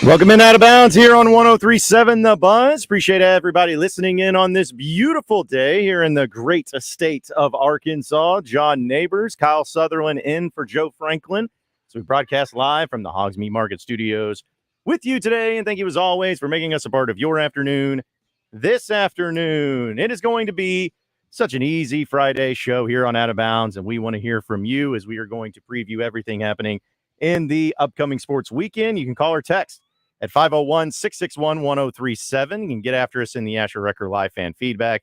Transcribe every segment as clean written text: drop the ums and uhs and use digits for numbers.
Welcome in Out of Bounds here on 103.7 The Buzz. Appreciate everybody listening in on this beautiful day here in the great state of Arkansas. John Nabors, Kyle Sutherland in for Joe Franklin. So we broadcast live from the Hoggs Meat Market Studios with you today. And thank you as always for making us a part of your afternoon this afternoon. It is going to be such an easy Friday show here on Out of Bounds. And we want to hear from you as we are going to preview everything happening in the upcoming sports weekend. You can call or text at 501-661-1037. You can get after us in the Asher Record Live fan feedback.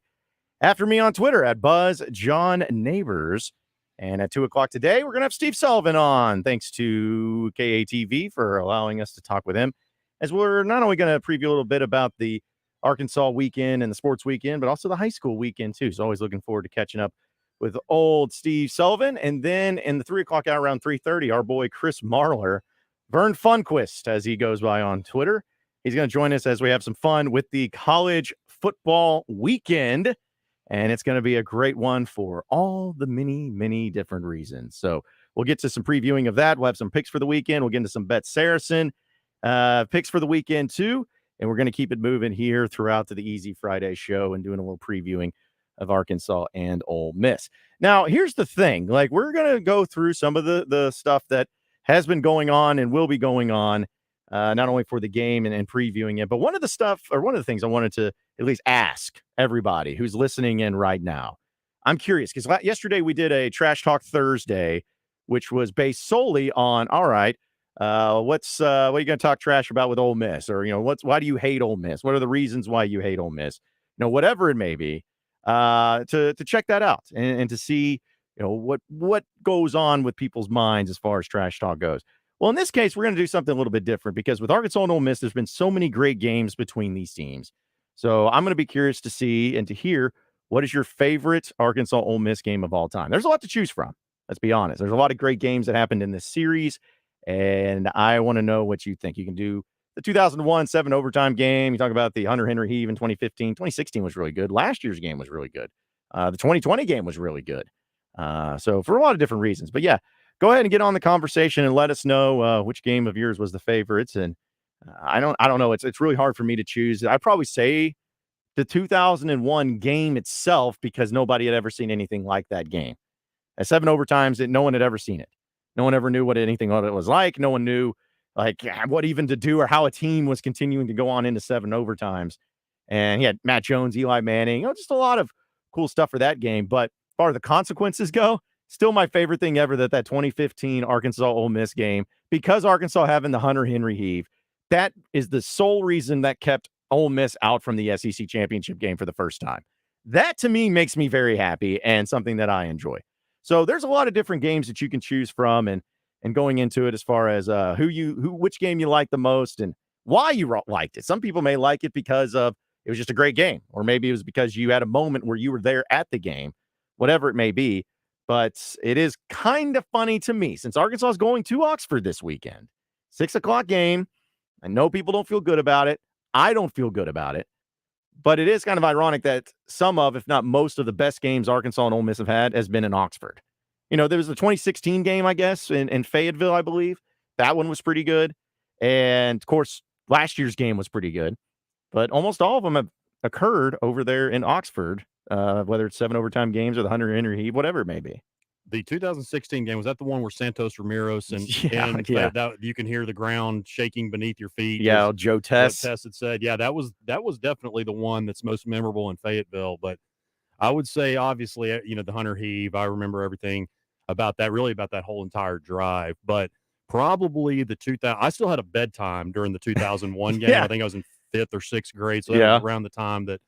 After me on Twitter at BuzzJohnNabors. And at 2 o'clock today, we're going to have Steve Sullivan on. Thanks to KATV for allowing us to talk with him, as we're not only going to preview a little bit about the Arkansas weekend and the sports weekend, but also the high school weekend, too. So always looking forward to catching up with old Steve Sullivan. And then in the 3 o'clock hour around 3:30, our boy Chris Marler, Vern Funquist, as he goes by on Twitter. He's going to join us as we have some fun with the college football weekend. And it's going to be a great one for all the many, many different reasons. So we'll get to some previewing of that. We'll have some picks for the weekend. We'll get into some Bet Saracen picks for the weekend, too. And we're going to keep it moving here throughout to the Easy Friday show and doing a little previewing of Arkansas and Ole Miss. Now, here's the thing. Like, we're going to go through some of the stuff that has been going on and will be going on, not only for the game and previewing it, but one of the things I wanted to at least ask everybody who's listening in right now. I'm curious because yesterday we did a Trash Talk Thursday, which was based solely on, all right, what are you going to talk trash about with Ole Miss? Or, why do you hate Ole Miss? What are the reasons why you hate Ole Miss? Whatever it may be, to check that out and to see, what goes on with people's minds as far as trash talk goes. Well, in this case, we're going to do something a little bit different because with Arkansas and Ole Miss, there's been so many great games between these teams. So I'm going to be curious to see and to hear what is your favorite Arkansas Ole Miss game of all time. There's a lot to choose from. Let's be honest. There's a lot of great games that happened in this series, and I want to know what you think. You can do the 2001 7 overtime game. You talk about the Hunter Henry heave in 2015. 2016 was really good. Last year's game was really good. The 2020 game was really good. So for a lot of different reasons. But yeah, go ahead and get on the conversation and let us know which game of yours was the favorites. And I don't know. It's really hard for me to choose. I'd probably say the 2001 game itself because nobody had ever seen anything like that game. At 7 overtimes, no one had ever seen it. No one ever knew what it was like. No one knew what even to do or how a team was continuing to go on into 7 overtimes. And he had Matt Jones, Eli Manning, just a lot of cool stuff for that game. But as far as the consequences go, still my favorite thing ever that 2015 Arkansas Ole Miss game, because Arkansas having the Hunter Henry heave, that is the sole reason that kept Ole Miss out from the SEC championship game for the first time. That to me makes me very happy and something that I enjoy. So there's a lot of different games that you can choose from and going into it as far as which game you like the most and why you liked it. Some people may like it because of it was just a great game, or maybe it was because you had a moment where you were there at the game, whatever it may be. But it is kind of funny to me since Arkansas is going to Oxford this weekend, 6 o'clock game. I know people don't feel good about it. I don't feel good about it. But it is kind of ironic that some of, if not most of the best games Arkansas and Ole Miss have had has been in Oxford. There was the 2016 game, I guess, in Fayetteville, I believe. That one was pretty good. And, of course, last year's game was pretty good. But almost all of them have occurred over there in Oxford, whether it's 7 overtime games or the Hunter Henry heave, whatever it may be. The 2016 game, was that the one where Santos Ramirez and that you can hear the ground shaking beneath your feet? Yeah, Joe Tess had said, yeah, that was definitely the one that's most memorable in Fayetteville. But I would say, obviously, the Hunter heave, I remember everything about that, really about that whole entire drive. But probably the 2000, I still had a bedtime during the 2001 game. Yeah. I think I was in 5th or 6th grade, so that was around the time that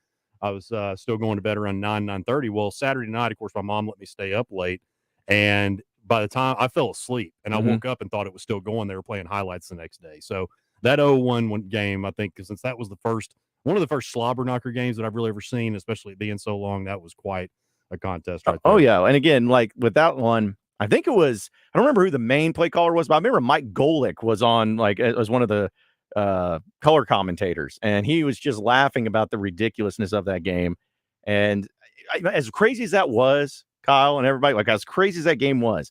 I was still going to bed around 9:30. Well, Saturday night, of course, my mom let me stay up late. And by the time I fell asleep and I woke up and thought it was still going, they were playing highlights the next day. So that 0-1 game, I think, since that was one of the first slobber knocker games that I've really ever seen, especially being so long, that was quite a contest right there. Oh, yeah. And again, like with that one, I think it was, I don't remember who the main play caller was, but I remember Mike Golick was on, as one of the color commentators. And he was just laughing about the ridiculousness of that game. And as crazy as that was, Kyle and everybody, as crazy as that game was,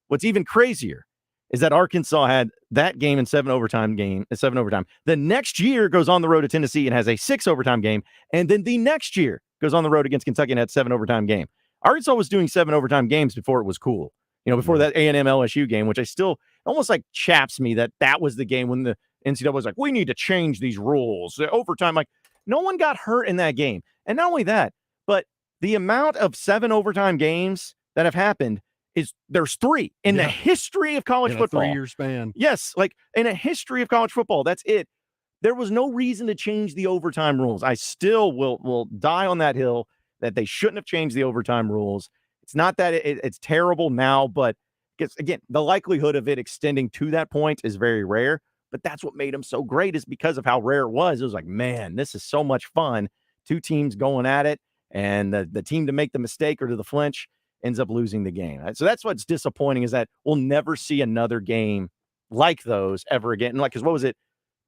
what's even crazier is that Arkansas had that game in 7 overtime. The next year goes on the road to Tennessee and has a 6 overtime game. And then the next year goes on the road against Kentucky and had 7 overtime game. Arkansas was doing 7 overtime games before it was cool. Before that A&M LSU game, which I still almost like chaps me that was the game when the NCAA was like, we need to change these rules. The overtime, like no one got hurt in that game. And not only that, but the amount of 7 overtime games that have happened there's 3 in the history of college football. 3-year span. Yes, like in a history of college football, that's it. There was no reason to change the overtime rules. I still will die on that hill that they shouldn't have changed the overtime rules. It's not that it's terrible now, but again, the likelihood of it extending to that point is very rare. But that's what made them so great, is because of how rare it was. It was like, man, this is so much fun. 2 teams going at it, and the team to make the mistake or to the flinch ends up losing the game. So that's what's disappointing, is that we'll never see another game like those ever again. And because what was it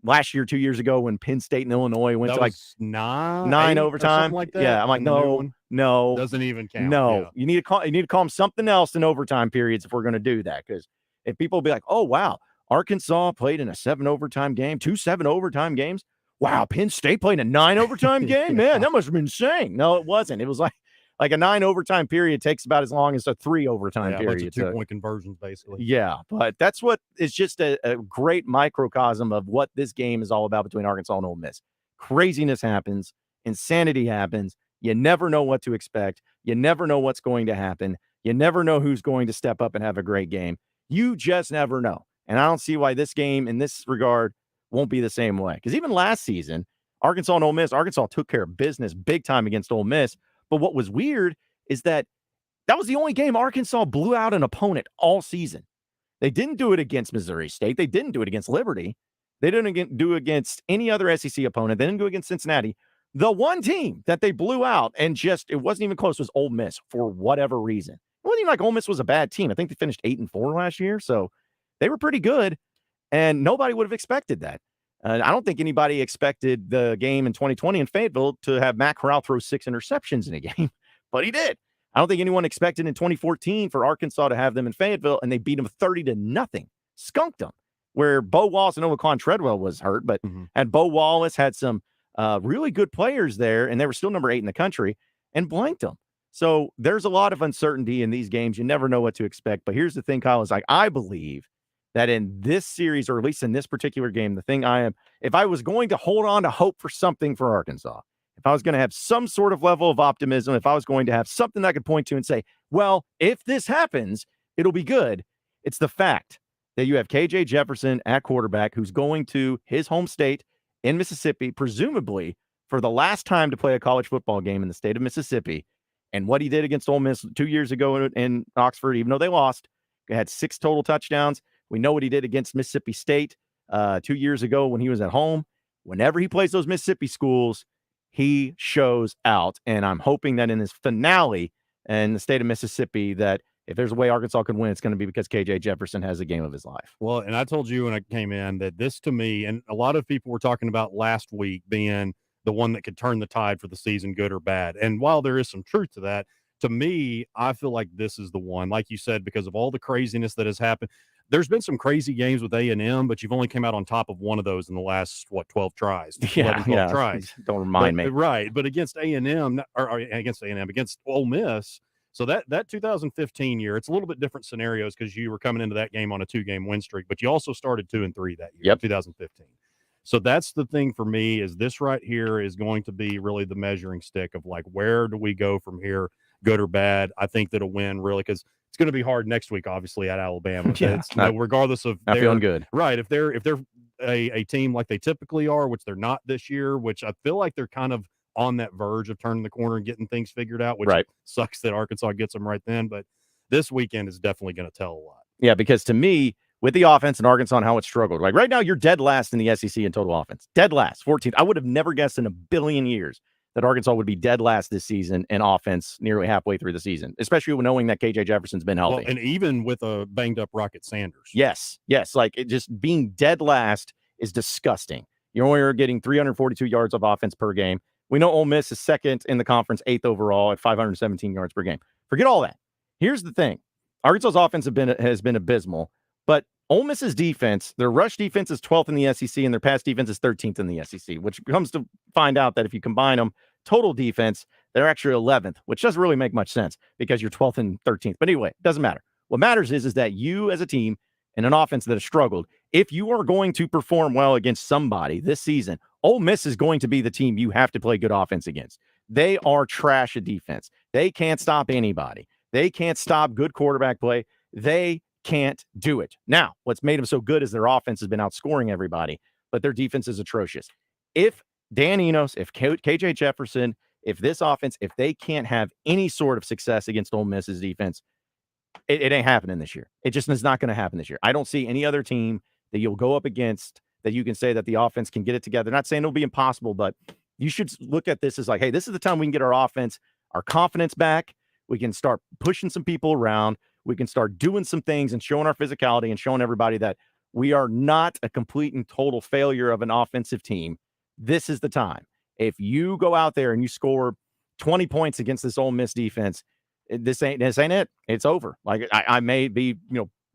last year, 2 years ago, when Penn State and Illinois went to like 9 overtime? Like that? Yeah, I'm like, no, doesn't even count. No, you need to call them something else in overtime periods if we're going to do that. Because if people will be like, oh wow, Arkansas played in a 7 overtime game, 2 7 overtime games. Wow, Penn State played in a 9 overtime game. Man, that must have been insane. No, it wasn't. It was like a 9 overtime period takes about as long as a 3 overtime period. 2-point conversions, basically. Yeah, but that's what is just a great microcosm of what this game is all about between Arkansas and Ole Miss. Craziness happens. Insanity happens. You never know what to expect. You never know what's going to happen. You never know who's going to step up and have a great game. You just never know. And I don't see why this game in this regard won't be the same way. Because even last season, Arkansas and Ole Miss, Arkansas took care of business big time against Ole Miss. But what was weird is that was the only game Arkansas blew out an opponent all season. They didn't do it against Missouri State. They didn't do it against Liberty. They didn't do it against any other SEC opponent. They didn't do it against Cincinnati. The one team that they blew out and it wasn't even close was Ole Miss for whatever reason. It wasn't even like Ole Miss was a bad team. I think they finished 8-4 last year. So they were pretty good, and nobody would have expected that. I don't think anybody expected the game in 2020 in Fayetteville to have Matt Corral throw 6 interceptions in a game, but he did. I don't think anyone expected in 2014 for Arkansas to have them in Fayetteville, and they beat them 30-0, skunked them, where Bo Wallace, and Laquan Treadwell was hurt, but had Bo Wallace, had some really good players there, and they were still number 8 in the country, and blanked them. So there's a lot of uncertainty in these games. You never know what to expect. But here's the thing, Kyle, is like, I believe that in this series, or at least in this particular game, if I was going to hold on to hope for something for Arkansas, if I was going to have some sort of level of optimism, if I was going to have something I could point to and say, well, if this happens, it'll be good, it's the fact that you have KJ Jefferson at quarterback, who's going to his home state in Mississippi, presumably for the last time to play a college football game in the state of Mississippi. And what he did against Ole Miss 2 years ago in Oxford, even though they lost, he had 6 total touchdowns. We know what he did against Mississippi State 2 years ago when he was at home. Whenever he plays those Mississippi schools, he shows out. And I'm hoping that in this finale in the state of Mississippi, that if there's a way Arkansas could win, it's going to be because KJ Jefferson has a game of his life. Well, and I told you when I came in that this, to me, and a lot of people were talking about last week being the one that could turn the tide for the season, good or bad. And while there is some truth to that, to me, I feel like this is the one, like you said, because of all the craziness that has happened. There's been some crazy games with A&M, but you've only come out on top of one of those in the last, 12 tries? 12 tries. Don't remind me. Right. But against A&M, against Ole Miss, so that 2015 year, it's a little bit different scenarios because you were coming into that game on a 2-game win streak, but you also started 2-3 that year, 2015. So that's the thing for me, is this right here is going to be really the measuring stick of like, where do we go from here, good or bad? I think that a win really, because it's going to be hard next week, obviously, at Alabama. Regardless of not feeling good. Right. If they're a team like they typically are, which they're not this year, which I feel like they're kind of on that verge of turning the corner and getting things figured out, which sucks that Arkansas gets them right then. But this weekend is definitely going to tell a lot. Yeah, because to me, with the offense in Arkansas and how it struggled, like right now, you're dead last in the SEC in total offense. Dead last, 14th. I would have never guessed in a billion years that Arkansas would be dead last this season in offense nearly halfway through the season, especially knowing that KJ Jefferson's been healthy. Well, and even with a banged-up Rocket Sanders. Yes. Like, it just being dead last is disgusting. You're only getting 342 yards of offense per game. We know Ole Miss is second in the conference, 8th overall at 517 yards per game. Forget all that. Here's the thing. Arkansas's offense has been abysmal, but Ole Miss's defense, their rush defense is 12th in the SEC, and their pass defense is 13th in the SEC, which comes to find out that if you combine them, total defense, they're actually 11th, which doesn't really make much sense because you're 12th and 13th. But anyway, it doesn't matter. What matters is that you as a team and an offense that has struggled, if you are going to perform well against somebody this season, Ole Miss is going to be the team you have to play good offense against. They are trash at defense. They can't stop anybody. They can't stop good quarterback play. They can't do it. Now, what's made them so good is their offense has been outscoring everybody, but their defense is atrocious. If Dan Enos, if KJ Jefferson, if this offense, if they can't have any sort of success against Ole Miss's defense, it ain't happening this year. It just is not going to happen this year. I don't see any other team that you'll go up against that you can say that the offense can get it together. Not saying it'll be impossible, but you should look at this as like, hey, this is the time we can get our offense, our confidence back. We can start pushing some people around. We can start doing some things and showing our physicality and showing everybody that we are not a complete and total failure of an offensive team. This is the time. If you go out there and you score 20 points against this Ole Miss defense, this ain't it. It's over. Like I may be,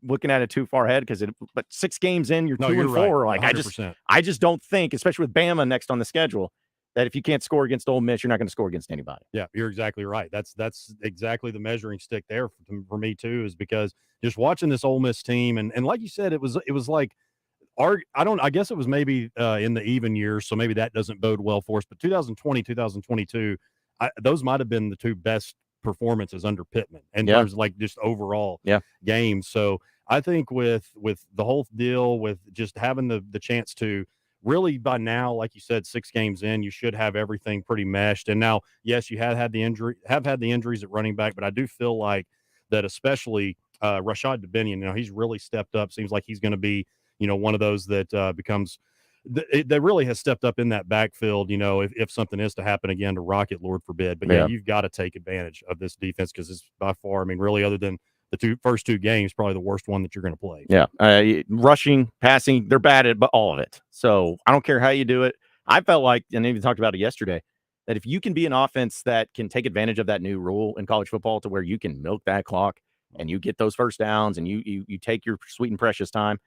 looking at it too far ahead but 6 games in, you're 2-4. Right. Like I just don't think, especially with Bama next on the schedule, that if you can't score against Ole Miss, you're not going to score against anybody. Yeah, you're exactly right. That's exactly the measuring stick there for me too, is because just watching this Ole Miss team and like you said, it was like I guess it was maybe in the even years, so maybe that doesn't bode well for us. But 2020, 2022, those might have been the 2 best performances under Pittman in terms of like just overall games. So I think with the whole deal with just having the chance to really by now, like you said, 6 games in, you should have everything pretty meshed. And now, yes, you have had the injuries at running back, but I do feel like that especially Rashad Dubinion, he's really stepped up. Seems like he's going to be, one of those that becomes that really has stepped up in that backfield, if something is to happen again to Rocket, Lord forbid. But you've got to take advantage of this defense because it's by far, really, other than the first two games, probably the worst one that you're going to play. Yeah. Rushing, passing, they're bad at all of it. So I don't care how you do it. I felt like, and even talked about it yesterday, that if you can be an offense that can take advantage of that new rule in college football to where you can milk that clock and you get those first downs and you take your sweet and precious time,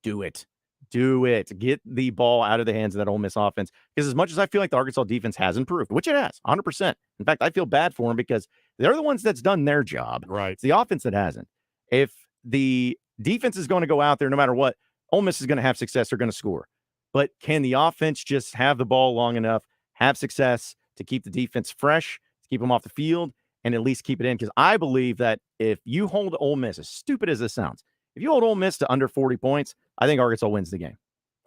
do it. Do it. Get the ball out of the hands of that Ole Miss offense. Because as much as I feel like the Arkansas defense has improved, which it has, 100%. In fact, I feel bad for them because they're the ones that's done their job. Right. It's the offense that hasn't. If the defense is going to go out there no matter what, Ole Miss is going to have success. They're going to score. But can the offense just have the ball long enough, have success to keep the defense fresh, to keep them off the field, and at least keep it in? Because I believe that if you hold Ole Miss, as stupid as this sounds, if you hold Ole Miss to under 40 points, I think Arkansas wins the game.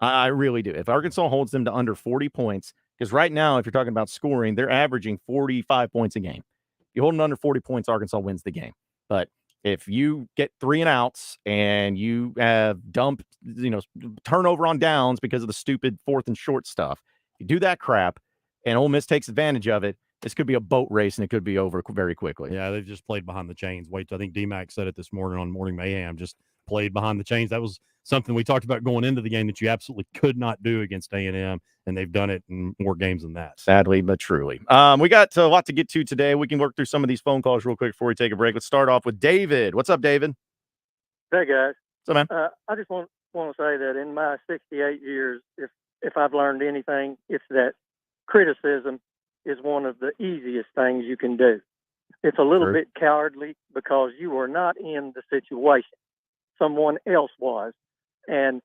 I really do. If Arkansas holds them to under 40 points, because right now, if you're talking about scoring, they're averaging 45 points a game. If you hold them under 40 points, Arkansas wins the game. But if you get 3 and outs and you have dumped, turnover on downs because of the stupid 4th and short stuff, you do that crap and Ole Miss takes advantage of it, this could be a boat race and it could be over very quickly. Yeah, they've just played behind the chains. I think D-Mac said it this morning on Morning Mayhem, just played behind the chains. That was something we talked about going into the game that you absolutely could not do against A&M, and they've done it in more games than that. Sadly, but truly. We got a lot to get to today. We can work through some of these phone calls real quick before we take a break. Let's start off with David. What's up, David? Hey, guys. What's up, man? I just want to say that in my 68 years, if I've learned anything, it's that criticism is one of the easiest things you can do. It's a little bit cowardly because you are not in the situation. Someone else was. And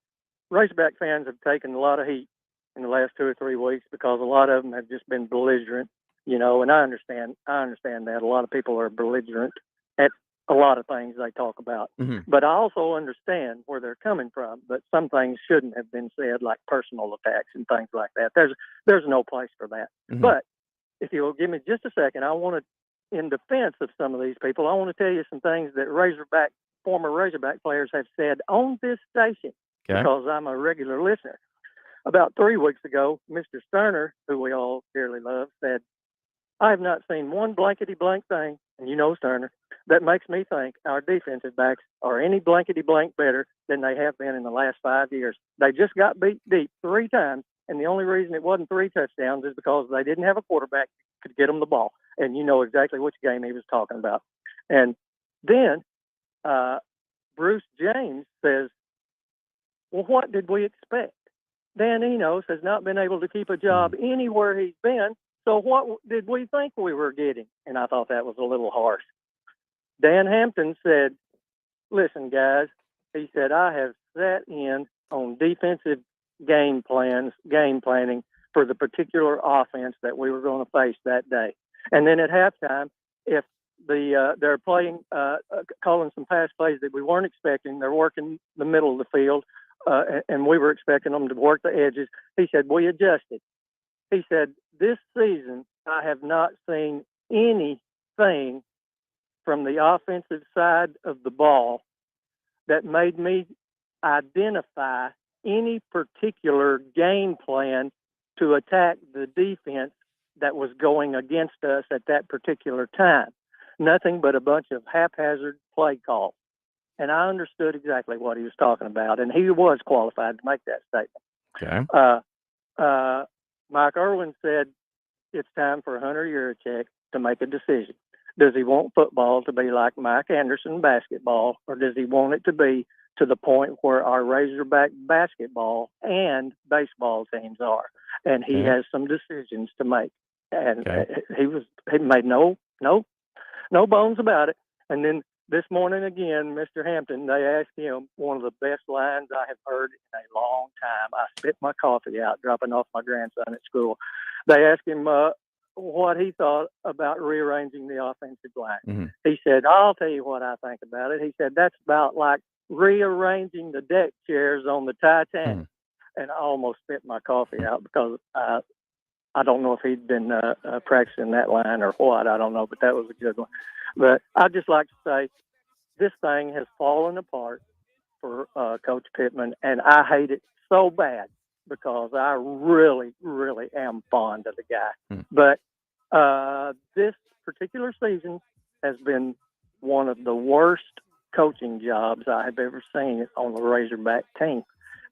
Razorback fans have taken a lot of heat in the last 2 or 3 weeks because a lot of them have just been belligerent, and I understand that. A lot of people are belligerent at a lot of things they talk about. Mm-hmm. But I also understand where they're coming from, but some things shouldn't have been said, like personal attacks and things like that. There's no place for that. Mm-hmm. But if you'll give me just a second, in defense of some of these people, I want to tell you some things that former Razorback players have said on this station, because I'm a regular listener. About 3 weeks ago, Mr. Sterner, who we all dearly love, said, "I have not seen one blankety-blank thing," and Sterner, "that makes me think our defensive backs are any blankety-blank better than they have been in the last 5 years. They just got beat deep 3 times, and the only reason it wasn't 3 touchdowns is because they didn't have a quarterback who could get them the ball." And you know exactly which game he was talking about. And then Bruce James says, Well, what did we expect? Dan Enos has not been able to keep a job anywhere he's been, so what did we think we were getting? And I thought that was a little harsh. Dan Hampton said, listen, guys, he said, I have sat in on defensive game planning for the particular offense that we were going to face that day. And then at halftime, if they're playing, calling some pass plays that we weren't expecting, they're working the middle of the field, and we were expecting them to work the edges. He said, we adjusted. He said, this season, I have not seen anything from the offensive side of the ball that made me identify any particular game plan to attack the defense that was going against us at that particular time. Nothing but a bunch of haphazard play calls. And I understood exactly what he was talking about, and he was qualified to make that statement. Okay. Mike Irwin said it's time for Hunter Yurachek to make a decision. Does he want football to be like Mike Anderson basketball, or does he want it to be to the point where our Razorback basketball and baseball teams are? And he has some decisions to make. And he made no bones about it. And then this morning again, Mr. Hampton, they asked him one of the best lines I have heard in a long time. I spit my coffee out dropping off my grandson at school. They asked him what he thought about rearranging the offensive line. Mm-hmm. He said, I'll tell you what I think about it. He said, that's about like rearranging the deck chairs on the Titanic. And I almost spit my coffee out because I don't know if he'd been practicing that line or what. I don't know, but that was a good one. But I'd just like to say this thing has fallen apart for Coach Pittman, and I hate it so bad because I really, really am fond of the guy. But this particular season has been one of the worst coaching jobs I have ever seen on the Razorback team.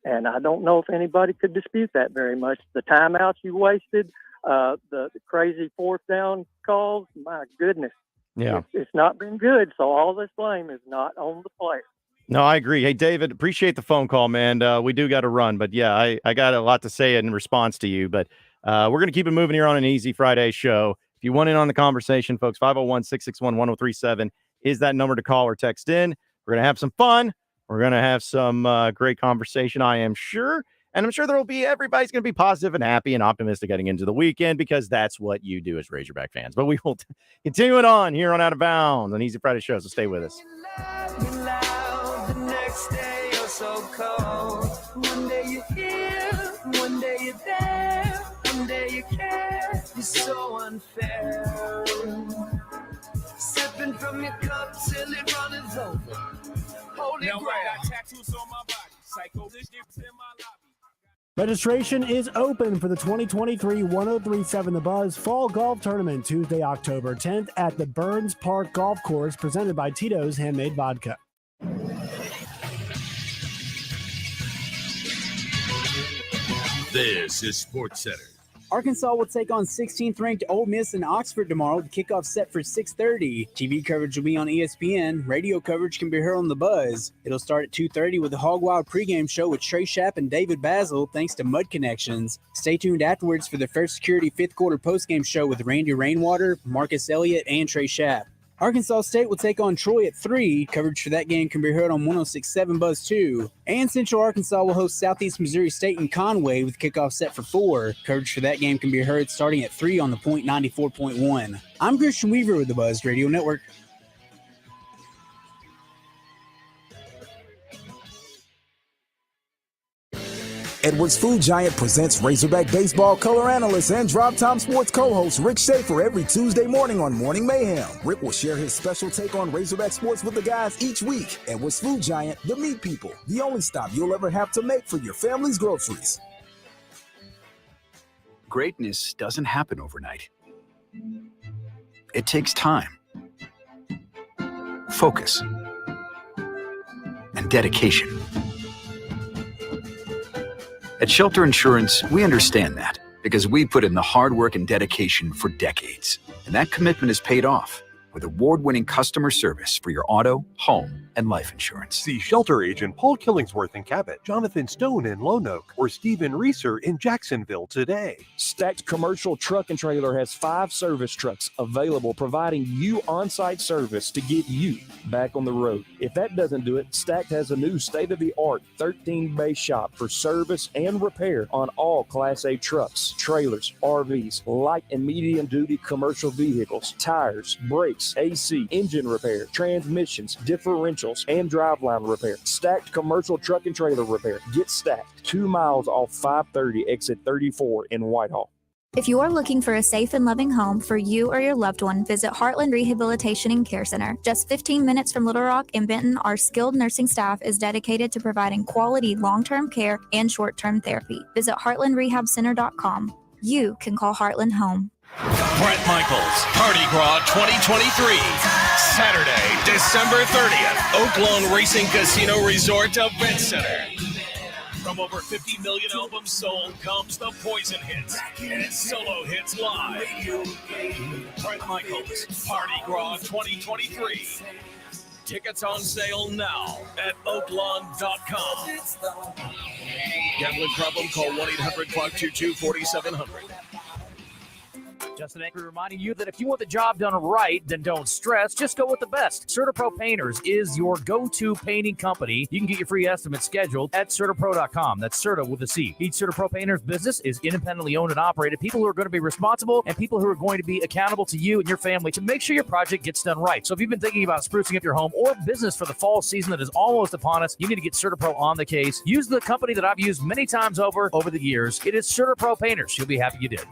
And I don't know if anybody could dispute that very much. The timeouts you wasted, the crazy fourth down calls, my goodness. Yeah. It's not been good. So all this blame is not on the player. No, I agree. Hey, David, appreciate the phone call, man. We do got to run, but yeah, I got a lot to say in response to you, but we're going to keep it moving here on an Easy Friday show. If you want in on the conversation, folks, 501-661-1037 is that number to call or text in. We're going to have some fun. We're going to have some great conversation, I am sure. And I'm sure everybody's going to be positive and happy and optimistic getting into the weekend because that's what you do as Razorback fans. But we will continue it on here on Out of Bounds on Easy Friday show, so stay with us. The next day you're so cold. One day you're here, one day you're there, one day you care. You're so unfair. Sipping from your cup till it runs over. Holy grail. I got tattoos on my body. Psycho this in my lobby. Registration is open for the 2023 1037 The Buzz Fall Golf Tournament Tuesday, October 10th at the Burns Park Golf Course, presented by Tito's Handmade Vodka. This is SportsCenter. Arkansas will take on 16th-ranked Ole Miss in Oxford tomorrow. The kickoff set for 6:30. TV coverage will be on ESPN. Radio coverage can be heard on The Buzz. It'll start at 2:30 with the Hog Wild pregame show with Trey Schapp and David Basil, thanks to Mud Connections. Stay tuned afterwards for the First Security fifth quarter postgame show with Randy Rainwater, Marcus Elliott, and Trey Schapp. Arkansas State will take on Troy at 3. Coverage for that game can be heard on 106.7 Buzz 2. And Central Arkansas will host Southeast Missouri State in Conway with kickoff set for 4. Coverage for that game can be heard starting at 3 on the Point 94.1. I'm Christian Weaver with the Buzz Radio Network. Edwards Food Giant presents Razorback Baseball color analyst and Drop Time Sports co-host Rick Schaefer every Tuesday morning on Morning Mayhem. Rick will share his special take on Razorback sports with the guys each week. Edwards Food Giant, the meat people, the only stop you'll ever have to make for your family's groceries. Greatness doesn't happen overnight. It takes time, focus, and dedication. At Shelter Insurance, we understand that because we put in the hard work and dedication for decades. And that commitment is paid off with award-winning customer service for your auto, home, and life insurance. See shelter agent Paul Killingsworth in Cabot, Jonathan Stone in Lone Oak, or Stephen Reeser in Jacksonville today. Stacked Commercial Truck and Trailer has 5 service trucks available, providing you on-site service to get you back on the road. If that doesn't do it, Stacked has a new state-of-the-art 13-bay shop for service and repair on all Class A trucks, trailers, RVs, light and medium-duty commercial vehicles, tires, brakes, AC, engine repair, transmissions, differentials, and driveline repair. Stacked Commercial Truck and Trailer Repair. Get Stacked, 2 miles off 530 exit 34 in Whitehall. If you are looking for a safe and loving home for you or your loved one, visit Heartland Rehabilitation and Care Center. Just 15 minutes from Little Rock and Benton, our skilled nursing staff is dedicated to providing quality long-term care and short-term therapy. Visit heartlandrehabcenter.com. You can call Heartland home. Brett Michaels, Party Gras 2023. Saturday, December 30th, Oak Lawn Racing Casino Resort Event Center. From over 50 million albums sold comes the Poison Hits and Solo Hits Live. Brett Michaels, Party Gras 2023. Tickets on sale now at oaklawn.com. Gambling problem? Call 1-800-522-4700. Justin Anker reminding you that if you want the job done right, then don't stress. Just go with the best. CertaPro Painters is your go-to painting company. You can get your free estimates scheduled at CertaPro.com. That's Certa with a C. Each CertaPro Painters business is independently owned and operated. People who are going to be responsible and people who are going to be accountable to you and your family to make sure your project gets done right. So if you've been thinking about sprucing up your home or business for the fall season that is almost upon us, you need to get CertaPro on the case. Use the company that I've used many times over the years. It is CertaPro Painters. You'll be happy you did.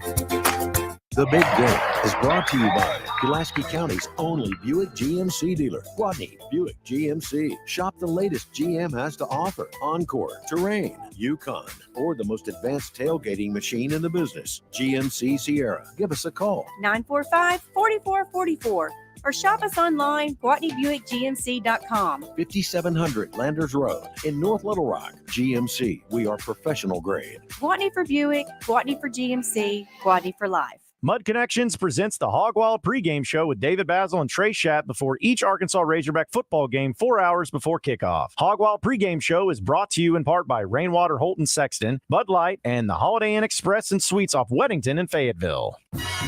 The Big Game is brought to you by Pulaski County's only Buick GMC dealer, Guadney Buick GMC. Shop the latest GM has to offer: Encore, Terrain, Yukon, or the most advanced tailgating machine in the business, GMC Sierra. Give us a call, 945-4444, or shop us online, GuadneyBuickGMC.com. 5700 Landers Road in North Little Rock. GMC, we are professional grade. Guadney for Buick, Guadney for GMC, Guadney for life. Mud Connections presents the Hog Wild pregame show with David Basil and Trey Schapp before each Arkansas Razorback football game 4 hours before kickoff. Hog Wild pregame show is brought to you in part by Rainwater Holton Sexton, Bud Light, and the Holiday Inn Express and Suites off Weddington and Fayetteville.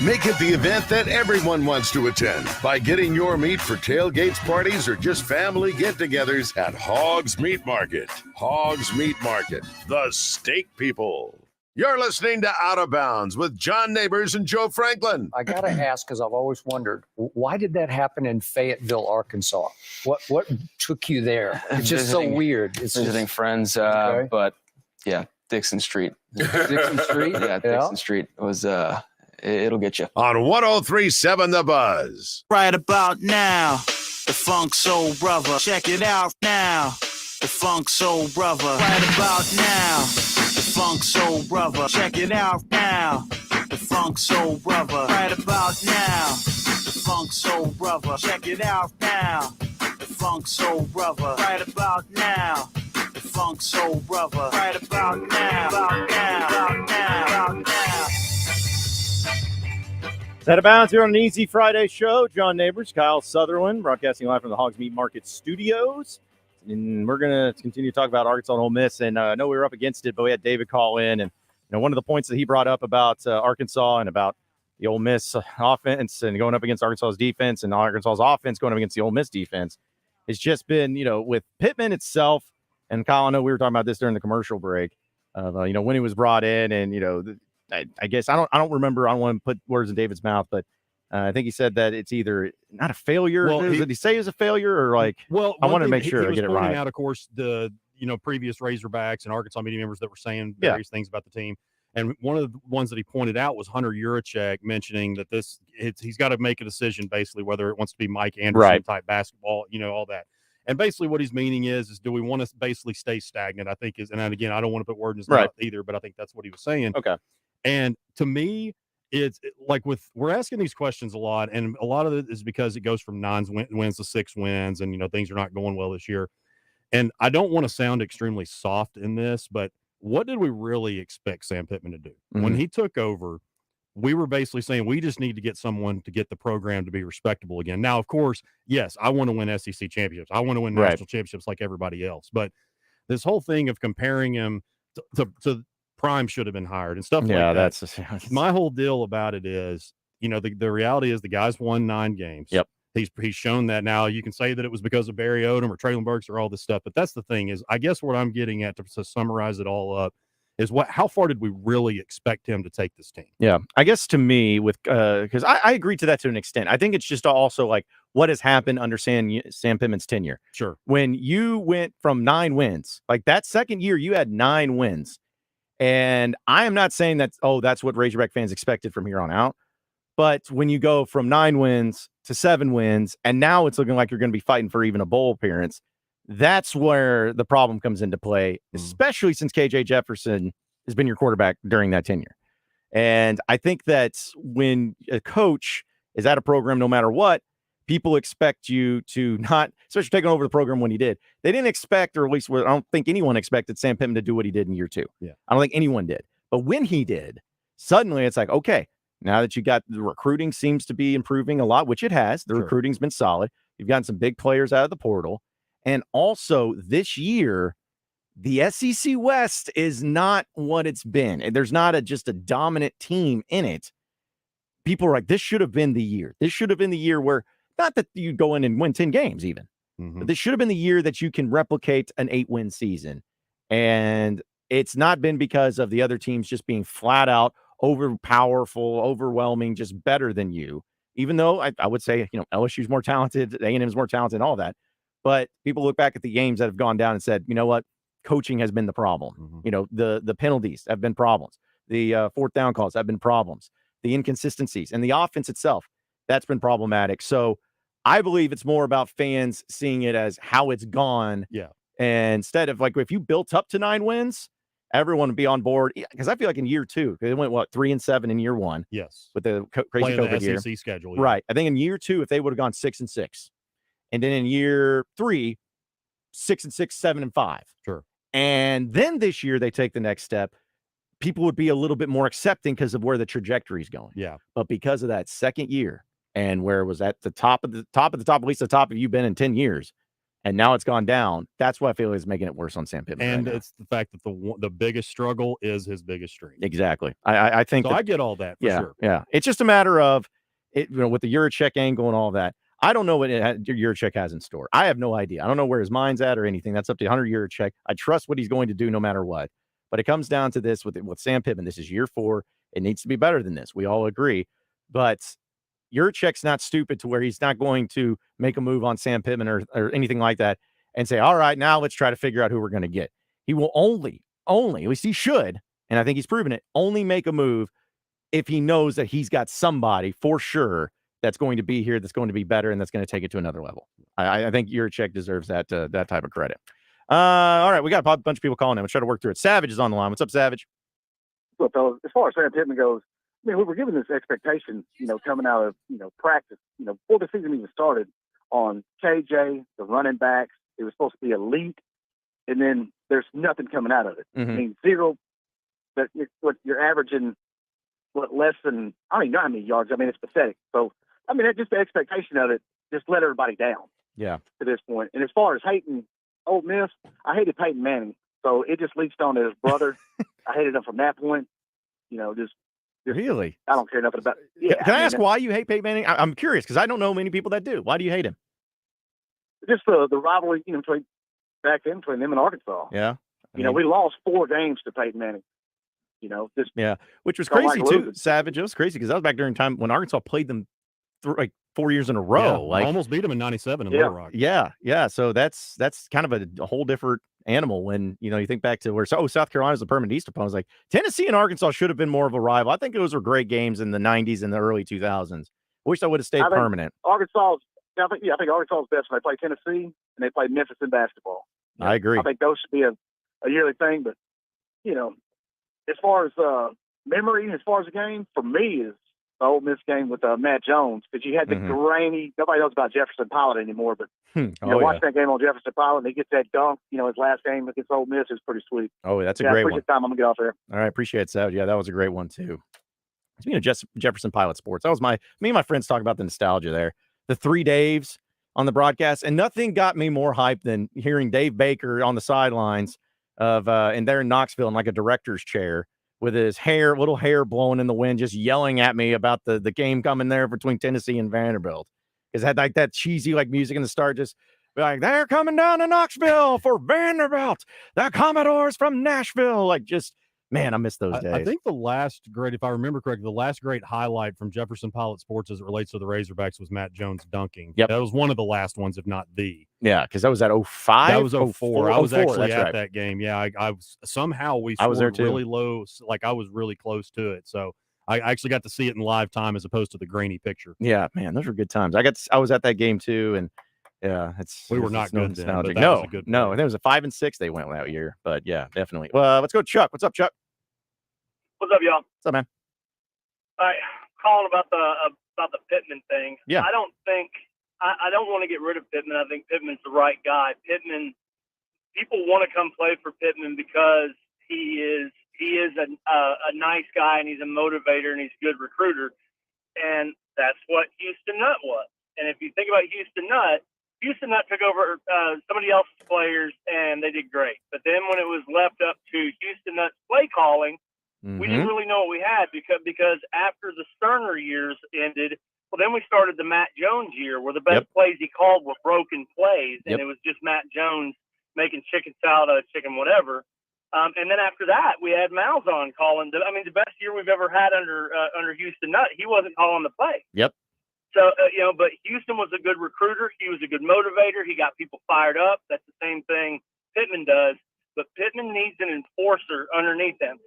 Make it the event that everyone wants to attend by getting your meat for tailgates, parties, or just family get-togethers at Hoggs Meat Market. Hoggs Meat Market, the steak people. You're listening to Out of Bounds with John Nabors and Joe Franklin. I got to ask, because I've always wondered, why did that happen in Fayetteville, Arkansas? What took you there? It's just so weird. It's visiting friends, but yeah, Dixon Street. Dixon Street? Yeah, Dixon Street was, it'll get you. On 103.7 The Buzz. Right about now, the Funk Soul Brother. Check it out now, the Funk Soul Brother. Right about now. The Funk Soul Brother. Check it out now. The Funk Soul Brother. Right about now. The Funk Soul Brother. Check it out now. The Funk Soul Brother. Right about now. The Funk Soul Brother. Right about now. About now. About now. About now. Out of Bounds here on an Easy Friday show. John Nabors, Kyle Sutherland, broadcasting live from the Hoggs Meat Market Studios. And we're going to continue to talk about Arkansas and Ole Miss. And I know we were up against it, but we had David call in. And one of the points that he brought up about Arkansas and about the Ole Miss offense and going up against Arkansas's defense and Arkansas's offense going up against the Ole Miss defense has just been, with Pittman itself. And Kyle, I know we were talking about this during the commercial break of, when he was brought in. And, I guess I don't remember. I don't want to put words in David's mouth, but I think he said that it's either not a failure. Well, did he say it was a failure or like? Well, I want to make sure I get it right. Out, of course, the previous Razorbacks and Arkansas media members that were saying various things about the team, and one of the ones that he pointed out was Hunter Yurachek mentioning that he's got to make a decision basically whether it wants to be Mike Anderson type basketball, all that. And basically what he's meaning is do we want to basically stay stagnant? I think and again, I don't want to put words in his mouth either, but I think that's what he was saying. Okay. And to me, it's like we're asking these questions a lot, and a lot of it is because it goes from 9 wins to 6 wins, and things are not going well this year. And I don't want to sound extremely soft in this, but what did we really expect Sam Pittman to do when he took over? we were basically saying we just need to get someone to get the program to be respectable again. Now, of course, yes, I want to win SEC championships. I want to win national championships like everybody else. But this whole thing of comparing him to Prime should have been hired and stuff like that. That's my whole deal about it is, the reality is the guy's won 9 games. Yep. He's shown that. Now you can say that it was because of Barry Odom or Traylon Burks or all this stuff, but that's the thing is, I guess what I'm getting at to summarize it all up is how far did we really expect him to take this team? Yeah, I guess to me with because I agree to that to an extent. I think it's just also like what has happened under Sam Pittman's tenure. Sure. When you went from 9 wins, like that second year, you had 9 wins. And I am not saying that, that's what Razorback fans expected from here on out. But when you go from 9 wins to 7 wins, and now it's looking like you're going to be fighting for even a bowl appearance, that's where the problem comes into play, especially since KJ Jefferson has been your quarterback during that tenure. And I think that when a coach is at a program, no matter what, people expect you to not, especially taking over the program when he did. They didn't expect, or at least I don't think anyone expected Sam Pittman to do what he did in year 2. Yeah. I don't think anyone did. But when he did, suddenly it's like, okay, now that you got the recruiting seems to be improving a lot, which it has. The recruiting's been solid. You've gotten some big players out of the portal. And also this year, the SEC West is not what it's been. There's not just a dominant team in it. People are like, this should have been the year. This should have been the year where, not that you go in and win 10 games even, but this should have been the year that you can replicate an 8-win season. And it's not been because of the other teams just being flat out overpowerful, overwhelming, just better than you. Even though I would say, LSU's more talented, A&M's more talented, and all that. But people look back at the games that have gone down and said, you know what? Coaching has been the problem. The penalties have been problems. The fourth down calls have been problems. The inconsistencies and the offense itself, that's been problematic. So I believe it's more about fans seeing it as how it's gone. Yeah. And instead of like, if you built up to 9 wins, everyone would be on board. Because I feel like in year 2, they went 3-7 in year 1. Yes. With the crazy COVID year. SEC schedule. Yeah. Right. I think in year 2, if they would have gone 6-6, and then in year 3, 6-6, 7-5. Sure. And then this year they take the next step. People would be a little bit more accepting because of where the trajectory is going. Yeah. But because of that second year and where it was at the top of the top, at least the top of you've been in 10 years, and now it's gone down, that's what I feel is making it worse on Sam Pittman. And it's the fact that the biggest struggle is his biggest strength. Exactly. I think so. I get all that for sure. Yeah. It's just a matter of it, with the Yurachek angle and all that. I don't know what Yurachek has in store. I have no idea. I don't know where his mind's at or anything. That's up to Hunter Yurachek. I trust what he's going to do no matter what. But it comes down to this with Sam Pittman. This is year 4. It needs to be better than this. We all agree. But Yurachek's not stupid to where he's not going to make a move on Sam Pittman or anything like that and say, all right, now let's try to figure out who we're going to get. He will only, at least he should, and I think he's proven it, only make a move if he knows that he's got somebody for sure that's going to be here, that's going to be better, and that's going to take it to another level. I think Yurachek deserves that type of credit. All right, we got a bunch of people calling in. Let's try to work through it. Savage is on the line. What's up, Savage? Well, fellas, as far as Sam Pittman goes, I mean, we were given this expectation, coming out of, practice, before the season even started, on KJ, the running backs. It was supposed to be elite, and then there's nothing coming out of it. Mm-hmm. I mean, 0. But you're averaging less than, I don't even know how many yards. I mean, it's pathetic. So, I mean, just the expectation of it just let everybody down. Yeah. To this point. And as far as hating Ole Miss, I hated Peyton Manning, so it just leached on to his brother. I hated him from that point. Just really, I don't care nothing about. Yeah, Can I ask why you hate Peyton Manning? I'm curious because I don't know many people that do. Why do you hate him? Just the rivalry, between them and Arkansas. Yeah, we lost 4 games to Peyton Manning. Which was crazy too. Savage, it was crazy because that was back during time when Arkansas played them 4 years in a row. Yeah, almost beat them in '97 in Little Rock. Yeah. So that's kind of a whole different animal when you think back to where South Carolina's the permanent East opponent. Like Tennessee and Arkansas should have been more of a rival. I think those were great games in the '90s and the early 2000s. Wish I would have stayed permanent. I think Arkansas is best when they play Tennessee and they play Memphis in basketball. I agree. I think those should be a yearly thing. But as far as memory, as far as the game, for me is the Ole Miss game with Matt Jones, because you had the grainy. Nobody knows about Jefferson Pilot anymore, but watching that game on Jefferson Pilot, and he gets that dunk. His last game against Ole Miss is pretty sweet. Oh, that's a great one. Time I'm gonna get off there. All right, appreciate it, Savage. Yeah, that was a great one too. Speaking of Jefferson Pilot Sports, that was me and my friends talking about the nostalgia there. The 3 Daves on the broadcast, and nothing got me more hyped than hearing Dave Baker on the sidelines of and they're in Knoxville in like a director's chair with his little hair blowing in the wind, just yelling at me about the game coming there between Tennessee and Vanderbilt. Because it had like that cheesy like music in the start, just be like, they're coming down to Knoxville for Vanderbilt. The Commodores from Nashville. Like, just, man, I miss those days. I think the last great, if I remember correctly, the last great highlight from Jefferson Pilot Sports as it relates to the Razorbacks was Matt Jones dunking. Yep. That was one of the last ones, if not the. Yeah, because that was at 05? That was 04. I was actually at that game. Yeah, I was somehow we I was there scored too. really low. Like I was really close to it. So I actually got to see it in live time as opposed to the grainy picture. Yeah, man, those were good times. I was at that game too, and yeah, we were not good then, but that no, was a good no, and there was a 5 and 6 they went that year. But yeah, definitely. Well, let's go, Chuck. What's up, Chuck? What's up, y'all? What's up, man? All right, calling about the Pittman thing. Yeah. I don't want to get rid of Pittman. I think Pittman's the right guy. Pittman, people want to come play for Pittman because he is a nice guy and he's a motivator and he's a good recruiter, and that's what Houston Nutt was. And if you think about Houston Nutt took over somebody else's players and they did great. But then when it was left up to Houston Nutt's play calling, we didn't really know what we had because after the Sterner years ended, well, then we started the Matt Jones year where the best plays he called were broken plays, and it was just Matt Jones making chicken salad out of chicken whatever. And then after that, we had Malzahn calling. The best year we've ever had under Houston Nutt. He wasn't calling the play. Yep. So, but Houston was a good recruiter. He was a good motivator. He got people fired up. That's the same thing Pittman does. But Pittman needs an enforcer underneath him.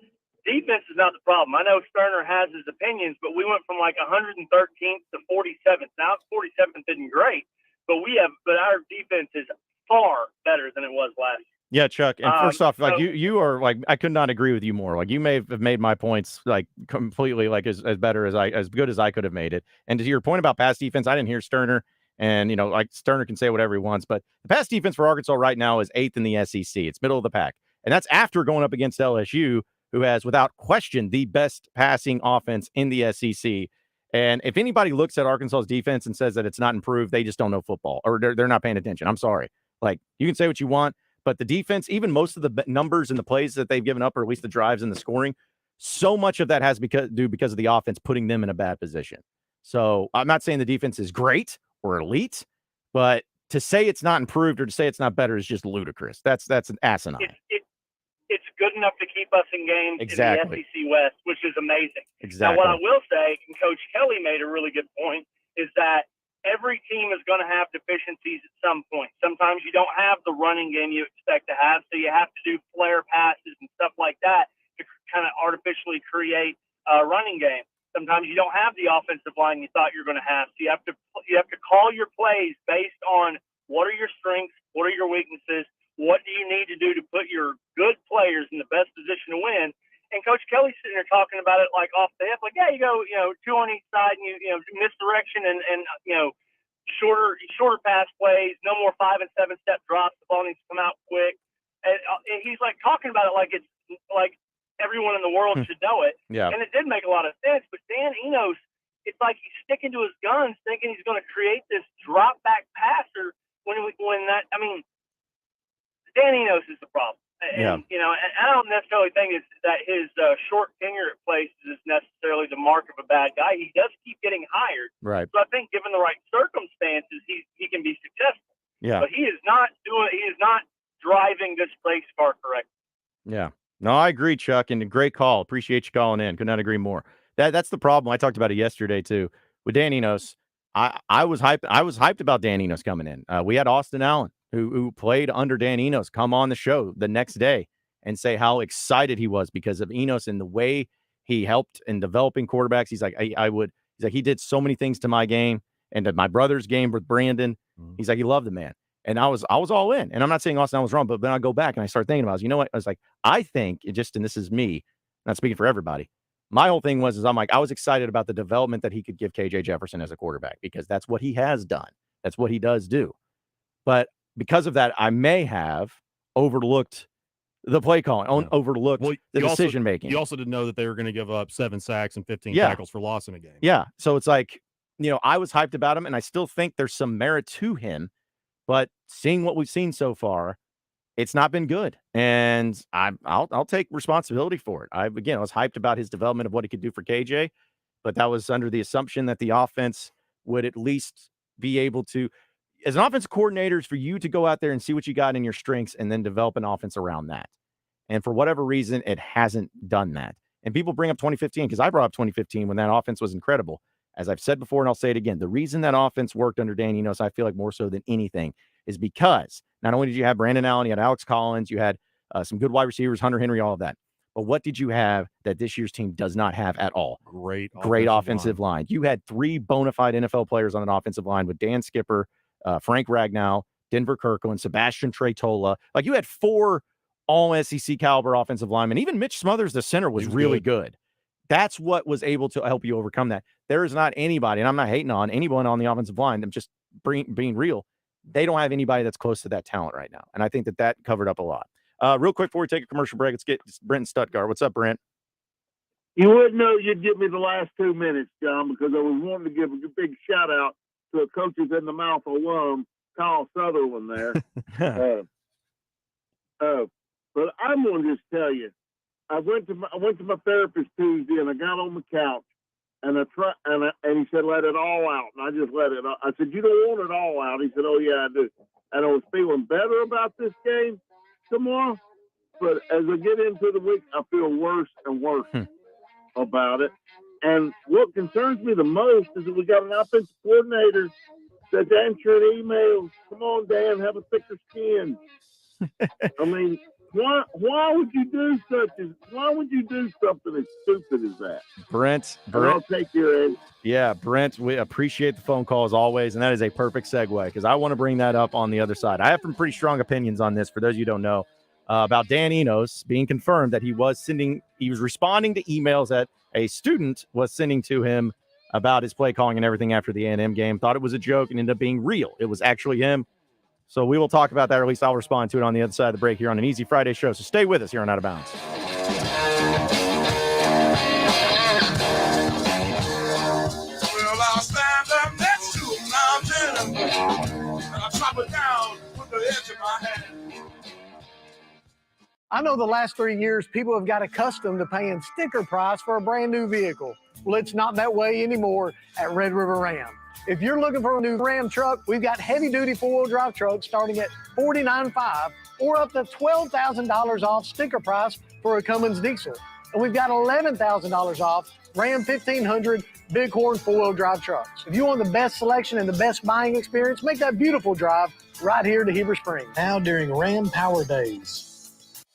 Defense is not the problem. I know Sterner has his opinions, but we went from like 113th to 47th. Now 47th isn't great, but our defense is far better than it was last year. Yeah, Chuck. And first off, like you are like, I could not agree with you more. Like you may have made my points like completely like as good as I could have made it. And to your point about pass defense, I didn't hear Sterner, and like Sterner can say whatever he wants, but the pass defense for Arkansas right now is 8th in the SEC. It's middle of the pack, and that's after going up against LSU, who has without question the best passing offense in the SEC. And if anybody looks at Arkansas's defense and says that it's not improved, they just don't know football, or they're not paying attention. I'm sorry. Like, you can say what you want, but the defense, even most of the numbers and the plays that they've given up, or at least the drives and the scoring, so much of that has because of the offense putting them in a bad position. So I'm not saying the defense is great or elite, but to say it's not improved or to say it's not better is just ludicrous. That's an asinine. It's good enough to keep us in games in the SEC West, which is amazing. Exactly. Now, what I will say, and Coach Kelly made a really good point, is that every team is going to have deficiencies at some point. Sometimes you don't have the running game you expect to have, so you have to do flare passes and stuff like that to kind of artificially create a running game. Sometimes you don't have the offensive line you thought you were going to have, so you have to call your plays based on what are your strengths, what are your weaknesses, what do you need to do to put your good players in the best position to win? And Coach Kelly's sitting there talking about it like off the hip, like, yeah, you go, 2 on each side, and you misdirection and shorter pass plays, no more 5 and 7 step drops. The ball needs to come out quick. And he's like talking about it like it's like everyone in the world should know it. Yeah. And it did make a lot of sense. But Dan Enos, it's like he's sticking to his guns, thinking he's going to create this drop back passer Dan Enos is the problem. And, and I don't necessarily think that his short tenure at places is necessarily the mark of a bad guy. He does keep getting hired. Right. So I think given the right circumstances, he can be successful. Yeah. But he is not driving this place far correctly. Yeah. No, I agree, Chuck, and a great call. Appreciate you calling in. Could not agree more. That's the problem. I talked about it yesterday too with Dan Enos. I was hyped about Dan Enos coming in. We had Austin Allen, who played under Dan Enos, come on the show the next day and say how excited he was because of Enos and the way he helped in developing quarterbacks. He's like, he did so many things to my game and to my brother's game with Brandon. He's like, he loved the man. And I was all in. And I'm not saying Austin Allen was wrong, but then I go back and I start thinking about it. You know what? I was like, I think and this is me, not speaking for everybody. My whole thing was, I'm like, I was excited about the development that he could give KJ Jefferson as a quarterback because that's what he has done. That's what he does do. But because of that, I may have overlooked the play calling, overlooked the decision making. You also didn't know that they were going to give up 7 sacks and 15 Yeah. tackles for loss in a game. Yeah. So it's like, I was hyped about him, and I still think there's some merit to him. But seeing what we've seen so far, it's not been good. And I'll take responsibility for it. I was hyped about his development of what he could do for KJ, but that was under the assumption that the offense would at least be able to, as an offense coordinator, is for you to go out there and see what you got in your strengths and then develop an offense around that. And for whatever reason, it hasn't done that. And people bring up 2015 because I brought up 2015 when that offense was incredible. As I've said before, and I'll say it again, the reason that offense worked under Dan Enos, I feel like more so than anything, is because not only did you have Brandon Allen, you had Alex Collins, you had some good wide receivers, Hunter Henry, all of that. But what did you have that this year's team does not have at all? Great offensive line. You had 3 bona fide NFL players on an offensive line with Dan Skipper, Frank Ragnow, Denver Kirkland, Sebastian Tretola. Like, you had 4 all-SEC caliber offensive linemen. Even Mitch Smothers, the center, was really good. That's what was able to help you overcome that. There is not anybody, and I'm not hating on anyone on the offensive line. I'm just being real. They don't have anybody that's close to that talent right now. And I think that covered up a lot. Real quick before we take a commercial break, let's get Brent in Stuttgart. What's up, Brent? You wouldn't know you'd give me the last 2 minutes, John, because I was wanting to give a big shout out to a coaches in the mouth alum, Kyle Sutherland there. But I'm going to just tell you, I went to my therapist Tuesday, and I got on the couch, and he said, let it all out. And I just let it out. I said, you don't want it all out. He said, oh, yeah, I do. And I was feeling better about this game tomorrow. But as I get into the week, I feel worse and worse about it. And what concerns me the most is that we got an offensive coordinator that's answering emails. Come on, Dan, have a thicker skin. I mean, why would you do something as stupid as that? Brent, I'll take your end. Yeah, Brent, we appreciate the phone call as always, and that is a perfect segue because I want to bring that up on the other side. I have some pretty strong opinions on this. For those of you who don't know, about Dan Enos being confirmed that he was responding to emails that a student was sending to him about his play calling and everything after the A&M game. Thought it was a joke and ended up being real. It was actually him. So we will talk about that, or at least I'll respond to it on the other side of the break here on an Easy Friday show. So stay with us here on Out of Bounds. Well, I'll stand up next to a mountain and I'll chop it down with the edge of my hand. I know the last 3 years, people have got accustomed to paying sticker price for a brand new vehicle. Well, it's not that way anymore at Red River Ram. If you're looking for a new Ram truck, we've got heavy-duty four-wheel drive trucks starting at $49,500 or up to $12,000 off sticker price for a Cummins diesel. And we've got $11,000 off Ram 1500 Bighorn four-wheel drive trucks. If you want the best selection and the best buying experience, make that beautiful drive right here to Heber Springs. Now during Ram Power Days.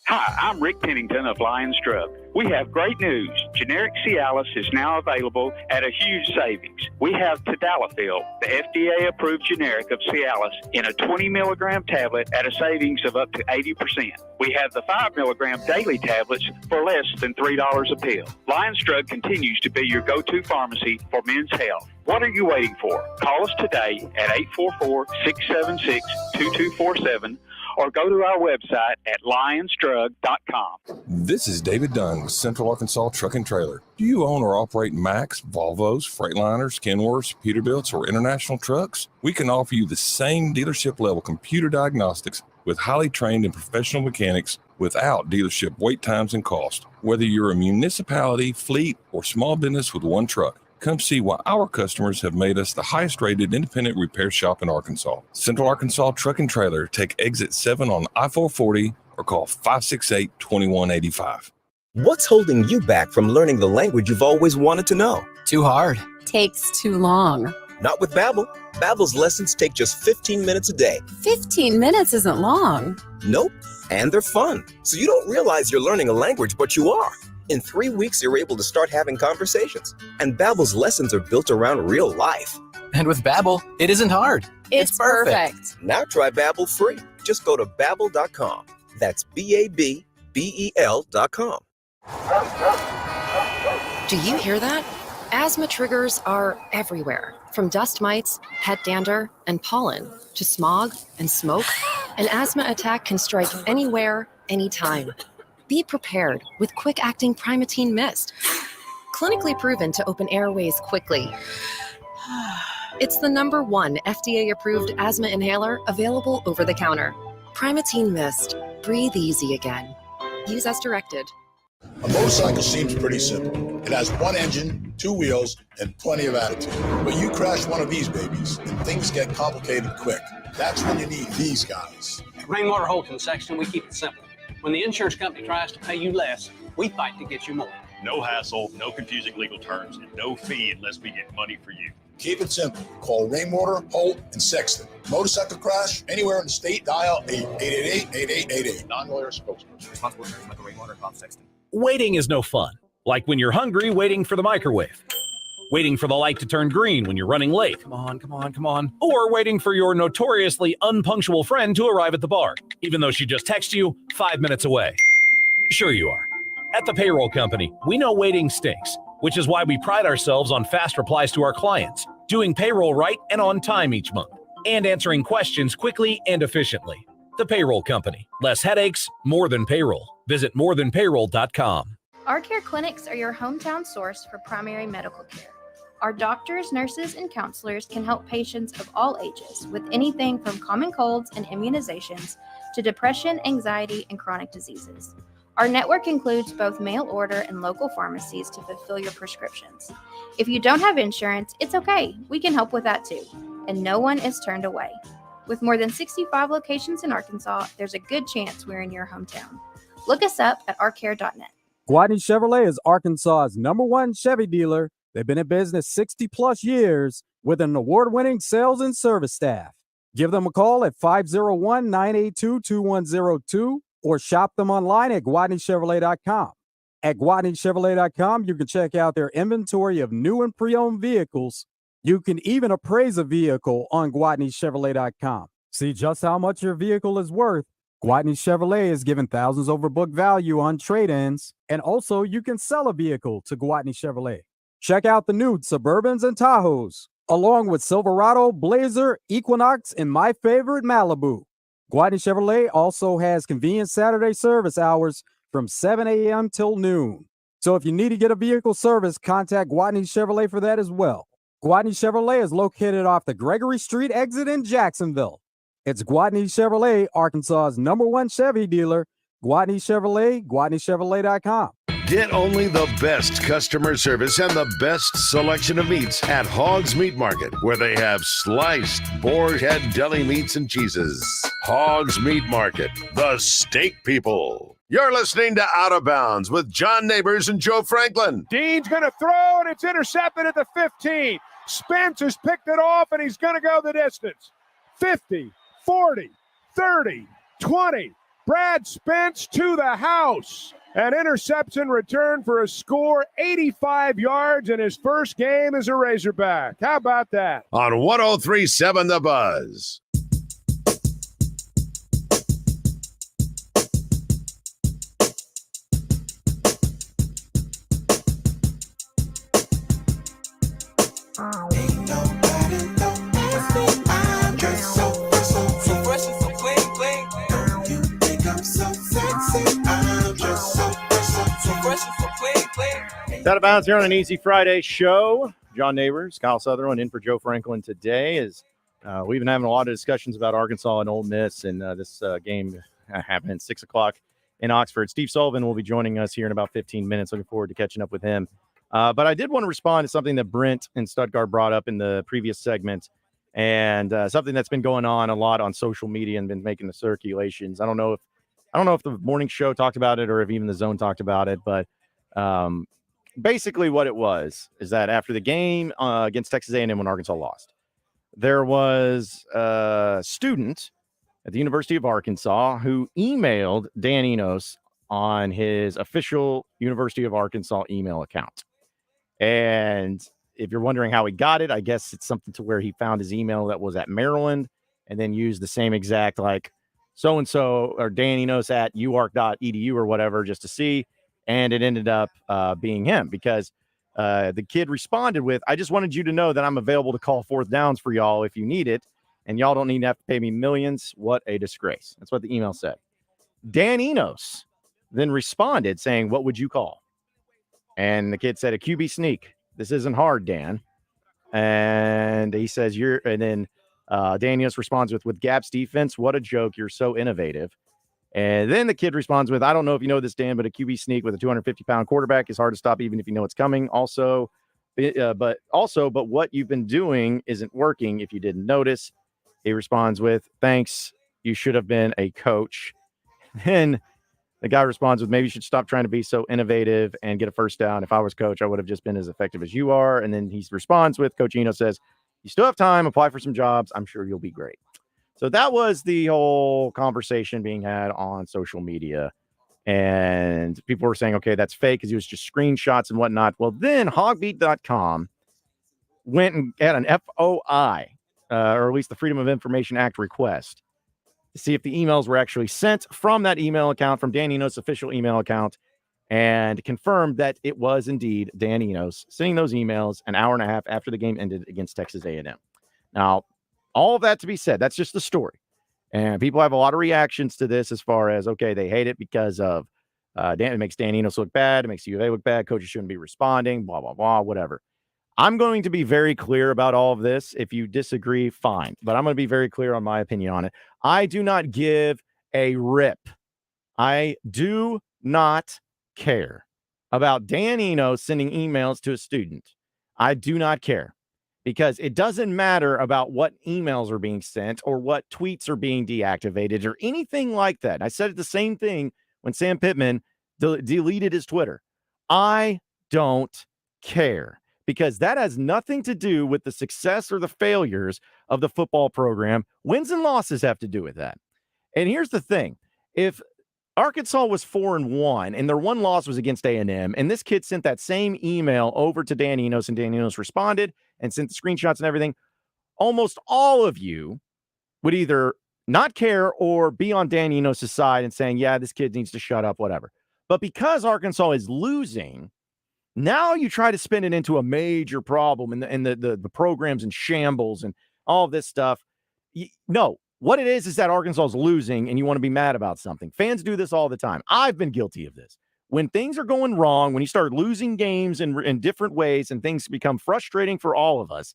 Hi, I'm Rick Pennington of Lions Drug. We have great news. Generic Cialis is now available at a huge savings. We have Tadalafil, the FDA-approved generic of Cialis, in a 20-milligram tablet at a savings of up to 80%. We have the 5-milligram daily tablets for less than $3 a pill. Lions Drug continues to be your go-to pharmacy for men's health. What are you waiting for? Call us today at 844-676-2247 or go to our website at lionsdrug.com. This is David Dunn with Central Arkansas Truck and Trailer. Do you own or operate Max, Volvos, Freightliners, Kenworths, Peterbilts, or international trucks? We can offer you the same dealership level computer diagnostics with highly trained and professional mechanics without dealership wait times and cost. Whether you're a municipality, fleet, or small business with one truck, come see why our customers have made us the highest rated independent repair shop in Arkansas. Central Arkansas Truck and Trailer. Take exit 7 on I-440 or call 568-2185. What's holding you back from learning the language you've always wanted to know? Too hard. Takes too long. Not with Babbel. Babbel's lessons take just 15 minutes a day. 15 minutes isn't long. Nope. And they're fun. So you don't realize you're learning a language, but you are. In 3 weeks, you're able to start having conversations. And Babbel's lessons are built around real life. And with Babbel, it isn't hard. It's perfect. Now try Babbel free. Just go to Babbel.com. That's Babbel.com. Do you hear that? Asthma triggers are everywhere. From dust mites, head dander, and pollen to smog and smoke, an asthma attack can strike anywhere, anytime. Be prepared with quick-acting Primatene Mist. Clinically proven to open airways quickly. It's the #1 FDA-approved asthma inhaler available over the counter. Primatene Mist. Breathe easy again. Use as directed. A motorcycle seems pretty simple. It has one engine, two wheels, and plenty of attitude. But you crash one of these babies, and things get complicated quick. That's when you need these guys. At Rainwater Holton section, we keep it simple. When the insurance company tries to pay you less, we fight to get you more. No hassle, no confusing legal terms, and no fee unless we get money for you. Keep it simple. Call Rainwater, Holt, and Sexton. Motorcycle crash, anywhere in the state, dial 888-8888. Non-lawyer spokesperson. Responsible for Michael Rainwater, Bob Sexton. Waiting is no fun. Like when you're hungry, waiting for the microwave. Waiting for the light to turn green when you're running late. Come on, come on, come on. Or waiting for your notoriously unpunctual friend to arrive at the bar, even though she just texted you 5 minutes away. Sure you are. At the payroll company, we know waiting stinks, which is why we pride ourselves on fast replies to our clients, doing payroll right and on time each month, and answering questions quickly and efficiently. The payroll company. Less headaches, more than payroll. Visit morethanpayroll.com. Our care clinics are your hometown source for primary medical care. Our doctors, nurses, and counselors can help patients of all ages with anything from common colds and immunizations to depression, anxiety, and chronic diseases. Our network includes both mail order and local pharmacies to fulfill your prescriptions. If you don't have insurance, it's okay. We can help with that too. And no one is turned away. With more than 65 locations in Arkansas, there's a good chance we're in your hometown. Look us up at ourcare.net. Gwatney Chevrolet is Arkansas's #1 Chevy dealer. They've been in business 60 plus years with an award-winning sales and service staff. Give them a call at 501-982-2102 or shop them online at GwatneyChevrolet.com. At GwatneyChevrolet.com, you can check out their inventory of new and pre-owned vehicles. You can even appraise a vehicle on GwatneyChevrolet.com. See just how much your vehicle is worth. Gwatney Chevrolet is giving thousands over book value on trade-ins, and also you can sell a vehicle to Gwatney Chevrolet. Check out the new Suburbans and Tahoes, along with Silverado, Blazer, Equinox, and my favorite, Malibu. Gwatney Chevrolet also has convenient Saturday service hours from 7 a.m. till noon. So if you need to get a vehicle service, contact Gwatney Chevrolet for that as well. Gwatney Chevrolet is located off the Gregory Street exit in Jacksonville. It's Gwatney Chevrolet, Arkansas's #1 Chevy dealer. Gwatney Chevrolet, GwatneyChevrolet.com. Get only the best customer service and the best selection of meats at Hoggs Meat Market, where they have sliced boar head deli meats and cheeses. Hoggs Meat Market, the steak people. You're listening to Out of Bounds with John Nabors and Joe Franklin. Dean's going to throw, and it's intercepted at the 15. Spence has picked it off, and he's going to go the distance. 50, 40, 30, 20. Brad Spence to the house. An interception return for a score, 85 yards in his first game as a Razorback. How about that? On 103.7 The Buzz. Out of Bounds here on an Easy Friday show. John Nabors, Kyle Sutherland in for Joe Franklin today. We've been having a lot of discussions about Arkansas and Ole Miss, and this game happened at 6 o'clock in Oxford. Steve Sullivan will be joining us here in about 15 minutes. Looking forward to catching up with him. But I did want to respond to something that Brent and Stuttgart brought up in the previous segment, and something that's been going on a lot on social media and been making the circulations. I don't know if the morning show talked about it or if even the Zone talked about it, but basically what it was is that after the game against Texas A&M when Arkansas lost, there was a student at the University of Arkansas who emailed Dan Enos on his official University of Arkansas email account. And if you're wondering how he got it, I guess it's something to where he found his email that was at Maryland and then used the same exact like so-and-so or Dan Enos at uark.edu or whatever just to see. And it ended up being him because the kid responded with, I just wanted you to know that I'm available to call fourth downs for y'all if you need it. And y'all don't need to have to pay me millions. What a disgrace. That's what the email said. Dan Enos then responded saying, what would you call? And the kid said, a QB sneak. This isn't hard, Dan. And he says, and then Dan Enos responds with Gap's defense, what a joke. You're so innovative. And then the kid responds with, I don't know if you know this, Dan, but a QB sneak with a 250-pound quarterback is hard to stop even if you know it's coming. But what you've been doing isn't working if you didn't notice. He responds with, thanks, you should have been a coach. Then the guy responds with, maybe you should stop trying to be so innovative and get a first down. If I was coach, I would have just been as effective as you are. And then he responds with, Coach Eno says, you still have time, apply for some jobs. I'm sure you'll be great. So that was the whole conversation being had on social media. And people were saying, okay, that's fake because he was just screenshots and whatnot. Well, then hogbeat.com went and had an FOI, or at least the Freedom of Information Act request, to see if the emails were actually sent from that email account, from Dan Enos' official email account, and confirmed that it was indeed Dan Enos sending those emails an hour and a half after the game ended against Texas A&M. Now, all of that to be said, that's just the story. And people have a lot of reactions to this as far as, okay, they hate it because of it makes Dan Enos look bad. It makes UVA look bad. Coaches shouldn't be responding, blah, blah, blah, whatever. I'm going to be very clear about all of this. If you disagree, fine. But I'm going to be very clear on my opinion on it. I do not give a rip. I do not care about Dan Enos sending emails to a student. I do not care. Because it doesn't matter about what emails are being sent or what tweets are being deactivated or anything like that. I said the same thing when Sam Pittman deleted his Twitter. I don't care because that has nothing to do with the success or the failures of the football program. Wins and losses have to do with that. And here's the thing. If Arkansas was 4-1 and their one loss was against A&M, and this kid sent that same email over to Dan Enos and Dan Enos responded and sent the screenshots and everything, almost all of you would either not care or be on Dan Enos' side and saying, yeah, this kid needs to shut up, whatever. But because Arkansas is losing, now you try to spin it into a major problem and the program's in shambles and all this stuff. No. What it is that Arkansas is losing and you want to be mad about something. Fans do this all the time. I've been guilty of this. When things are going wrong, when you start losing games in different ways and things become frustrating for all of us,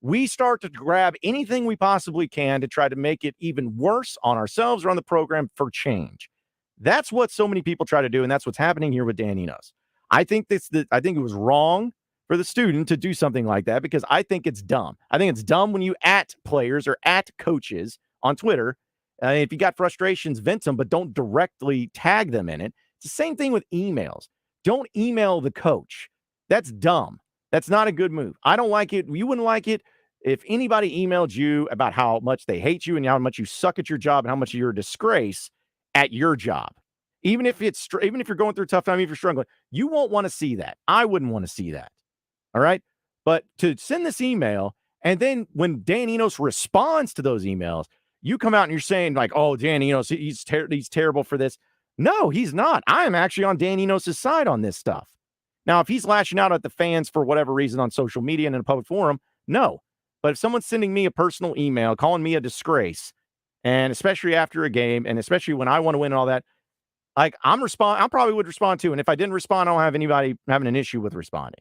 we start to grab anything we possibly can to try to make it even worse on ourselves or on the program for change. That's what so many people try to do, and that's what's happening here with Dan Enos. I think it was wrong for the student to do something like that because I think it's dumb. I think it's dumb when you at players or at coaches on Twitter. If you got frustrations, vent them, but don't directly tag them in it. It's the same thing with emails. Don't email the coach. That's dumb. That's not a good move. I don't like it. You wouldn't like it if anybody emailed you about how much they hate you and how much you suck at your job and how much you're a disgrace at your job. Even if you're going through a tough time, if you're struggling, you won't want to see that. I wouldn't want to see that. All right. But to send this email, and then when Dan Enos responds to those emails, you come out and you're saying like, oh, Dan Enos, he's terrible for this. No, he's not. I am actually on Dan Enos' side on this stuff. Now, if he's lashing out at the fans for whatever reason on social media and in a public forum, no. But if someone's sending me a personal email, calling me a disgrace, and especially after a game, and especially when I want to win and all that, like I probably would respond too. And if I didn't respond, I don't have anybody having an issue with responding.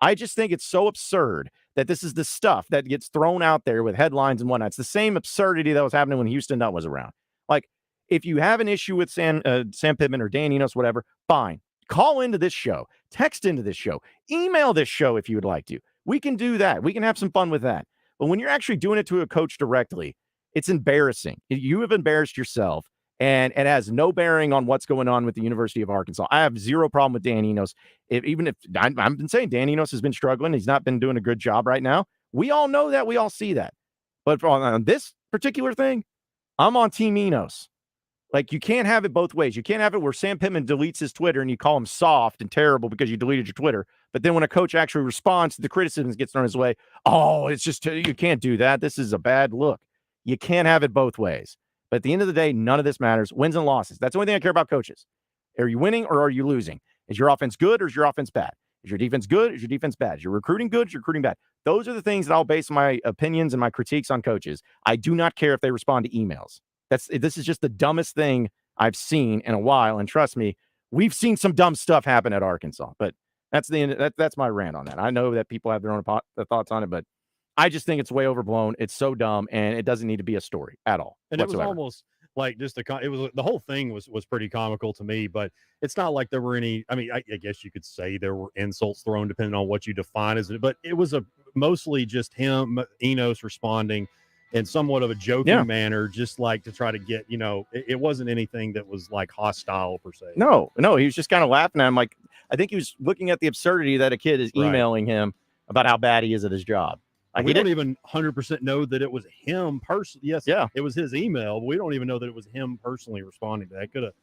I just think it's so absurd that this is the stuff that gets thrown out there with headlines and whatnot. It's the same absurdity that was happening when Houston Nutt was around. Like, if you have an issue with Sam Pittman or Dan Enos, whatever, fine. Call into this show. Text into this show. Email this show if you would like to. We can do that. We can have some fun with that. But when you're actually doing it to a coach directly, it's embarrassing. You have embarrassed yourself, and it has no bearing on what's going on with the University of Arkansas. I have zero problem with Dan Enos. Even if I've been saying Dan Enos has been struggling, he's not been doing a good job right now. We all know that. We all see that. But on this particular thing, I'm on Team Enos. Like, you can't have it both ways. You can't have it where Sam Pittman deletes his Twitter and you call him soft and terrible because you deleted your Twitter. But then when a coach actually responds to the criticisms gets thrown his way, oh, it's just, you can't do that. This is a bad look. You can't have it both ways. But at the end of the day, none of this matters. Wins and losses. That's the only thing I care about coaches. Are you winning or are you losing? Is your offense good or is your offense bad? Is your defense good? Is your defense bad? Is your recruiting good? Is your recruiting bad? Those are the things that I'll base my opinions and my critiques on coaches. I do not care if they respond to emails. This is just the dumbest thing I've seen in a while. And trust me, we've seen some dumb stuff happen at Arkansas, but that's the end. That's my rant on that. I know that people have their own thoughts on it, but I just think it's way overblown. It's so dumb, and it doesn't need to be a story at all. And whatsoever. It was almost like just the whole thing was pretty comical to me, but it's not like there were any. I mean, I guess you could say there were insults thrown, depending on what you define as it. But it was mostly just him, Enos, responding in somewhat of a joking manner, just like to try to get, it wasn't anything that was like hostile per se. No, he was just kind of laughing at him. Like, I think he was looking at the absurdity that a kid is emailing him about how bad he is at his job. We don't even 100% know that it was him personally. Yes, it was his email, but we don't even know that it was him personally responding to that. It could have,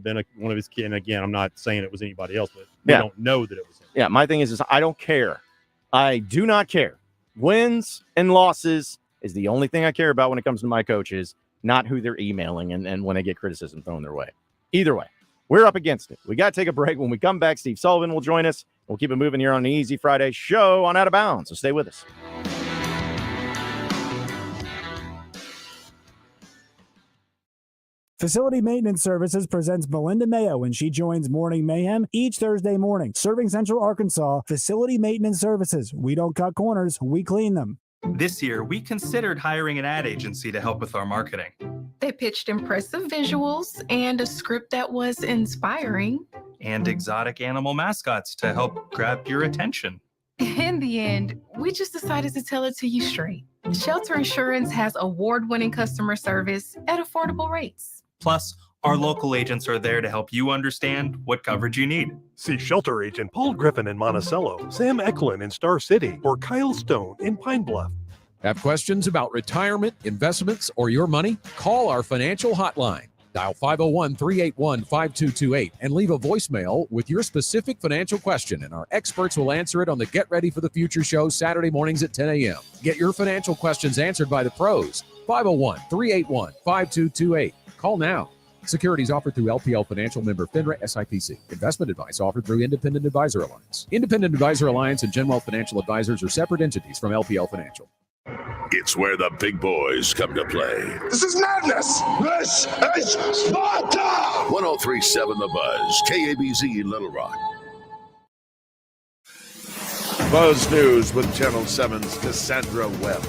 been one of his kids. And again, I'm not saying it was anybody else, but we don't know that it was him. Yeah, my thing is I don't care. I do not care. Wins and losses is the only thing I care about when it comes to my coaches, not who they're emailing and when they get criticism thrown their way. Either way, we're up against it. We got to take a break. When we come back, Steve Sullivan will join us. We'll keep it moving here on the Easy Friday show on Out of Bounds. So stay with us. Facility Maintenance Services presents Melinda Mayo when she joins Morning Mayhem each Thursday morning. Serving Central Arkansas, Facility Maintenance Services. We don't cut corners, we clean them. This year, we considered hiring an ad agency to help with our marketing. They pitched impressive visuals and a script that was inspiring. And exotic animal mascots to help grab your attention. In the end, we just decided to tell it to you straight. Shelter Insurance has award-winning customer service at affordable rates. Plus, our local agents are there to help you understand what coverage you need. See Shelter Agent Paul Griffin in Monticello, Sam Eklund in Star City, or Kyle Stone in Pine Bluff. Have questions about retirement, investments, or your money? Call our financial hotline. Dial 501-381-5228 and leave a voicemail with your specific financial question, and our experts will answer it on the Get Ready for the Future show Saturday mornings at 10 a.m. Get your financial questions answered by the pros. 501-381-5228. Call now. Securities offered through LPL Financial, member FINRA SIPC. Investment advice offered through Independent Advisor Alliance. Independent Advisor Alliance and Genwealth Financial Advisors are separate entities from LPL Financial. It's where the big boys come to play. This is madness. This is Sparta. 103.7 The Buzz, KABZ Little Rock. Buzz News with Channel 7's Cassandra Webb.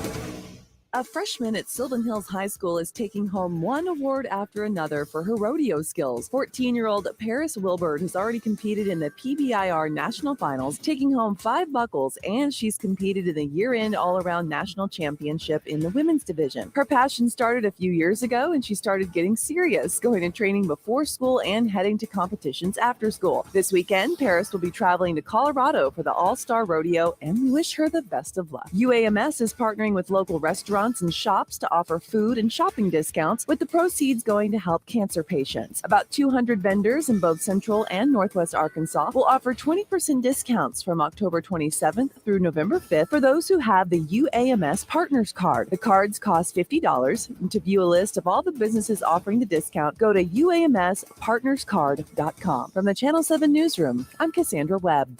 A freshman at Sylvan Hills High School is taking home one award after another for her rodeo skills. 14-year-old Paris Wilbert has already competed in the PBIR National Finals, taking home 5 buckles, and she's competed in the year-end all-around national championship in the women's division. Her passion started a few years ago, and she started getting serious, going to training before school and heading to competitions after school. This weekend, Paris will be traveling to Colorado for the All-Star Rodeo, and we wish her the best of luck. UAMS is partnering with local restaurants and shops to offer food and shopping discounts, with the proceeds going to help cancer patients. About 200 vendors in both Central and Northwest Arkansas will offer 20% discounts from October 27th through November 5th for those who have the UAMS Partners Card. The cards cost $50. And to view a list of all the businesses offering the discount, go to UAMSPartnersCard.com. From the Channel 7 Newsroom, I'm Cassandra Webb.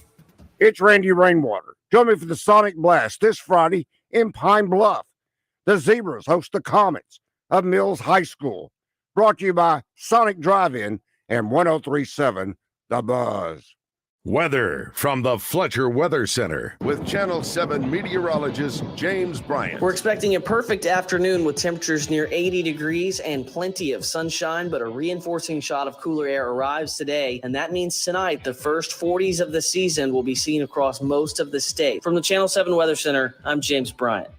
It's Randy Rainwater. Join me for the Sonic Blast this Friday in Pine Bluff. The Zebras host the Comets of Mills High School. Brought to you by Sonic Drive-In and 103.7 The Buzz. Weather from the Fletcher Weather Center with Channel 7 meteorologist James Bryant. We're expecting a perfect afternoon with temperatures near 80 degrees and plenty of sunshine, but a reinforcing shot of cooler air arrives today, and that means tonight the first 40s of the season will be seen across most of the state. From the Channel 7 Weather Center, I'm James Bryant.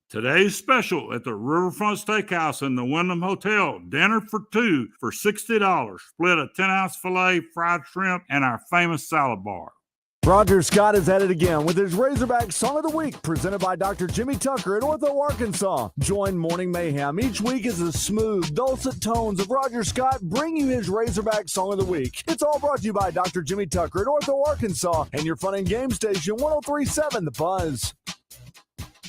Today's special at the Riverfront Steakhouse in the Wyndham Hotel. Dinner for 2 for $60. Split a 10-ounce filet, fried shrimp, and our famous salad bar. Roger Scott is at it again with his Razorback Song of the Week, presented by Dr. Jimmy Tucker at Ortho, Arkansas. Join Morning Mayhem each week as the smooth, dulcet tones of Roger Scott bring you his Razorback Song of the Week. It's all brought to you by Dr. Jimmy Tucker at Ortho, Arkansas, and your fun and game station, 103.7 The Buzz.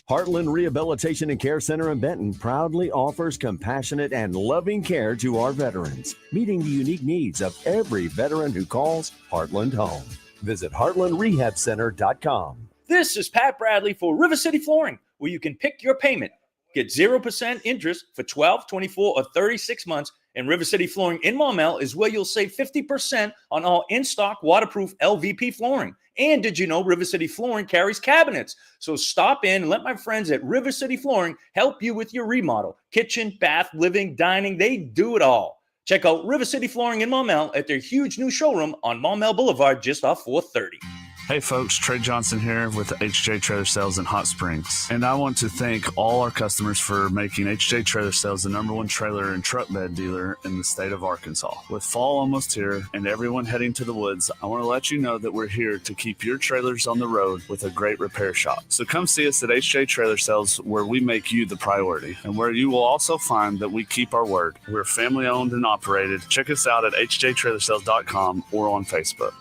Heartland Rehabilitation and Care Center in Benton proudly offers compassionate and loving care to our veterans, meeting the unique needs of every veteran who calls Heartland home. Visit heartlandrehabcenter.com. This is Pat Bradley for River City Flooring, where you can pick your payment Get 0% interest for 12, 24, or 36 months. And River City Flooring in Maumelle is where you'll save 50% on all in-stock waterproof LVP flooring. And did you know River City Flooring carries cabinets? So stop in and let my friends at River City Flooring help you with your remodel. Kitchen, bath, living, dining, they do it all. Check out River City Flooring in Maumelle at their huge new showroom on Maumelle Boulevard just off 430. Hey folks, Trey Johnson here with HJ Trailer Sales in Hot Springs. And I want to thank all our customers for making HJ Trailer Sales the #1 trailer and truck bed dealer in the state of Arkansas. With fall almost here and everyone heading to the woods, I want to let you know that we're here to keep your trailers on the road with a great repair shop. So come see us at HJ Trailer Sales, where we make you the priority and where you will also find that we keep our word. We're family owned and operated. Check us out at hjtrailersales.com or on Facebook.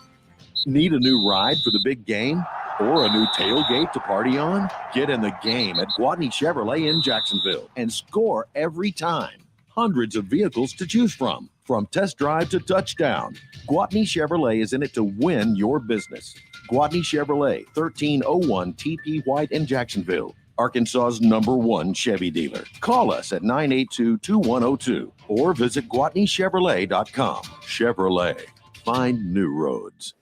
Need a new ride for the big game or a new tailgate to party on? Get in the game at Gwatney Chevrolet in Jacksonville and score every time. Hundreds of vehicles to choose from test drive to touchdown. Gwatney Chevrolet is in it to win your business. Gwatney Chevrolet, 1301 TP White in Jacksonville, Arkansas's #1 Chevy dealer. Call us at 982-2102 or visit GwatneyChevrolet.com. Chevrolet, find new roads.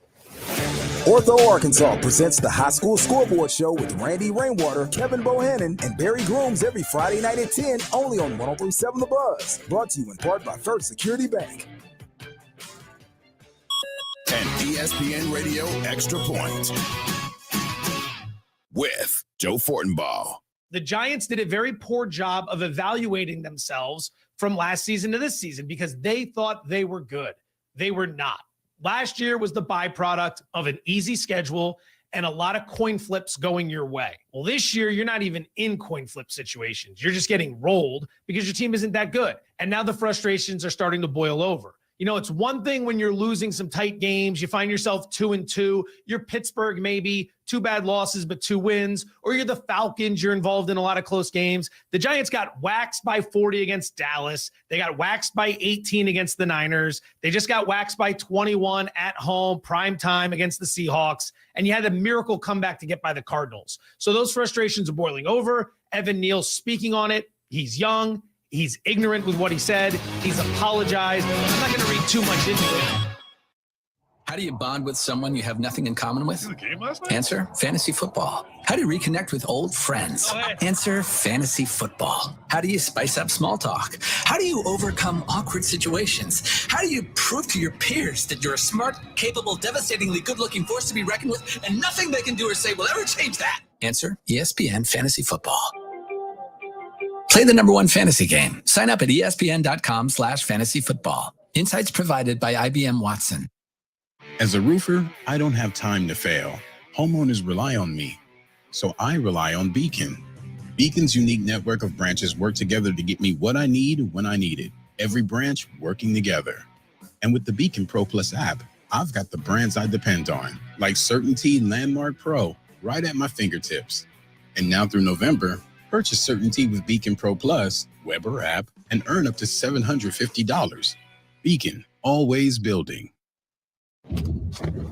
Ortho Arkansas presents the High School Scoreboard Show with Randy Rainwater, Kevin Bohannon, and Barry Grooms every Friday night at 10, only on 103.7 The Buzz. Brought to you in part by First Security Bank. An ESPN Radio Extra Point with Joe Fortenbaugh. The Giants did a very poor job of evaluating themselves from last season to this season because they thought they were good. They were not. Last year was the byproduct of an easy schedule and a lot of coin flips going your way. Well, this year, you're not even in coin flip situations. You're just getting rolled because your team isn't that good. And now the frustrations are starting to boil over. You know, it's one thing when you're losing some tight games. You find yourself 2-2. You're Pittsburgh, maybe 2 bad losses, but 2 wins. Or you're the Falcons. You're involved in a lot of close games. The Giants got waxed by 40 against Dallas. They got waxed by 18 against the Niners. They just got waxed by 21 at home, prime time against the Seahawks. And you had a miracle comeback to get by the Cardinals. So those frustrations are boiling over. Evan Neal speaking on it. He's young. He's ignorant with what he said. He's apologized. I'm not going to read too much into it. How do you bond with someone you have nothing in common with? Answer, fantasy football. How do you reconnect with old friends? Answer, fantasy football. How do you spice up small talk? How do you overcome awkward situations? How do you prove to your peers that you're a smart, capable, devastatingly good-looking force to be reckoned with, and nothing they can do or say will ever change that? Answer, ESPN Fantasy Football. Play the #1 fantasy game. Sign up at ESPN.com/fantasyfootball. Insights provided by IBM Watson. As a roofer, I don't have time to fail. Homeowners rely on me, so I rely on Beacon. Beacon's unique network of branches work together to get me what I need when I need it. Every branch working together. And with the Beacon Pro Plus app, I've got the brands I depend on, like Certainty Landmark Pro, right at my fingertips. And now through November, purchase Certainty with Beacon Pro Plus, web or app, and earn up to $750. Beacon, always building.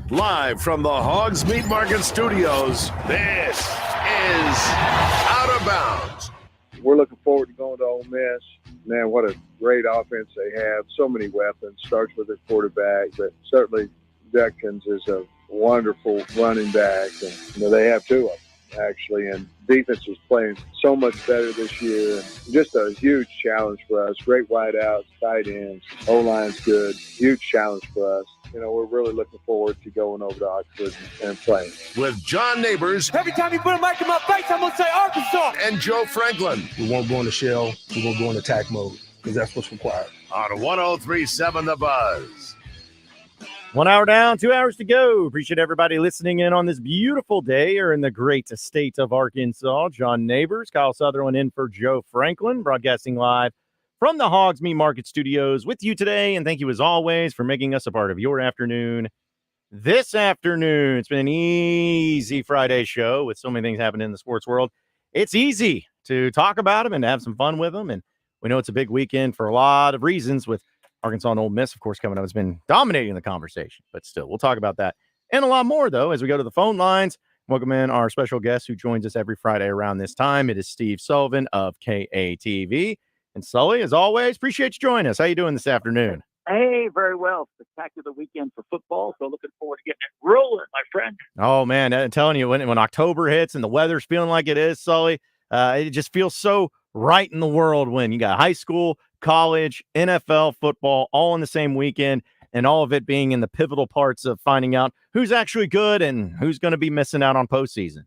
Live from the Hoggs Meat Market Studios, this is Out of Bounds. We're looking forward to going to Ole Miss. Man, what a great offense they have. So many weapons. Starts with their quarterback, but certainly Judkins is a wonderful running back. And they have 2 of them, actually, and defense is playing so much better this year. Just a huge challenge for us. Great wideouts, tight ends, O-line's good. Huge challenge for us. We're really looking forward to going over to Oxford and playing. With John Nabors. Every time you put a mic in my face, I'm going to say Arkansas. And Joe Franklin. We won't go in the shell. We're going to go in attack mode because that's what's required. On 103.7 The Buzz. 1 hour down, 2 hours to go. Appreciate everybody listening in on this beautiful day or in the great state of Arkansas. John Nabors, Kyle Sutherland in for Joe Franklin, broadcasting live from the Hoggs Meat Market Studios with you today. And thank you as always for making us a part of your afternoon. This afternoon, it's been an easy Friday show with so many things happening in the sports world. It's easy to talk about them and to have some fun with them. And we know it's a big weekend for a lot of reasons with Arkansas and Ole Miss, of course, coming up. Has been dominating the conversation, but still, we'll talk about that and a lot more, though, as we go to the phone lines. Welcome in our special guest who joins us every Friday around this time. It is Steve Sullivan of KATV. And Sully, as always, appreciate you joining us. How you doing this afternoon? Hey, very well. Spectacular weekend for football, so looking forward to getting it rolling, my friend. Oh, man, I'm telling you, when October hits and the weather's feeling like it is, Sully, it just feels so right in the world when you got high school, college, NFL, football, all in the same weekend, and all of it being in the pivotal parts of finding out who's actually good and who's going to be missing out on postseason.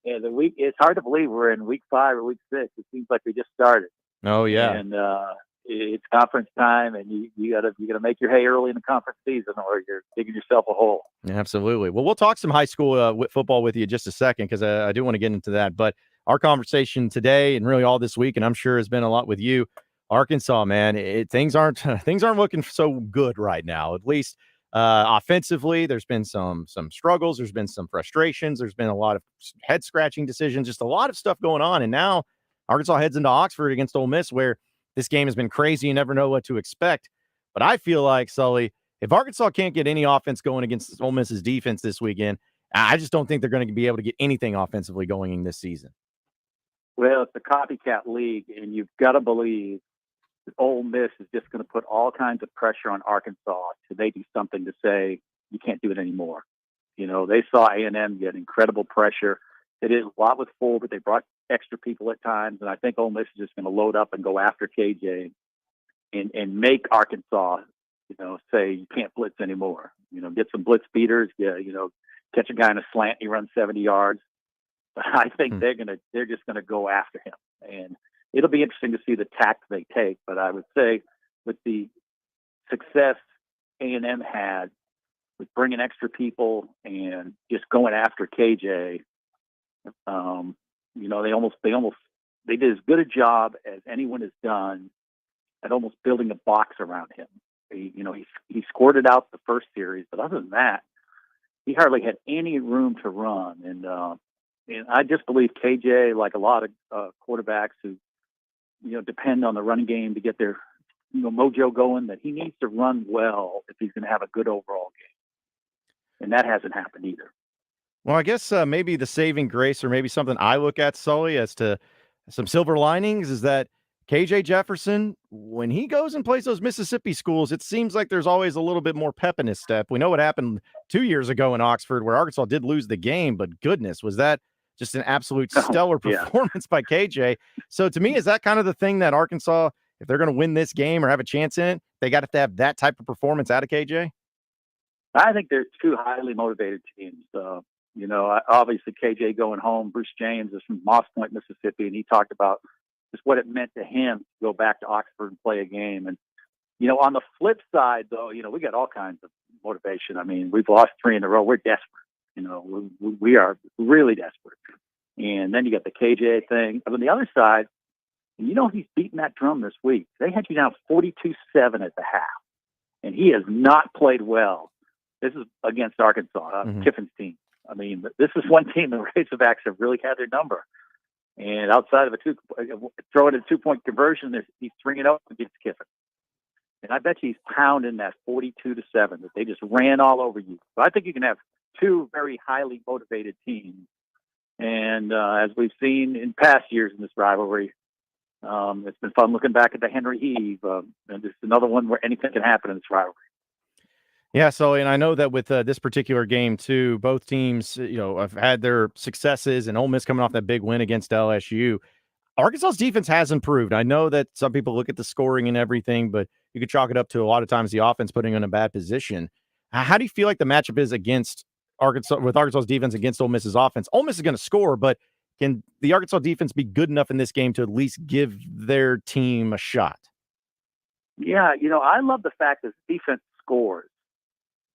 The week, it's hard to believe we're in week 5 or week 6. It seems like we just started. Oh, yeah. And it's conference time, and you gotta make your hay early in the conference season, or you're digging yourself a hole. Absolutely. Well, we'll talk some high school football with you in just a second, because I do want to get into that. But our conversation today and really all this week, and I'm sure has been a lot with you, Arkansas, man, things aren't looking so good right now. At least offensively, there's been some struggles. There's been some frustrations. There's been a lot of head scratching decisions, just a lot of stuff going on. And now Arkansas heads into Oxford against Ole Miss, where this game has been crazy. You never know what to expect. But I feel like, Sully, if Arkansas can't get any offense going against Ole Miss's defense this weekend, I just don't think they're going to be able to get anything offensively going in this season. Well, it's a copycat league, and you've got to believe that Ole Miss is just going to put all kinds of pressure on Arkansas to they do something to say you can't do it anymore. You know, they saw A&M get incredible pressure. They did a lot with full, but they brought extra people at times, and I think Ole Miss is just going to load up and go after KJ and make Arkansas, say you can't blitz anymore. Get some blitz beaters. Catch a guy in a slant, he runs 70 yards. But I think they're just gonna go after him, and it'll be interesting to see the tact they take. But I would say with the success A&M had with bringing extra people and just going after KJ, they did as good a job as anyone has done at almost building a box around him. He scored it out the first series, but other than that, he hardly had any room to run. And I just believe KJ, like a lot of quarterbacks who, depend on the running game to get their, mojo going, that he needs to run well if he's going to have a good overall game. And that hasn't happened either. Well, I guess maybe the saving grace, or maybe something I look at, Sully, as to some silver linings, is that KJ Jefferson, when he goes and plays those Mississippi schools, it seems like there's always a little bit more pep in his step. We know what happened 2 years ago in Oxford, where Arkansas did lose the game, but goodness, was that just an absolute stellar performance by KJ. So to me, is that kind of the thing that Arkansas, if they're going to win this game or have a chance in it, they got to have that type of performance out of KJ? I think they're two highly motivated teams. Obviously KJ going home, Bruce James is from Moss Point, Mississippi, and he talked about just what it meant to him to go back to Oxford and play a game. And, on the flip side, though, we got all kinds of motivation. I mean, we've lost 3 in a row. We're desperate. We are really desperate. And then you got the KJ thing. But on the other side, he's beating that drum this week. They had you down 42-7 at the half, and he has not played well. This is against Arkansas, Kiffin's team. I mean, this is one team the Razorbacks have really had their number. And outside of throwing a 2-point conversion, he's 3-0 against Kiffin. And I bet you he's pounding that 42-7 that they just ran all over you. So I think you can have two very highly motivated teams. And as we've seen in past years in this rivalry, it's been fun looking back at the Henry Heave. And this is another one where anything can happen in this rivalry. Yeah, so, and I know that with this particular game, too, both teams, have had their successes, and Ole Miss coming off that big win against LSU. Arkansas's defense has improved. I know that some people look at the scoring and everything, but you could chalk it up to a lot of times the offense putting in a bad position. How do you feel like the matchup is against Arkansas, with Arkansas's defense against Ole Miss's offense? Ole Miss is going to score, but can the Arkansas defense be good enough in this game to at least give their team a shot? Yeah, I love the fact that defense scores.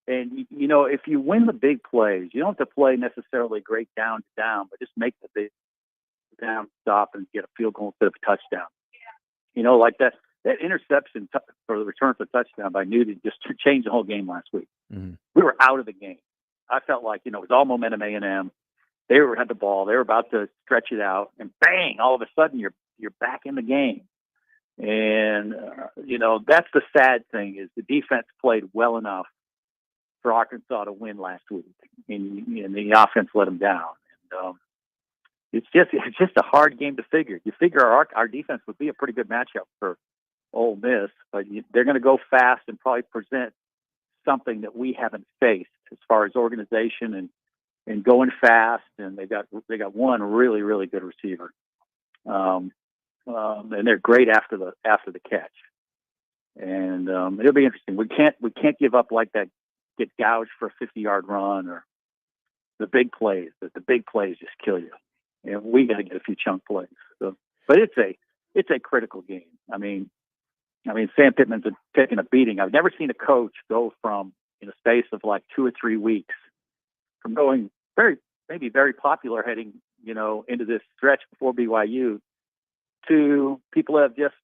And, if you win the big plays, you don't have to play necessarily great down to down, but just make the big down stop and get a field goal instead of a touchdown. Like that interception for the return for touchdown by Newton just changed the whole game last week. Mm-hmm. We were out of the game. I felt like, it was all momentum A&M. They had the ball. They were about to stretch it out, and bang, all of a sudden you're back in the game. And, that's the sad thing is the defense played well enough for Arkansas to win last week, and the offense let them down. And it's just a hard game to figure. You figure our defense would be a pretty good matchup for Ole Miss, but they're going to go fast and probably present something that we haven't faced as far as organization and going fast. And they got one really, really good receiver, and they're great after the catch. And it'll be interesting. We can't give up like that. Get gouged for a 50-yard run or the big plays. The big plays just kill you. And we got to get a few chunk plays. So, but it's a critical game. I mean, Sam Pittman's taking a beating. I've never seen a coach go from, in a space of like 2 or 3 weeks, from going maybe very popular heading, into this stretch before BYU, to people that have just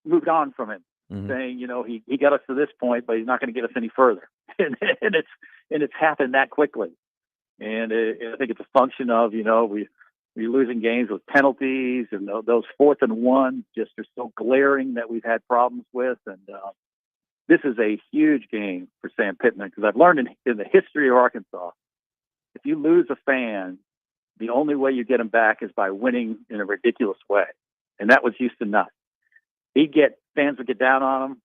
moved on from him, saying, he got us to this point, but he's not going to get us any further. and it's happened that quickly. And I think it's a function of, we're losing games with penalties, and those 4th and 1 just are so glaring that we've had problems with. And this is a huge game for Sam Pittman, because I've learned in the history of Arkansas, if you lose a fan, the only way you get him back is by winning in a ridiculous way. And that was Houston Nutt. Fans would get down on him,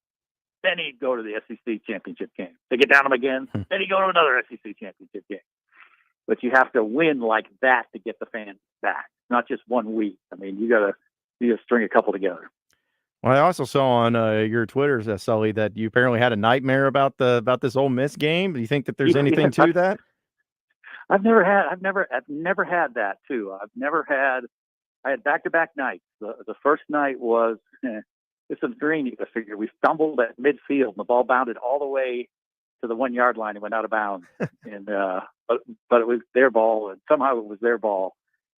then he'd go to the SEC championship game. They get down on him again, then he'd go to another SEC championship game. But you have to win like that to get the fans back, not just 1 week. I mean, you got to string a couple together. Well, I also saw on your Twitter, Sully, that you apparently had a nightmare about this Ole Miss game. Do you think that there's anything to that? I've never had that too. I had back-to-back nights. The first night was it's a dream. You figure we stumbled at midfield and the ball bounded all the way to the 1 yard line and went out of bounds. And but it was their ball, and somehow it was their ball.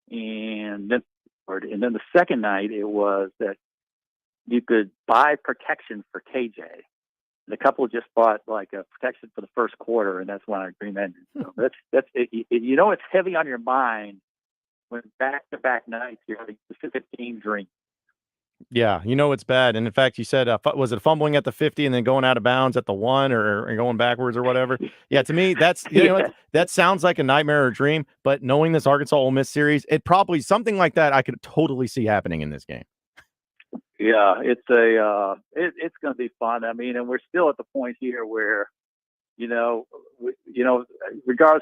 And then the second night, it was that you could buy protection for KJ. The couple just bought like a protection for the first quarter, and that's when our dream ended. So that's it. It's heavy on your mind when back-to-back nights you're having a specific team dream. Yeah, it's bad. And in fact, you said, was it fumbling at the 50 and then going out of bounds at the 1 or going backwards or whatever? Yeah, to me, that's that sounds like a nightmare or a dream. But knowing this Arkansas Ole Miss series, it probably something like that I could totally see happening in this game. Yeah, it's going to be fun. I mean, and we're still at the point here where, regardless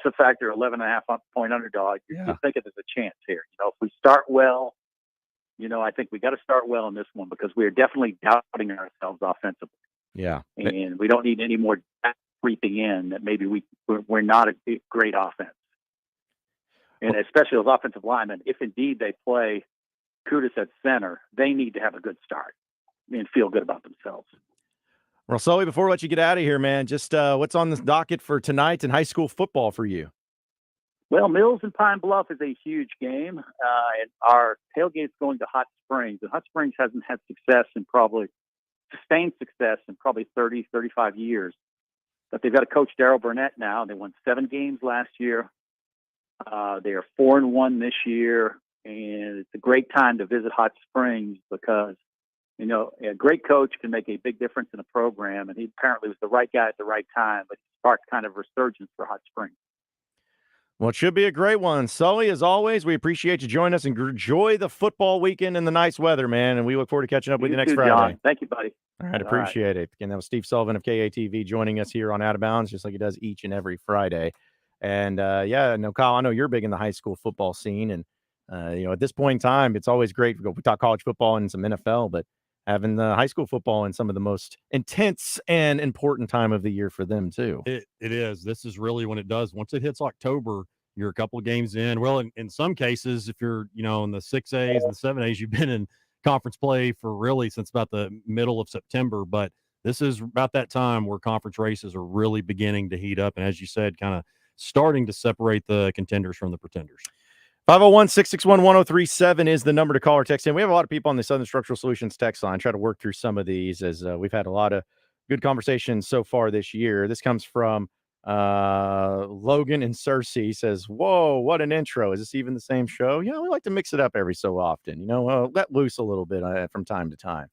of the fact they're 11.5-point underdog, you're thinking there's a chance here. If we start well. I think we got to start well in this one, because we are definitely doubting ourselves offensively. Yeah. And we don't need any more creeping in that maybe we're not a great offense. And especially those offensive linemen, if indeed they play Kudus at center, they need to have a good start and feel good about themselves. Well, Sully, before we let you get out of here, man, just what's on the docket for tonight in high school football for you? Well, Mills and Pine Bluff is a huge game, and our tailgate's going to Hot Springs. And Hot Springs hasn't had sustained success in probably 30, 35 years. But they've got a coach, Darryl Burnett, now. They won 7 games last year. They are 4-1 this year, and it's a great time to visit Hot Springs because, a great coach can make a big difference in a program, and he apparently was the right guy at the right time, but he sparked kind of resurgence for Hot Springs. Well, it should be a great one. Sully, as always, we appreciate you joining us and enjoy the football weekend and the nice weather, man. And we look forward to catching up with you next Friday. John. Thank you, buddy. All right, appreciate it. Again, that was Steve Sullivan of KATV joining us here on Out of Bounds, just like he does each and every Friday. And Kyle, I know you're big in the high school football scene. And, at this point in time, it's always great. We talk college football and some NFL, but having the high school football in some of the most intense and important time of the year for them too. It is. This is really when it does. Once it hits October, you're a couple of games in. Well, in some cases, if you're, in the 6As and the 7As, you've been in conference play for really since about the middle of September. But this is about that time where conference races are really beginning to heat up. And as you said, kind of starting to separate the contenders from the pretenders. 501-661-1037 is the number to call or text in. We have a lot of people on the Southern Structural Solutions text line. Try to work through some of these as we've had a lot of good conversations so far this year. This comes from Logan and Cersei. Says, whoa, what an intro. Is this even the same show? We like to mix it up every so often, let loose a little bit from time to time.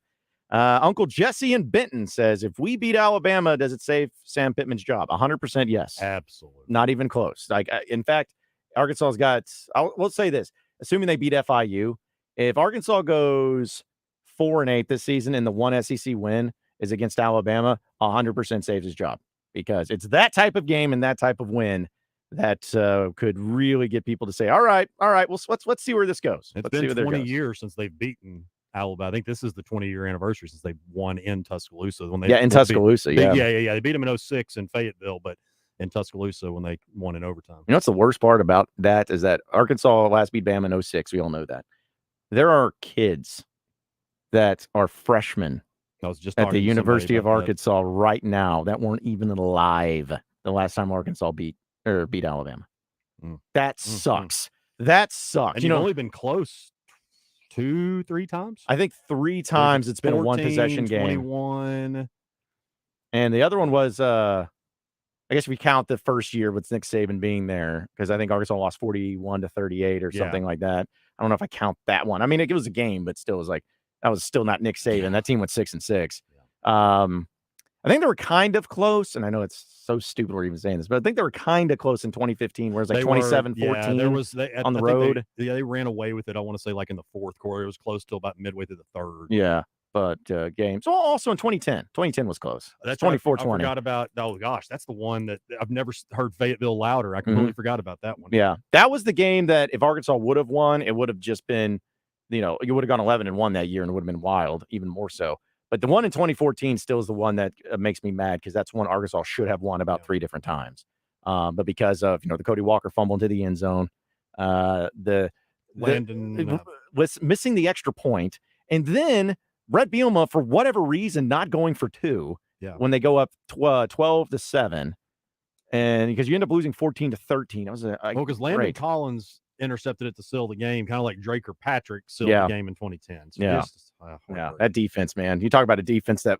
Uncle Jesse in Benton says, if we beat Alabama, does it save Sam Pittman's job? 100% yes. Absolutely. Not even close. In fact, Arkansas's got, let's say this, assuming they beat FIU, if Arkansas goes 4-8 this season and the one SEC win is against Alabama, 100% saves his job, because it's that type of game and that type of win that could really get people to say, all right, well, let's see where this goes. It's Let's see been where 20 years since they've beaten Alabama. I think this is the 20-year anniversary since they won in Tuscaloosa. In Tuscaloosa, They beat them in 06 in Fayetteville, but in Tuscaloosa when they won in overtime. You know what's the worst part about that is that Arkansas last beat Bama in 06. We all know that. There are kids that are freshmen at the University of Arkansas right now that weren't even alive the last time Arkansas beat Alabama. That sucks. That sucks. And you've only been close 2-3 times? I think 3 times it's been a one-possession game. 21. And the other one was, I guess we count the first year with Nick Saban being there, because I think Arkansas lost 41-38 or something like that. I don't know if I count that one. I mean, it was a game, but still, it was like, that was still not Nick Saban. Yeah. That team went 6-6. I think they were kind of close, and I know it's so stupid we're even saying this, but I think they were kind of close in 2015, where it was like 27-14 on the road. They ran away with it, I want to say, like in the fourth quarter. It was close till about midway through the third. Yeah, but games. So also in 2010. 2010 was close. That's 24-20. I forgot about, oh gosh, that's the one that I've never heard Fayetteville louder. I completely forgot about that one. Yeah, that was the game that if Arkansas would have won, it would have just been, you would have gone 11-1 that year, and it would have been wild, even more so. But the one in 2014 still is the one that makes me mad, because that's one Arkansas should have won about 3 different times. But because of, the Cody Walker fumble into the end zone, Landon was missing the extra point, and then Brett Bielema, for whatever reason, not going for 2 when they go up 12-7, and because you end up losing 14-13. That was because Landon Collins intercepted it to seal the game, kind of like Drake or Patrick sealed the game in 2010. So that defense, man. You talk about a defense that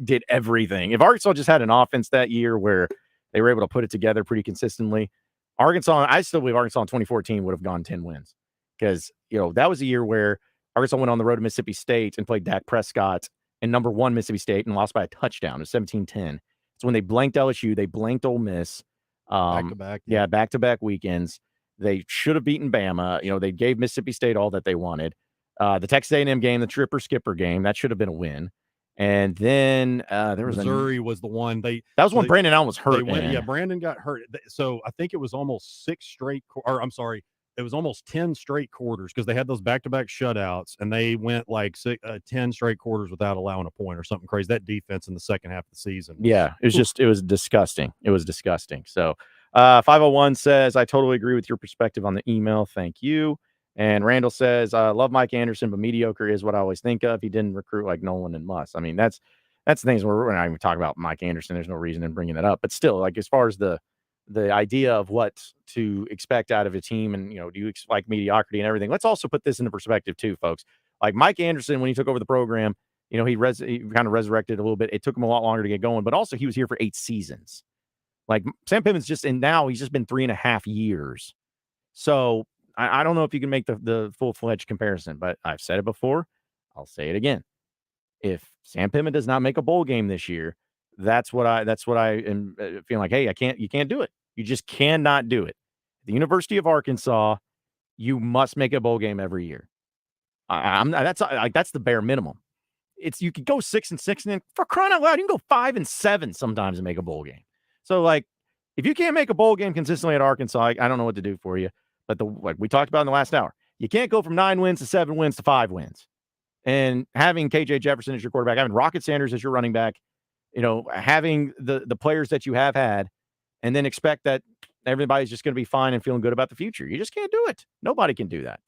did everything. If Arkansas just had an offense that year where they were able to put it together pretty consistently, I still believe Arkansas in 2014 would have gone 10 wins, because that was a year where Arkansas went on the road to Mississippi State and played Dak Prescott and number 1 Mississippi State and lost by a touchdown. It was 17-10. It's when they blanked LSU, they blanked Ole Miss. Back-to-back weekends. They should have beaten Bama. They gave Mississippi State all that they wanted. The Texas A&M game, the Tripper-Skipper game, that should have been a win. And then there was Missouri was the one. That was when Brandon Allen was hurt. Brandon got hurt. So I think it was almost 6 straight, or I'm sorry, it was almost 10 straight quarters, because they had those back-to-back shutouts, and they went 10 straight quarters without allowing a point or something crazy. That defense in the second half of the season. It was disgusting. It was disgusting. So 501 says, I totally agree with your perspective on the email. Thank you. And Randall says, I love Mike Anderson, but mediocre is what I always think of. He didn't recruit like Nolan and Muss. I mean, that's the things we're not even talking about Mike Anderson. There's no reason in bringing that up. But still, as far as the idea of what to expect out of a team, and, do you like mediocrity and everything, let's also put this into perspective too, folks. Like Mike Anderson, when he took over the program, he kind of resurrected a little bit. It took him a lot longer to get going, but also he was here for 8 seasons. Like Sam Pittman's now he's just been 3.5 years. So I don't know if you can make the full-fledged comparison, but I've said it before. I'll say it again. If Sam Pittman does not make a bowl game this year, that's what I am feeling like, hey, you can't do it. You just cannot do it. The University of Arkansas, you must make a bowl game every year. That's the bare minimum. You could go 6-6, and then for crying out loud, you can go 5-7 sometimes and make a bowl game. So if you can't make a bowl game consistently at Arkansas, I don't know what to do for you. But like we talked about in the last hour, you can't go from 9 wins to 7 wins to 5 wins. And having KJ Jefferson as your quarterback, having Rocket Sanders as your running back, having the players that you have had, and then expect that everybody's just going to be fine and feeling good about the future. You just can't do it. Nobody can do that.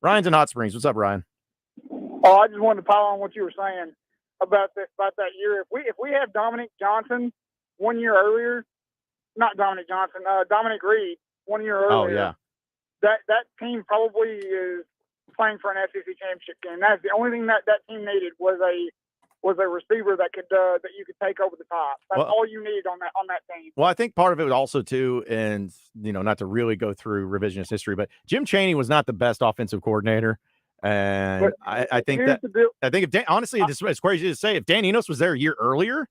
Ryan's in Hot Springs. What's up, Ryan? Oh, I just wanted to pile on what you were saying about that year. If we had Dominic Johnson 1 year earlier, not Dominic Johnson, Dominic Reed 1 year earlier. Oh yeah. That team probably is playing for an SEC championship game. That's the only thing that team needed was a receiver that you could take over the top. That's all you needed on that team. Well, I think part of it was also too, and not to really go through revisionist history, but Jim Chaney was not the best offensive coordinator. And I think here's the deal. I think honestly, it's crazy to say if Dan Enos was there a year earlier,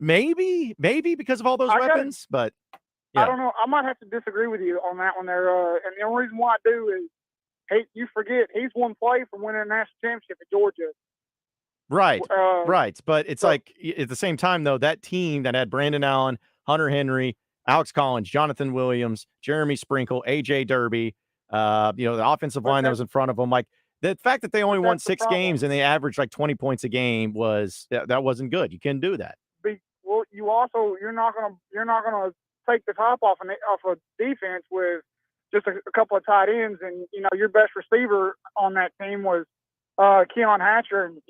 maybe because of all those weapons, but yeah. I don't know. I might have to disagree with you on that one there. And the only reason why I do is, hey, you forget he's one play from winning a national championship at Georgia. Right. But it's like at the same time, though, that team that had Brandon Allen, Hunter Henry, Alex Collins, Jonathan Williams, Jeremy Sprinkle, AJ Derby, the offensive line that was in front of them, like the fact that they only won 6 games and they averaged like 20 points a game that wasn't good. You couldn't do that. Well, you're not gonna take the top off of defense with just a couple of tight ends, and your best receiver on that team was Keon Hatcher, and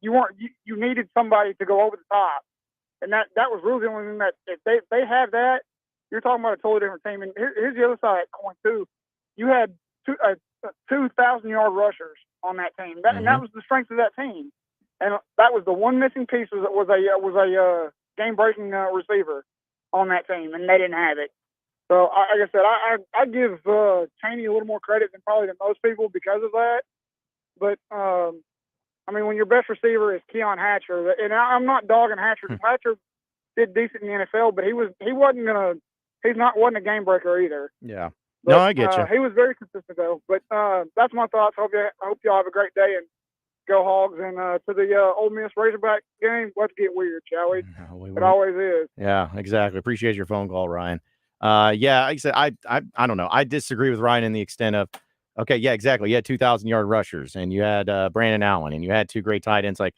you needed somebody to go over the top, and that was really the only thing that if they have that, you're talking about a totally different team. And here's the other side of that coin too. You had 2,000-yard rushers on that team, and that was the strength of that team, and that was the one missing piece was a game-breaking receiver on that team, and they didn't have it. So, like I said, I give Chaney a little more credit than probably most people because of that. But, when your best receiver is Keon Hatcher, and I'm not dogging Hatcher. Hatcher did decent in the NFL, but he wasn't a game breaker either. Yeah. But, no, I get you. He was very consistent, though. But that's my thoughts. I hope y'all have a great day, and go Hogs. And to the Ole Miss Razorback game, let's get weird, shall we? It always is. Yeah, exactly. Appreciate your phone call, Ryan. Like I said, I don't know. I disagree with Ryan in the extent of, okay, yeah, exactly. You had 2,000-yard rushers, and you had Brandon Allen, and you had 2 great tight ends. Like,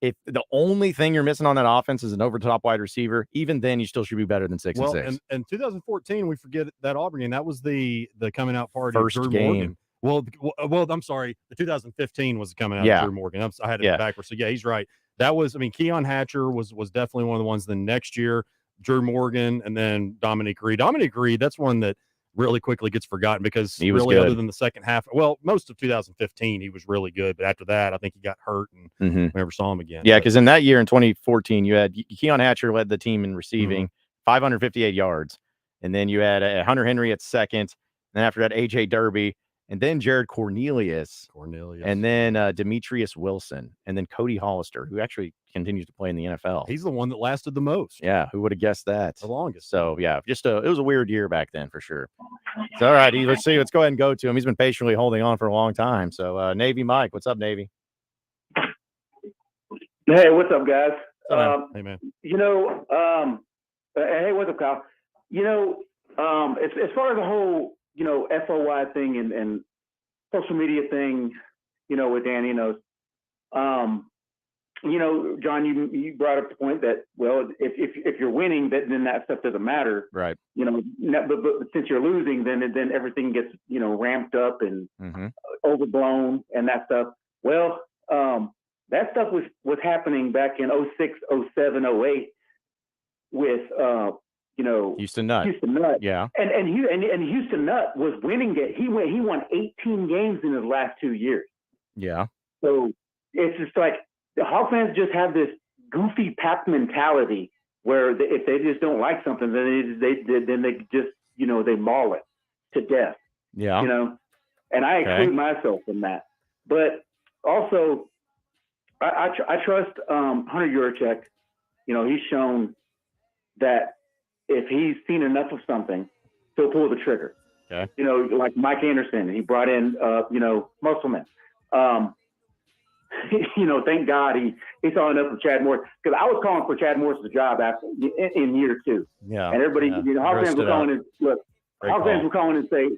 if the only thing you're missing on that offense is an over-the-top wide receiver, even then you still should be better than 6-6. And 2014, we forget that Auburn game. That was the coming out party. First of Drew game. Morgan. Well, I'm sorry. The 2015 was the coming out of Drew Morgan. I had it backwards. So, yeah, he's right. That was, Keon Hatcher was definitely one of the ones. The next year, Drew Morgan, and then Dominique Reed. Dominique Reed, that's one that really quickly gets forgotten because he was really good. Other than the second half, well, most of 2015, he was really good. But after that, I think he got hurt and we never saw him again. Yeah, because in that year in 2014, you had Keon Hatcher led the team in receiving, 558 yards. And then you had Hunter Henry at second. And then after that, AJ Derby. And then Jared Cornelius. And then Demetrius Wilson. And then Cody Hollister, who actually continues to play in the NFL. He's the one that lasted the most. Yeah, who would have guessed that? The longest. So, yeah, it was a weird year back then for sure. So, all right, let's see. Let's go ahead and go to him. He's been patiently holding on for a long time. So, Navy Mike, what's up, Navy? Hey, what's up, guys? Hey, man. Hey, what's up, Kyle? As far as the whole, FOI thing and social media thing, with Dan Enos, John, you brought up the point that, well, if you're winning, then that stuff doesn't matter. Right. But since you're losing, then everything gets, ramped up and overblown and that stuff. Well, that stuff was happening back in 06, 07, 08 with, Houston Nutt. Yeah. And Houston Nutt was winning it. He won 18 games in his last 2 years. Yeah. So it's just like the Hawk fans just have this goofy pap mentality where if they just don't like something, then they just they maul it to death. Yeah. And I include myself in that. But also, I trust Hunter Yurachek. He's shown that if he's seen enough of something, he'll pull the trigger. Okay. Like Mike Anderson, he brought in, Musselman. Thank God he saw enough of Chad Morris, because I was calling for Chad Morris' job in year 2. Yeah. And everybody, Hawk fans were calling and look, Hawk fans were calling and say,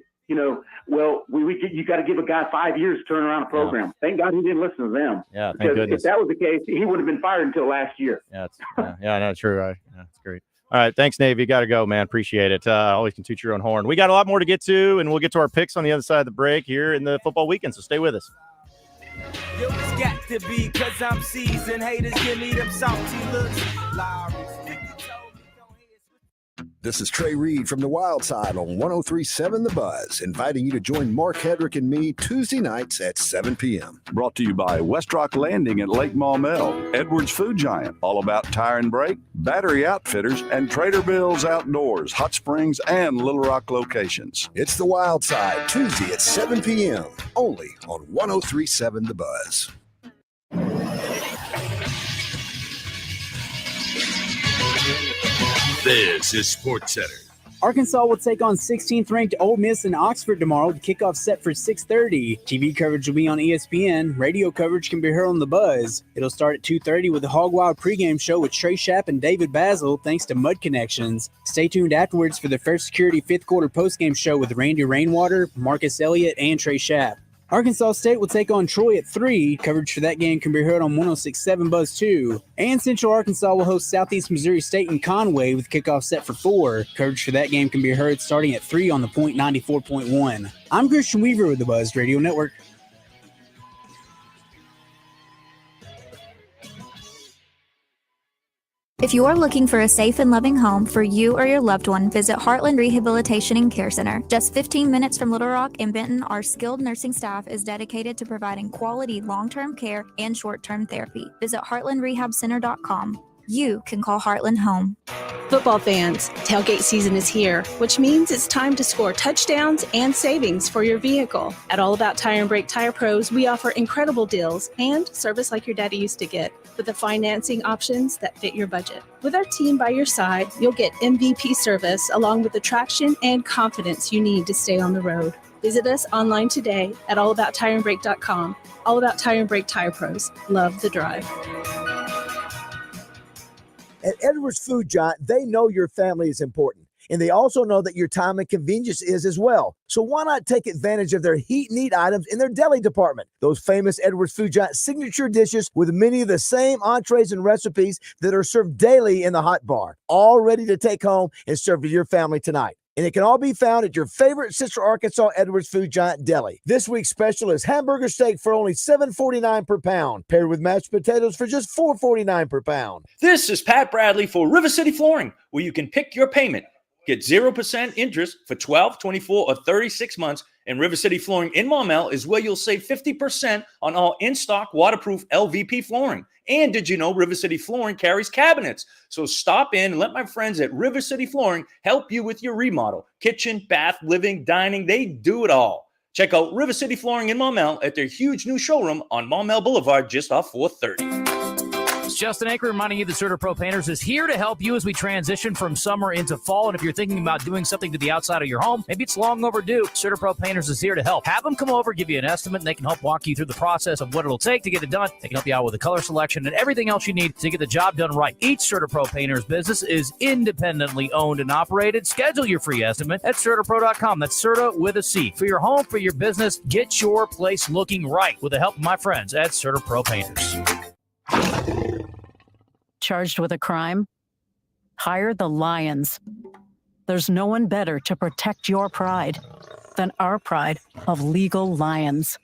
well, you got to give a guy 5 years to turn around a program. Yeah. Thank God he didn't listen to them. Yeah, thank because goodness. If that was the case, he would have been fired until last year. Yeah, true. Right. Yeah, that's great. All right, thanks, Navy. You got to go, man. Appreciate it. Always can toot your own horn. We got a lot more to get to, and we'll get to our picks on the other side of the break here in the football weekend, so stay with us. Yo, it's got to be because I'm seasoned. Haters give me them salty looks. This is Trey Reed from the Wild Side on 103.7 The Buzz, inviting you to join Mark Hedrick and me Tuesday nights at 7 p.m. Brought to you by West Rock Landing at Lake Maumelle, Edwards Food Giant, All About Tire and Brake, Battery Outfitters, and Trader Bill's Outdoors, Hot Springs, and Little Rock locations. It's the Wild Side, Tuesday at 7 p.m., only on 103.7 The Buzz. This is SportsCenter. Arkansas will take on 16th-ranked Ole Miss in Oxford tomorrow. The kickoff set for 6:30. TV coverage will be on ESPN. Radio coverage can be heard on The Buzz. It'll start at 2:30 with the Hog Wild pregame show with Trey Schapp and David Basil, thanks to Mud Connections. Stay tuned afterwards for the First Security fifth-quarter postgame show with Randy Rainwater, Marcus Elliott, and Trey Schapp. Arkansas State will take on Troy at 3. Coverage for that game can be heard on 106.7 Buzz 2. And Central Arkansas will host Southeast Missouri State in Conway with kickoff set for 4. Coverage for that game can be heard starting at 3 on the Point 94.1. I'm Christian Weaver with the Buzz Radio Network. If you are looking for a safe and loving home for you or your loved one, visit Heartland Rehabilitation and Care Center. Just 15 minutes from Little Rock and Benton, our skilled nursing staff is dedicated to providing quality long-term care and short-term therapy. Visit heartlandrehabcenter.com. You can call Heartland home. Football fans, tailgate season is here, which means it's time to score touchdowns and savings for your vehicle. At All About Tire and Brake Tire Pros, we offer incredible deals and service like your daddy used to get, with the financing options that fit your budget. With our team by your side, you'll get MVP service along with the traction and confidence you need to stay on the road. Visit us online today at allabouttireandbrake.com. All About Tire and Brake Tire Pros. Love the drive. At Edwards Food Giant, they know your family is important, and they also know that your time and convenience is as well. So why not take advantage of their heat and eat items in their deli department? Those famous Edwards Food Giant signature dishes with many of the same entrees and recipes that are served daily in the hot bar, all ready to take home and serve to your family tonight. And it can all be found at your favorite Central Arkansas Edwards Food Giant deli. This week's special is hamburger steak for only $7.49 per pound, paired with mashed potatoes for just $4.49 per pound. This is Pat Bradley for River City Flooring, where you can pick your payment. Get 0% interest for 12, 24, or 36 months. And River City Flooring in Maumelle is where you'll save 50% on all in-stock waterproof LVP flooring. And did you know River City Flooring carries cabinets? So stop in and let my friends at River City Flooring help you with your remodel. Kitchen, bath, living, dining, they do it all. Check out River City Flooring in Maumelle at their huge new showroom on Maumelle Boulevard just off 430. It's Justin Anker reminding you that Serta Pro Painters is here to help you as we transition from summer into fall. And if you're thinking about doing something to the outside of your home, maybe it's long overdue, Serta Pro Painters is here to help. Have them come over, give you an estimate, and they can help walk you through the process of what it'll take to get it done. They can help you out with the color selection and everything else you need to get the job done right. Each Serta Pro Painters business is independently owned and operated. Schedule your free estimate at CertaPro.com. That's Serta with a C. For your home, for your business, get your place looking right with the help of my friends at Serta Pro Painters. Charged with a crime? Hire the Lions. There's no one better to protect your pride than our pride of legal lions.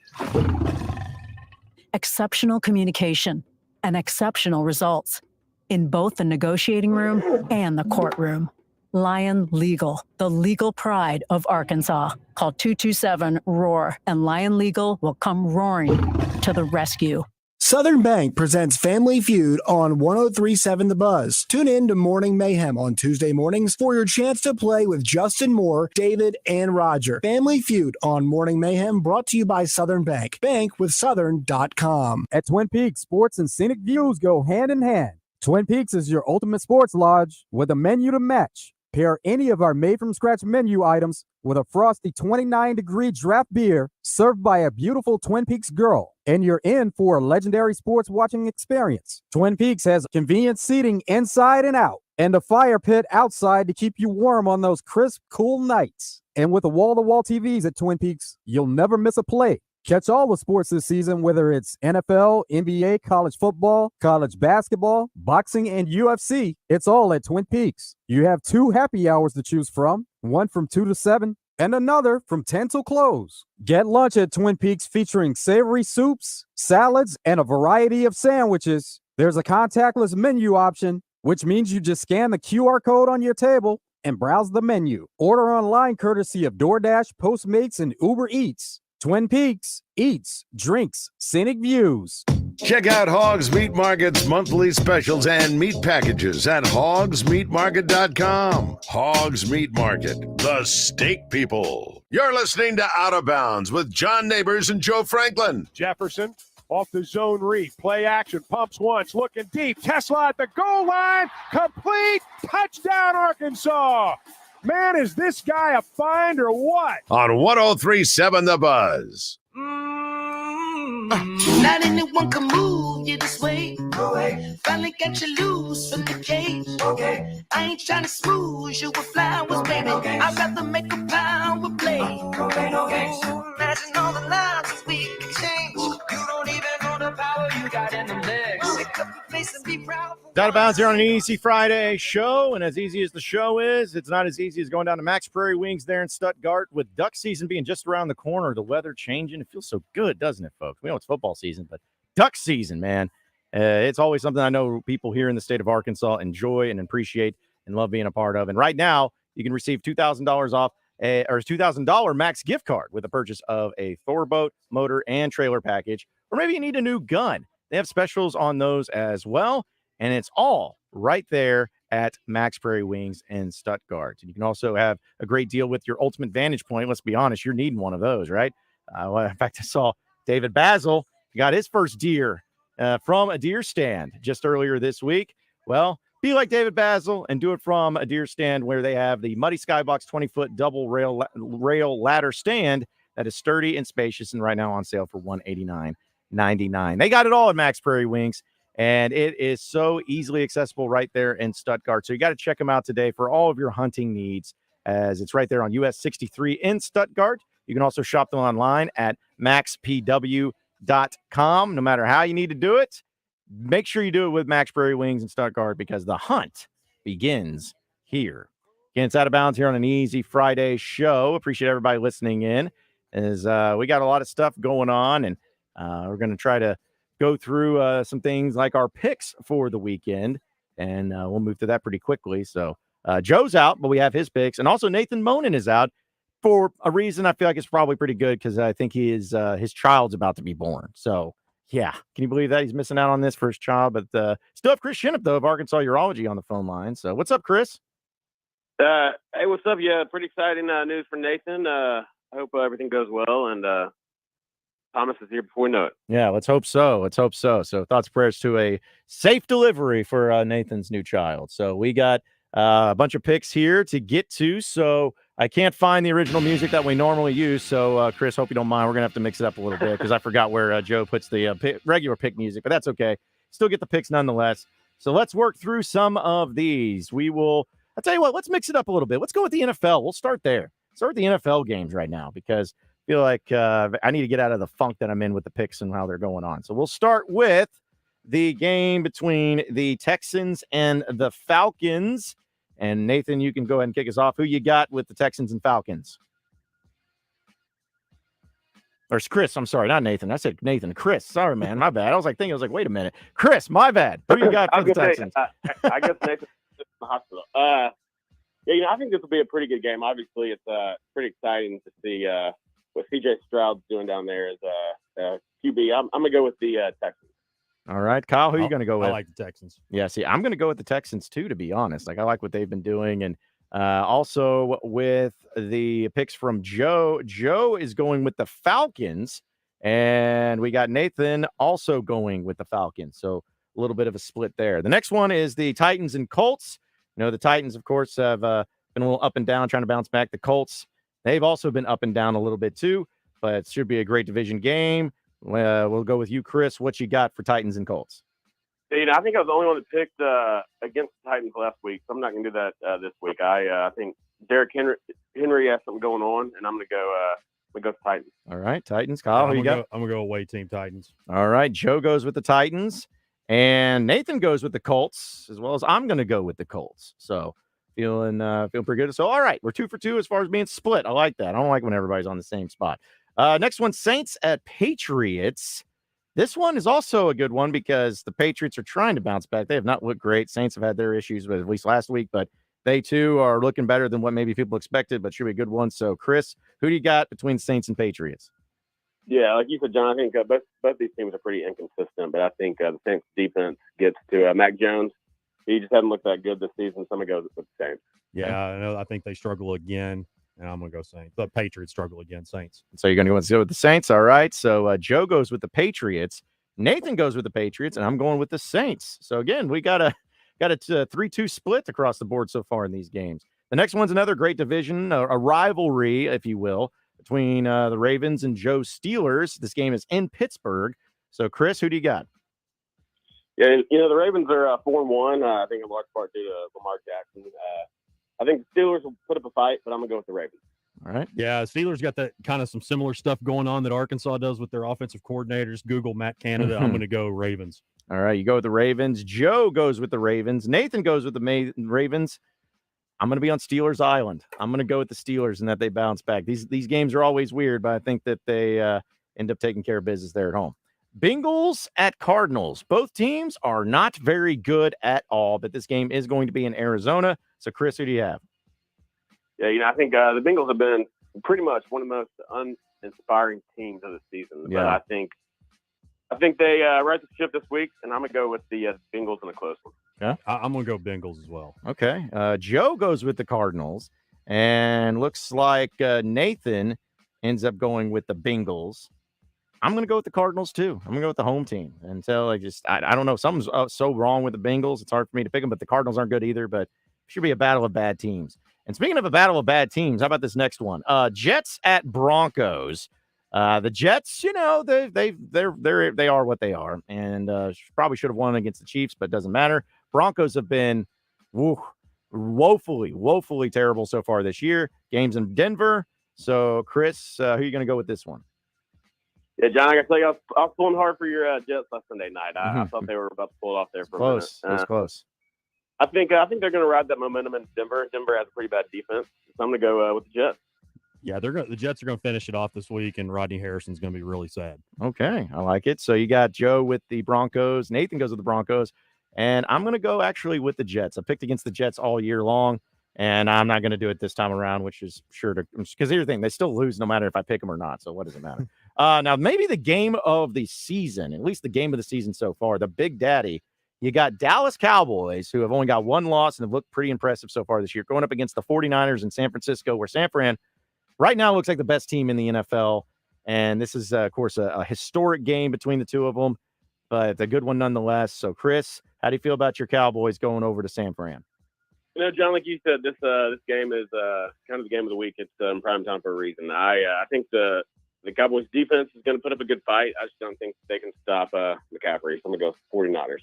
Exceptional communication and exceptional results in both the negotiating room and the courtroom. Lion Legal, the legal pride of Arkansas. Call 227-ROAR and Lion Legal will come roaring to the rescue. Southern Bank presents Family Feud on 103.7 The Buzz. Tune in to Morning Mayhem on Tuesday mornings for your chance to play with Justin Moore, David, and Roger. Family Feud on Morning Mayhem brought to you by Southern Bank. Bankwithsouthern.com. At Twin Peaks, sports and scenic views go hand in hand. Twin Peaks is your ultimate sports lodge with a menu to match. Pair any of our made-from-scratch menu items with a frosty 29-degree draft beer served by a beautiful Twin Peaks girl, and you're in for a legendary sports watching experience. Twin Peaks has convenient seating inside and out, and a fire pit outside to keep you warm on those crisp, cool nights. And with the wall-to-wall TVs at Twin Peaks, you'll never miss a play. Catch all the sports this season, whether it's NFL, NBA, college football, college basketball, boxing, and UFC. It's all at Twin Peaks. You have 2 happy hours to choose from, one from 2 to 7, and another from 10 till close. Get lunch at Twin Peaks featuring savory soups, salads, and a variety of sandwiches. There's a contactless menu option, which means you just scan the QR code on your table and browse the menu. Order online courtesy of DoorDash, Postmates, and Uber Eats. Twin Peaks, eats, drinks, scenic views. Check out Hoggs Meat Market's monthly specials and meat packages at hogsmeatmarket.com. Hoggs Meat Market, the steak people. You're listening to Out of Bounds with John Nabors and Joe Franklin. Jefferson off the zone read. Play action. Pumps once. Looking deep. Tesla at the goal line. Complete. Touchdown, Arkansas. Man, is this guy a find or what? On 103.7 The Buzz. Not anyone can move you this way. Okay. Finally got you loose from the cage. Okay. I ain't trying to smooth you with flowers, baby. Okay. I'd rather make a power play. Okay. Imagine all the lives we can change. You don't even know the power you got in the legs. Pick up your face and be proud. Out of Bounds here on an Easy Friday show, and as easy as the show is, it's not as easy as going down to Max Prairie Wings there in Stuttgart. With duck season being just around the corner, the weather changing, it feels so good, doesn't it, folks? We know it's football season, but duck season, man, it's always something I know people here in the state of Arkansas enjoy and appreciate and love being a part of. And right now, you can receive $2,000 off or $2,000 max gift card with the purchase of a Thor boat, motor, and trailer package, or maybe you need a new gun. They have specials on those as well. And it's all right there at Max Prairie Wings in Stuttgart. And you can also have a great deal with your Ultimate Vantage Point. Let's be honest, you're needing one of those, right? In fact, I saw David Basil got his first deer from a deer stand just earlier this week. Well, be like David Basil and do it from a deer stand where they have the Muddy Skybox 20-foot double rail ladder stand that is sturdy and spacious and right now on sale for $189.99. They got it all at Max Prairie Wings. And it is so easily accessible right there in Stuttgart. So you got to check them out today for all of your hunting needs, as it's right there on US 63 in Stuttgart. You can also shop them online at maxpw.com. No matter how you need to do it, make sure you do it with Max Prairie Wings in Stuttgart, because the hunt begins here. Again, it's Out of Bounds here on an Easy Friday show. Appreciate everybody listening in, as we got a lot of stuff going on, and we're going to try to go through some things like our picks for the weekend, and we'll move to that pretty quickly. So Joe's out, but we have his picks, and also Nathan Monin is out for a reason I feel like it's probably pretty good, because I think his child's about to be born. So yeah, can you believe that he's missing out on this for his child? But still have Chris Shinup, though, of Arkansas Urology on the phone line. So what's up, Chris? Hey, what's up? Yeah, pretty exciting news for Nathan. I hope everything goes well, and Thomas is here before we know it. Yeah, let's hope so. Let's hope so. So thoughts, prayers to a safe delivery for Nathan's new child. So we got a bunch of picks here to get to. So I can't find the original music that we normally use. So, Chris, hope you don't mind. We're going to have to mix it up a little bit, because I forgot where Joe puts the regular pick music. But that's okay. Still get the picks nonetheless. So let's work through some of these. I'll tell you what, let's mix it up a little bit. Let's go with the NFL. We'll start there. Start with the NFL games right now, because feel like I need to get out of the funk that I'm in with the picks and how they're going on. So we'll start with the game between the Texans and the Falcons. And Nathan, you can go ahead and kick us off. Who you got with the Texans and Falcons? Or Chris, I'm sorry, not Nathan. I said Nathan. Chris, sorry, man, my bad. I was like, wait a minute. Chris, my bad. Who you got for the Texans? I guess Nathan's in the hospital. Yeah, I think this will be a pretty good game. Obviously, it's pretty exciting to see what CJ Stroud's doing down there as QB. I'm going to go with the Texans. All right, Kyle, who are you going to go with? I like the Texans. Yeah, see, I'm going to go with the Texans too, to be honest. Like, I like what they've been doing. And also with the picks from Joe, Joe is going with the Falcons. And we got Nathan also going with the Falcons. So a little bit of a split there. The next one is the Titans and Colts. You know, the Titans, of course, have been a little up and down, trying to bounce back. The Colts, they've also been up and down a little bit too, but it should be a great division game. We'll go with you, Chris. What you got for Titans and Colts? I think I was the only one that picked against the Titans last week, so I'm not going to do that this week. I think Derrick Henry has something going on, and I'm going to go Titans. All right, Titans. Kyle, who you got? I'm going to go away team Titans. All right, Joe goes with the Titans, and Nathan goes with the Colts, as well as I'm going to go with the Colts. So feeling pretty good. So, all right, we're 2 for 2 as far as being split. I like that. I don't like when everybody's on the same spot. Next one, Saints at Patriots. This one is also a good one because the Patriots are trying to bounce back. They have not looked great. Saints have had their issues with at least last week, but They, too, are looking better than what maybe people expected, but should be a good one. So, Chris, who do you got between Saints and Patriots? Yeah, like you said, John, I think both these teams are pretty inconsistent, but I think the Saints defense gets to Mac Jones. He just hasn't looked that good this season, so I'm going to go with the Saints. Yeah, I think they struggle again, and I'm going to go Saints. The Patriots struggle again, Saints. So you're going to go with the Saints, all right. So Joe goes with the Patriots. Nathan goes with the Patriots, and I'm going with the Saints. So, again, we got a 3-2 split across the board so far in these games. The next one's another great division, a rivalry, if you will, between the Ravens and Joe's Steelers. This game is in Pittsburgh. So, Chris, who do you got? Yeah, the Ravens are 4-1. I think in large part due to Lamar Jackson. I think the Steelers will put up a fight, but I'm going to go with the Ravens. All right. Yeah, Steelers got that kind of some similar stuff going on that Arkansas does with their offensive coordinators. Google Matt Canada. I'm going to go Ravens. All right, you go with the Ravens. Joe goes with the Ravens. Nathan goes with the Ravens. I'm going to be on Steelers Island. I'm going to go with the Steelers and that they bounce back. These games are always weird, but I think that they end up taking care of business there at home. Bengals at Cardinals. Both teams are not very good at all, but this game is going to be in Arizona. So, Chris, who do you have? Yeah, I think the Bengals have been pretty much one of the most uninspiring teams of the season. Yeah. But I think they rise to the ship this week, and I'm going to go with the Bengals in a close one. Yeah, I'm going to go Bengals as well. Okay. Joe goes with the Cardinals, and looks like Nathan ends up going with the Bengals. I'm going to go with the Cardinals, too. I'm going to go with the home team until I don't know. Something's so wrong with the Bengals. It's hard for me to pick them, but the Cardinals aren't good either, but it should be a battle of bad teams. And speaking of a battle of bad teams, how about this next one? Jets at Broncos. The Jets, they are what they are, and probably should have won against the Chiefs, but it doesn't matter. Broncos have been woefully terrible so far this year. Games in Denver. So, Chris, who are you going to go with this one? Yeah, John, I got to tell you, I was pulling hard for your Jets last Sunday night. I thought they were about to pull it off there for a minute. It was close. I think they're going to ride that momentum in Denver. Denver has a pretty bad defense, so I'm going to go with the Jets. Yeah, the Jets are going to finish it off this week, and Rodney Harrison's going to be really sad. Okay, I like it. So you got Joe with the Broncos. Nathan goes with the Broncos, and I'm going to go actually with the Jets. I picked against the Jets all year long, and I'm not going to do it this time around, which is sure to – because here's the thing, they still lose no matter if I pick them or not, so what does it matter? Now, maybe the game of the season, at least the game of the season so far, the Big Daddy, you got Dallas Cowboys, who have only got one loss and have looked pretty impressive so far this year, going up against the 49ers in San Francisco, where San Fran right now looks like the best team in the NFL. And this is, of course, a historic game between the two of them, but a good one nonetheless. So, Chris, how do you feel about your Cowboys going over to San Fran? John, like you said, this game is kind of the game of the week. It's in prime time for a reason. I think the Cowboys defense is going to put up a good fight. I just don't think they can stop McCaffrey. So I'm going to go 49ers.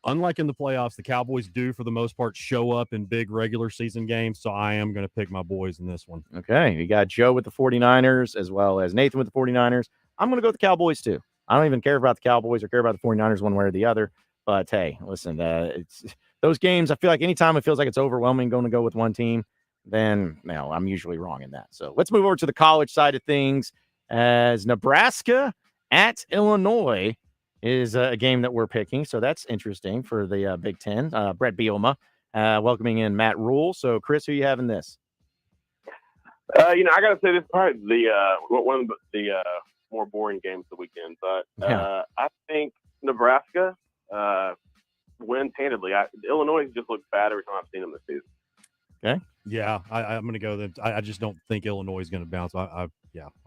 Unlike in the playoffs, the Cowboys do, for the most part, show up in big regular season games, so I am going to pick my boys in this one. Okay, you got Joe with the 49ers as well as Nathan with the 49ers. I'm going to go with the Cowboys, too. I don't even care about the Cowboys or care about the 49ers one way or the other, but, hey, listen, it's those games, I feel like anytime it feels like it's overwhelming going to go with one team, then, I'm usually wrong in that. So let's move over to the college side of things as Nebraska at Illinois is a game that we're picking. So that's interesting for the Big Ten. Brett Bielema welcoming in Matt Rule. So, Chris, who you have in this? I got to say this is probably one of the more boring games of the weekend. But I think Nebraska wins handedly. Illinois just looks bad every time I've seen them this season. Okay. Yeah, I'm going to go then. I just don't think Illinois is going to bounce. I'm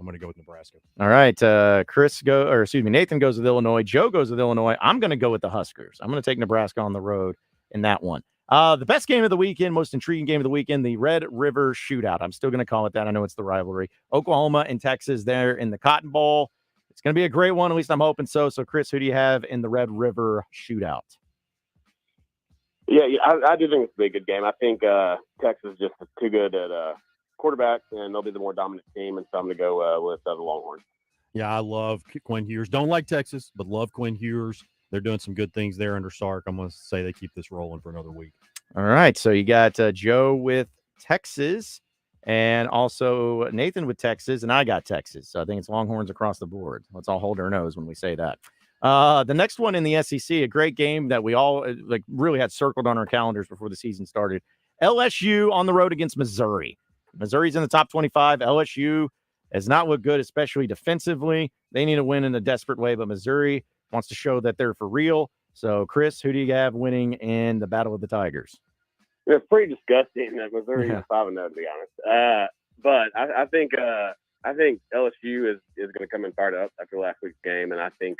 going to go with Nebraska. All right. Nathan goes with Illinois. Joe goes with Illinois. I'm going to go with the Huskers. I'm going to take Nebraska on the road in that one. The best game of the weekend, most intriguing game of the weekend, the Red River Shootout. I'm still going to call it that. I know it's the rivalry. Oklahoma and Texas there in the Cotton Bowl. It's going to be a great one. At least I'm hoping so. So, Chris, who do you have in the Red River Shootout? Yeah, I do think it's a big good game. I think Texas is just too good at quarterback, and they'll be the more dominant team, and so I'm going to go with the Longhorns. Yeah, I love Quinn Ewers. Don't like Texas, but love Quinn Ewers. They're doing some good things there under Sark. I'm going to say they keep this rolling for another week. All right, so you got Joe with Texas and also Nathan with Texas, and I got Texas. So I think it's Longhorns across the board. Let's all hold our nose when we say that. The next one in the SEC, a great game that we all really had circled on our calendars before the season started. LSU on the road against Missouri. Missouri's in the top 25. LSU has not looked good, especially defensively. They need to win in a desperate way, but Missouri wants to show that they're for real. So, Chris, who do you have winning in the Battle of the Tigers? It's pretty disgusting that Missouri is 5-0, to be honest. But I think LSU is going to come in fired up after last week's game, and I think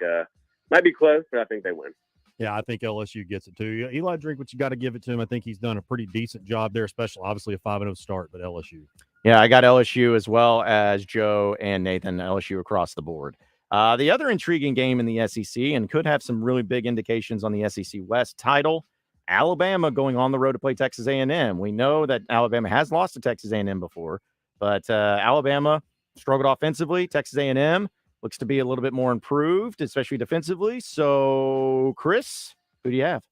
might be close, but I think they win. Yeah, I think LSU gets it too. Eli Drinkwitz, you got to give it to him. I think he's done a pretty decent job there, especially obviously a 5-0 start, but LSU. Yeah, I got LSU as well as Joe and Nathan, LSU across the board. The other intriguing game in the SEC and could have some really big indications on the SEC West title, Alabama going on the road to play Texas A&M. We know that Alabama has lost to Texas A&M before, but Alabama struggled offensively. Texas A&M looks to be a little bit more improved, especially defensively. So, Chris, who do you have?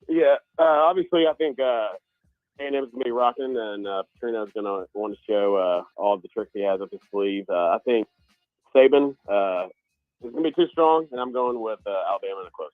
Yeah, obviously I think A&M's going to be rocking, and Petrino's going to want to show all the tricks he has up his sleeve. I think Saban is going to be too strong, and I'm going with Alabama in a close.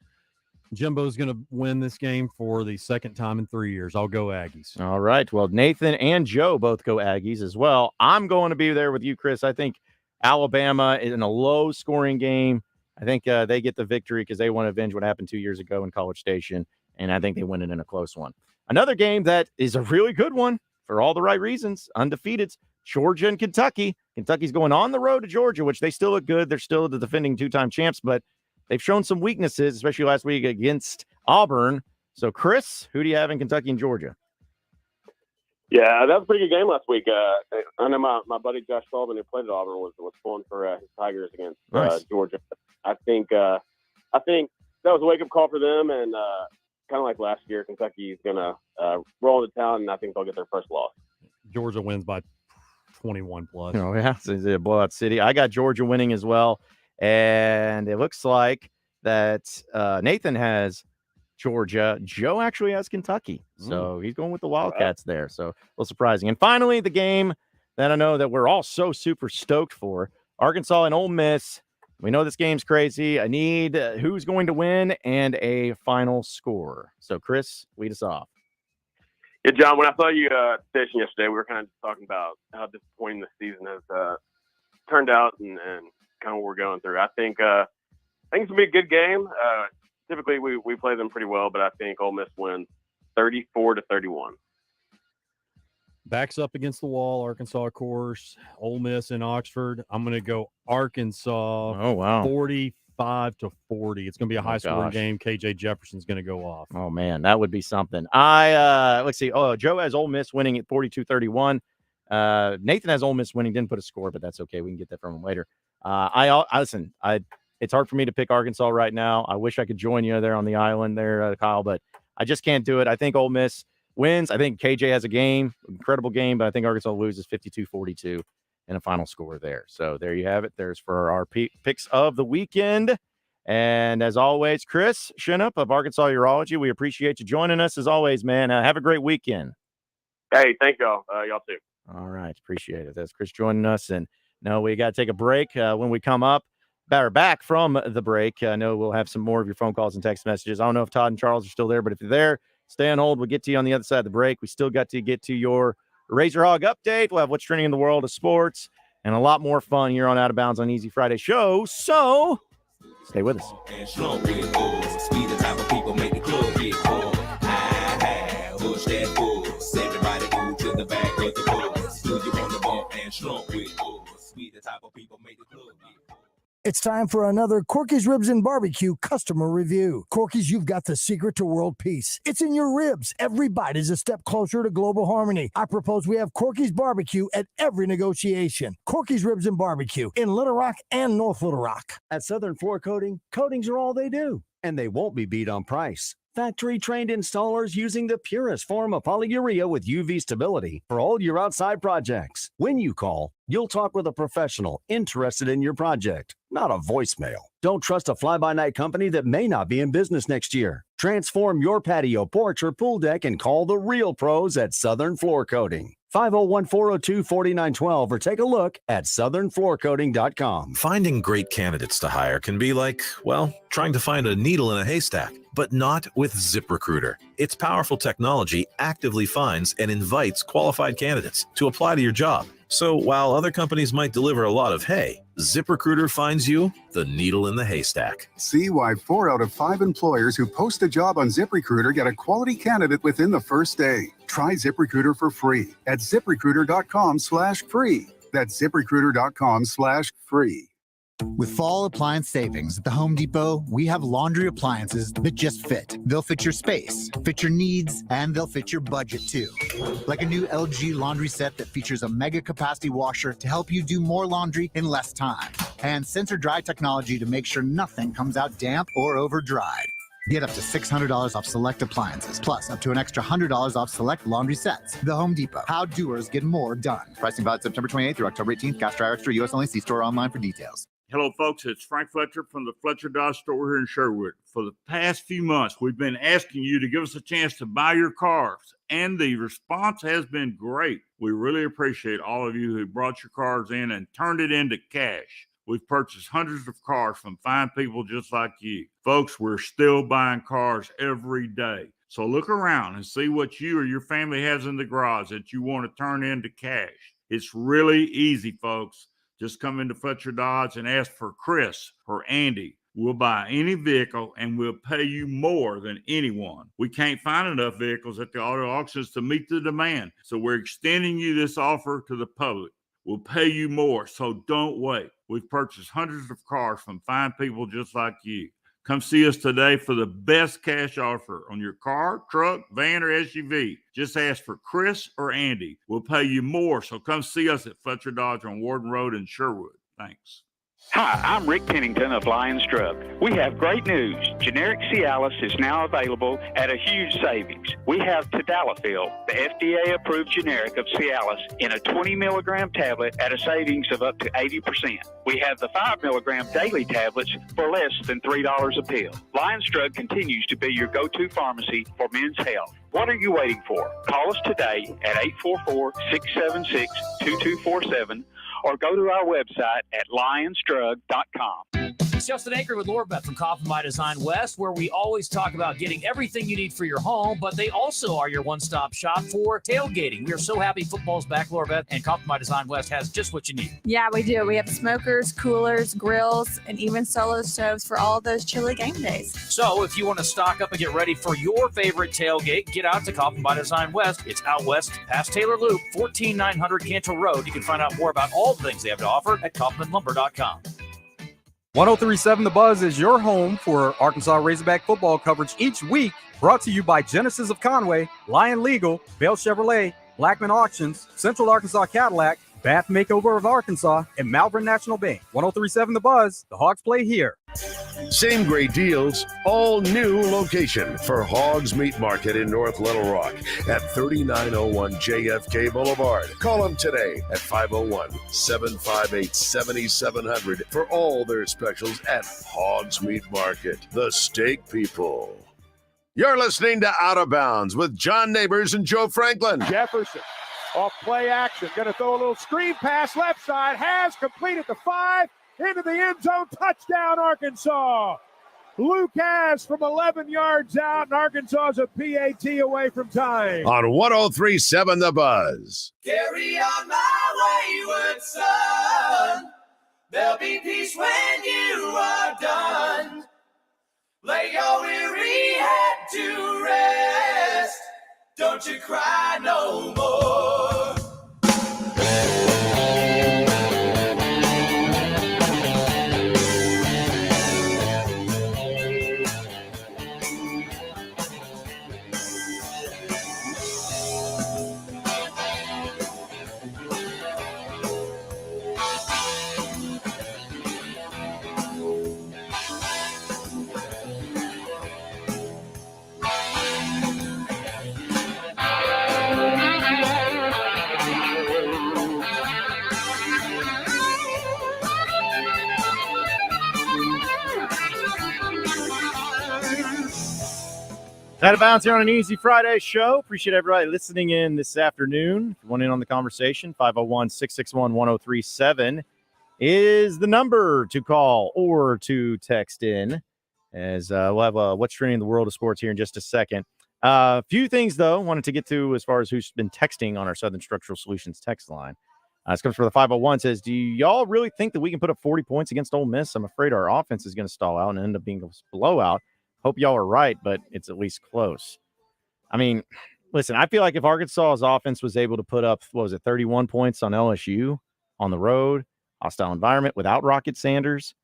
Jimbo's going to win this game for the second time in 3 years. I'll go Aggies. All right. Well, Nathan and Joe both go Aggies as well. I'm going to be there with you, Chris. I think Alabama is in a low-scoring game. I think they get the victory because they want to avenge what happened 2 years ago in College Station, and I think they win it in a close one. Another game that is a really good one for all the right reasons, undefeated, Georgia and Kentucky. Kentucky's going on the road to Georgia, which they still look good. They're still the defending two-time champs, but they've shown some weaknesses, especially last week against Auburn. So, Chris, who do you have in Kentucky and Georgia? Yeah, that was a pretty good game last week. I know my buddy Josh Sullivan, who played at Auburn, was pulling for his Tigers against Georgia. I think that was a wake-up call for them, and kind of like last year, Kentucky is going to roll into town, and I think they'll get their first loss. Georgia wins by 21 plus. Oh, yeah. So it's a blowout city. I got Georgia winning as well. And it looks like that Nathan has Georgia. Joe actually has Kentucky. So he's going with the Wildcats there. So a little surprising. And finally, the game that I know that we're all so super stoked for, Arkansas and Ole Miss. We know this game's crazy. I need who's going to win and a final score. So, Chris, lead us off. Yeah, John, when I saw you station yesterday, we were kind of talking about how disappointing the season has turned out and kind of what we're going through. I think it's going to be a good game. Typically, we play them pretty well, but I think Ole Miss wins 34-31. Backs up against the wall, Arkansas, of course. Ole Miss in Oxford. I'm going to go Arkansas. Oh, wow. 45-40. It's going to be a high-scoring game. KJ Jefferson's going to go off. Oh, man, that would be something. Let's see. Oh, Joe has Ole Miss winning at 42-31. Nathan has Ole Miss winning. Didn't put a score, but that's okay. We can get that from him later. Listen. It's hard for me to pick Arkansas right now. I wish I could join you there on the island there, Kyle, but I just can't do it. I think Ole Miss wins. I think KJ has a game, incredible game, but I think Arkansas loses 52-42 in a final score there. So there you have it. There's for our picks of the weekend. And as always, Chris Shinup of Arkansas Urology, we appreciate you joining us as always, man. Have a great weekend. Hey, thank y'all. Y'all too. All right. Appreciate it. That's Chris joining us. And no, we got to take a break. When we come up, back from the break, I know we'll have some more of your phone calls and text messages. I don't know if Todd and Charles are still there, but if you're there, stay on hold. We'll get to you on the other side of the break. We still got to get to your Razor Hog update. We'll have what's trending in the world of sports and a lot more fun here on Out of Bounds on Easy Friday show. So stay with us. It's time for another Corky's Ribs and Barbecue customer review. Corky's, you've got the secret to world peace. It's in your ribs. Every bite is a step closer to global harmony. I propose we have Corky's Barbecue at every negotiation. Corky's Ribs and Barbecue in Little Rock and North Little Rock. At Southern Floor Coating, coatings are all they do, and they won't be beat on price. Factory-trained installers using the purest form of polyurea with UV stability for all your outside projects. When you call, you'll talk with a professional interested in your project, not a voicemail. Don't trust a fly-by-night company that may not be in business next year. Transform your patio, porch, or pool deck and call the real pros at Southern Floor Coating. 501-402-4912, or take a look at southernfloorcoating.com. Finding great candidates to hire can be like, well, trying to find a needle in a haystack, but not with ZipRecruiter. Its powerful technology actively finds and invites qualified candidates to apply to your job. So while other companies might deliver a lot of hay, ZipRecruiter finds you the needle in the haystack. See why 4 out of 5 employers who post a job on ZipRecruiter get a quality candidate within the first day. Try ZipRecruiter for free at ZipRecruiter.com/free. That's ZipRecruiter.com/free. With fall appliance savings at the Home Depot, we have laundry appliances that just fit. They'll fit your space, fit your needs, and they'll fit your budget too. Like a new LG laundry set that features a mega capacity washer to help you do more laundry in less time, and sensor dry technology to make sure nothing comes out damp or over dried. Get up to $600 off select appliances, plus up to an extra $100 off select laundry sets. The Home Depot. How doers get more done. Pricing valid September 28th through October 18th. Cash Dryer Extra. U.S. only. See store online for details. Hello, folks. It's Frank Fletcher from the Fletcher Dodge store here in Sherwood. For the past few months, we've been asking you to give us a chance to buy your cars, and the response has been great. We really appreciate all of you who brought your cars in and turned it into cash. We've purchased hundreds of cars from fine people just like you. Folks, we're still buying cars every day. So look around and see what you or your family has in the garage that you want to turn into cash. It's really easy, folks. Just come into Fletcher Dodge and ask for Chris or Andy. We'll buy any vehicle and we'll pay you more than anyone. We can't find enough vehicles at the auto auctions to meet the demand. So we're extending you this offer to the public. We'll pay you more, so don't wait. We've purchased hundreds of cars from fine people just like you. Come see us today for the best cash offer on your car, truck, van, or SUV. Just ask for Chris or Andy. We'll pay you more, so come see us at Fletcher Dodge on Warden Road in Sherwood. Thanks. Hi, I'm Rick Pennington of Lions Drug. We have great news. Generic Cialis is now available at a huge savings. We have Tadalafil, the FDA-approved generic of Cialis, in a 20-milligram tablet at a savings of up to 80%. We have the 5-milligram daily tablets for less than $3 a pill. Lions Drug continues to be your go-to pharmacy for men's health. What are you waiting for? Call us today at 844-676-2247 or go to our website at lionsdrug.com. It's Justin Aker with Laura Beth from Kaufman by Design West, where we always talk about getting everything you need for your home, but they also are your one-stop shop for tailgating. We are so happy football's back, Laura Beth, and Kaufman by Design West has just what you need. Yeah, we do. We have smokers, coolers, grills, and even solo stoves for all of those chilly game days. So if you want to stock up and get ready for your favorite tailgate, get out to Kaufman by Design West. It's out west past Taylor Loop, 14900 Cantrell Road. You can find out more about all the things they have to offer at kaufmanlumber.com. 1037 The Buzz is your home for Arkansas Razorback football coverage each week, brought to you by Genesis of Conway, Lion Legal, Bell Chevrolet, Blackman Auctions, Central Arkansas Cadillac, Bath Makeover of Arkansas, and Malvern National Bank. 1037 The Buzz, the Hoggs play here. Same great deals, all new location for Hoggs Meat Market in North Little Rock at 3901 JFK Boulevard. Call them today at 501-758-7700 for all their specials at Hoggs Meat Market, the steak people. You're listening to Out of Bounds with John Nabors and Joe Franklin. Jefferson off play action, going to throw a little screen pass left side, has completed the 5, into the end zone, touchdown Arkansas. Luke has from 11 yards out, and Arkansas is a PAT away from time. On 1037 The Buzz. Carry on my wayward son. There'll be peace when you are done. Lay your weary head to rest. Don't you cry no more. Out of bounds here on an Easy Friday show. Appreciate everybody listening in this afternoon. If you want in on the conversation, 501-661-1037 is the number to call or to text in. As we'll have what's trending in the world of sports here in just a second. A few things, though, wanted to get to as far as who's been texting on our Southern Structural Solutions text line. This comes from the 501. Says, do y'all really think that we can put up 40 points against Ole Miss? I'm afraid our offense is going to stall out and end up being a blowout. Hope y'all are right, but it's at least close. I mean, listen, I feel like if Arkansas's offense was able to put up, 31 points on LSU on the road, hostile environment without Rocket Sanders,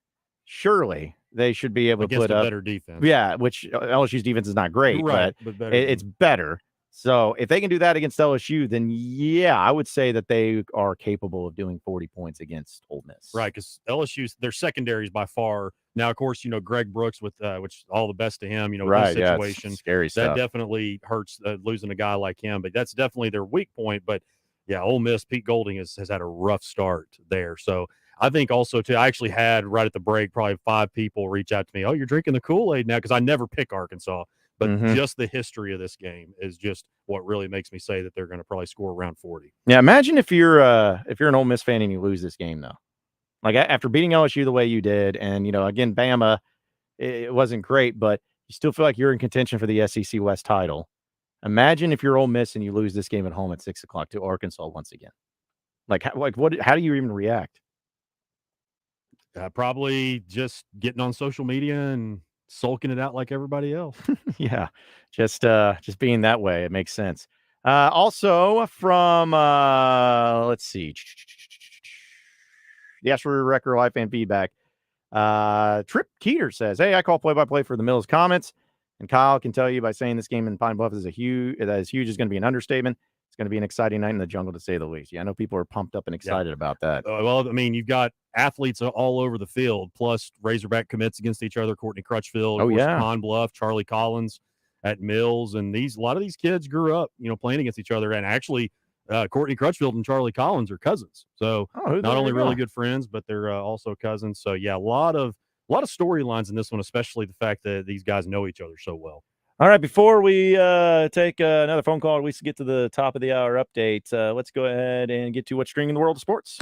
surely they should be able to put up better defense. Yeah, which LSU's defense is not great, right, but better. It's better. So if they can do that against LSU, then yeah, I would say that they are capable of doing 40 points against Ole Miss. Right, because LSU's their secondary is by far. Now, of course, Greg Brooks with which all the best to him. With right, his situation, scary stuff. That definitely hurts losing a guy like him. But that's definitely their weak point. But yeah, Ole Miss, Pete Golding has had a rough start there. So I think also too, I actually had right at the break probably 5 people reach out to me. Oh, you're drinking the Kool-Aid now, because I never pick Arkansas. But just the history of this game is just what really makes me say that they're going to probably score around 40. Yeah, imagine if you're an Ole Miss fan and you lose this game, though. Like after beating LSU the way you did, and again, Bama, it wasn't great, but you still feel like you're in contention for the SEC West title. Imagine if you're Ole Miss and you lose this game at home at 6:00 to Arkansas once again. How do you even react? Probably just getting on social media and sulking it out like everybody else. Yeah, just being that way. It makes sense. Also from let's see, the Ashford Record Life and feedback. Trip Keeter says, "Hey, I call play-by-play for the Mills Comets, and Kyle can tell you by saying this game in Pine Bluff is huge is going to be an understatement. It's going to be an exciting night in the jungle, to say the least." Yeah, I know people are pumped up and excited about that. Well, I mean, you've got athletes all over the field, plus Razorback commits against each other. Courtney Crutchfield, Pine Bluff, Charlie Collins at Mills, and a lot of these kids grew up, playing against each other. And actually, Courtney Crutchfield and Charlie Collins are cousins, so not only really good friends, but they're also cousins. So yeah, a lot of storylines in this one, especially the fact that these guys know each other so well. All right, before we take another phone call, we get to the top of the hour update. Let's go ahead and get to what's trending in the world of sports.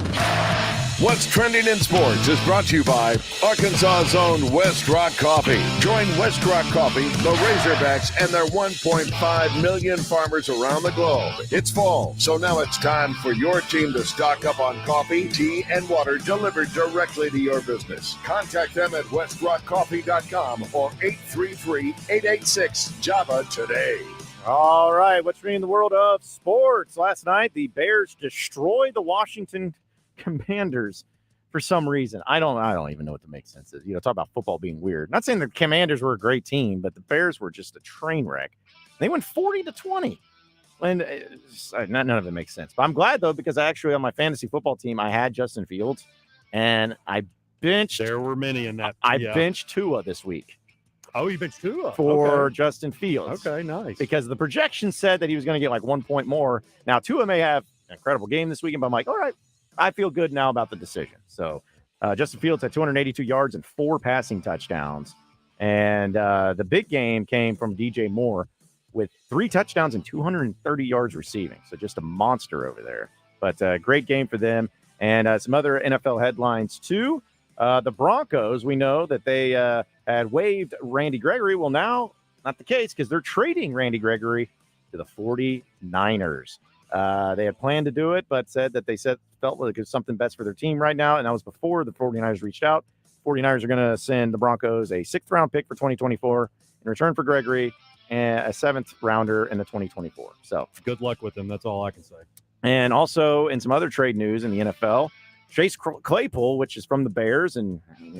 What's Trending in Sports is brought to you by Arkansas's own West Rock Coffee. Join West Rock Coffee, the Razorbacks, and their 1.5 million farmers around the globe. It's fall, so now it's time for your team to stock up on coffee, tea, and water delivered directly to your business. Contact them at westrockcoffee.com or 833-886-JAVA today. All right, what's trending in the world of sports? Last night, the Bears destroyed the Washington Commanders for some reason. I don't even know what the make sense is. Talk about football being weird. Not saying the Commanders were a great team, but the Bears were just a train wreck. They went 40-20, and none of it makes sense. But I'm glad though, because actually on my fantasy football team I had Justin Fields, and I benched. There were many in that. I benched Tua this week. Oh, you benched Tua for Justin Fields. Okay, nice. Because the projection said that he was going to get like 1 point more. Now Tua may have an incredible game this weekend, but I'm like, all right, I feel good now about the decision. So Justin Fields had 282 yards and 4 passing touchdowns. And the big game came from DJ Moore with 3 touchdowns and 230 yards receiving. So just a monster over there. But great game for them. And some other NFL headlines too. The Broncos, we know that they had waived Randy Gregory. Well, now not the case, because they're trading Randy Gregory to the 49ers. They had planned to do it, but said that felt like it was something best for their team right now, and that was before the 49ers reached out. 49ers are going to send the Broncos a 6th-round pick for 2024 in return for Gregory and a 7th rounder in the 2024. So good luck with them. That's all I can say. And also in some other trade news in the NFL, Chase Claypool, which is from the Bears, and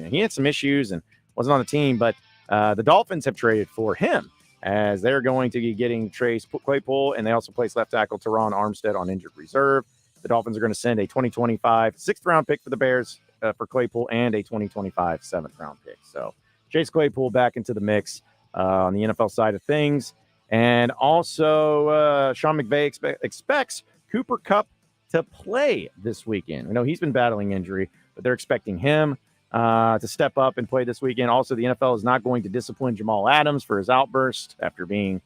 he had some issues and wasn't on the team, but the Dolphins have traded for him, as they're going to be getting Chase Claypool, and they also place left tackle Teron Armstead on injured reserve. The Dolphins are going to send a 2025 6th-round pick for the Bears for Claypool and a 2025 7th-round pick. So Chase Claypool back into the mix on the NFL side of things. And also Sean McVay expects Cooper Kupp to play this weekend. I know he's been battling injury, but they're expecting him to step up and play this weekend. Also, the NFL is not going to discipline Jamal Adams for his outburst after being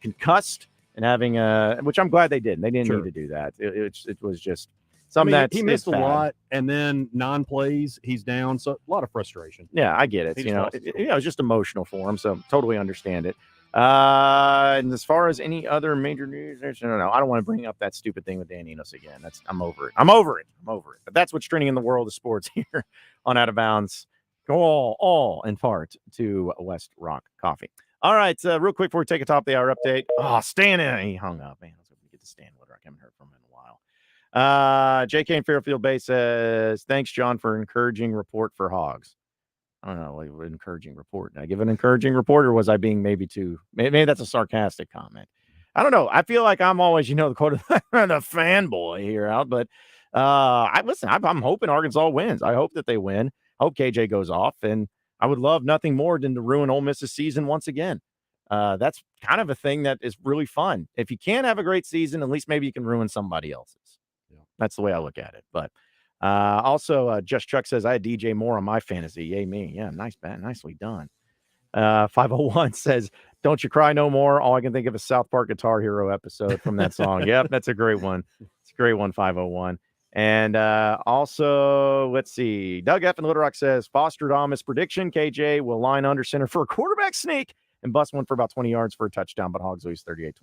concussed and having which I'm glad they didn't. They didn't need to do that. It was just something that he missed a lot, and then non-plays, he's down, so a lot of frustration. Yeah, I get it. It's just emotional for him, so totally understand it. And as far as any other major news, no, I don't want to bring up that stupid thing with Dan Enos again. I'm over it. I'm over it. But that's what's trending in the world of sports here on Out of Bounds. Go all in part to West Rock Coffee. All right, real quick before we take a top of the hour update. Oh, Stan, he hung up, man. Let's get to Stan Woodrock. I haven't heard from him in a while. JK in Fairfield Bay says, thanks, John, for an encouraging report for Hoggs. I don't know, like, encouraging report. Did I give an encouraging report, or was I being maybe that's a sarcastic comment? I don't know. I feel like I'm always, the quote of the fanboy here out, but I'm hoping Arkansas wins. I hope that they win. I hope KJ goes off, and I would love nothing more than to ruin Ole Miss's season once again. That's kind of a thing that is really fun. If you can't have a great season, at least maybe you can ruin somebody else's. Yeah. That's the way I look at it. But also, Just Chuck says, I had DJ Moore on my fantasy. Yay, me. Yeah, nice, man. Nicely done. 501 says, don't you cry no more. All I can think of is South Park Guitar Hero episode from that song. Yep, that's a great one. It's a great one, 501. And also, let's see. Doug F. in Little Rock says, Foster Thomas prediction, KJ will line under center for a quarterback sneak and bust one for about 20 yards for a touchdown, but Hoggs lose 38-28.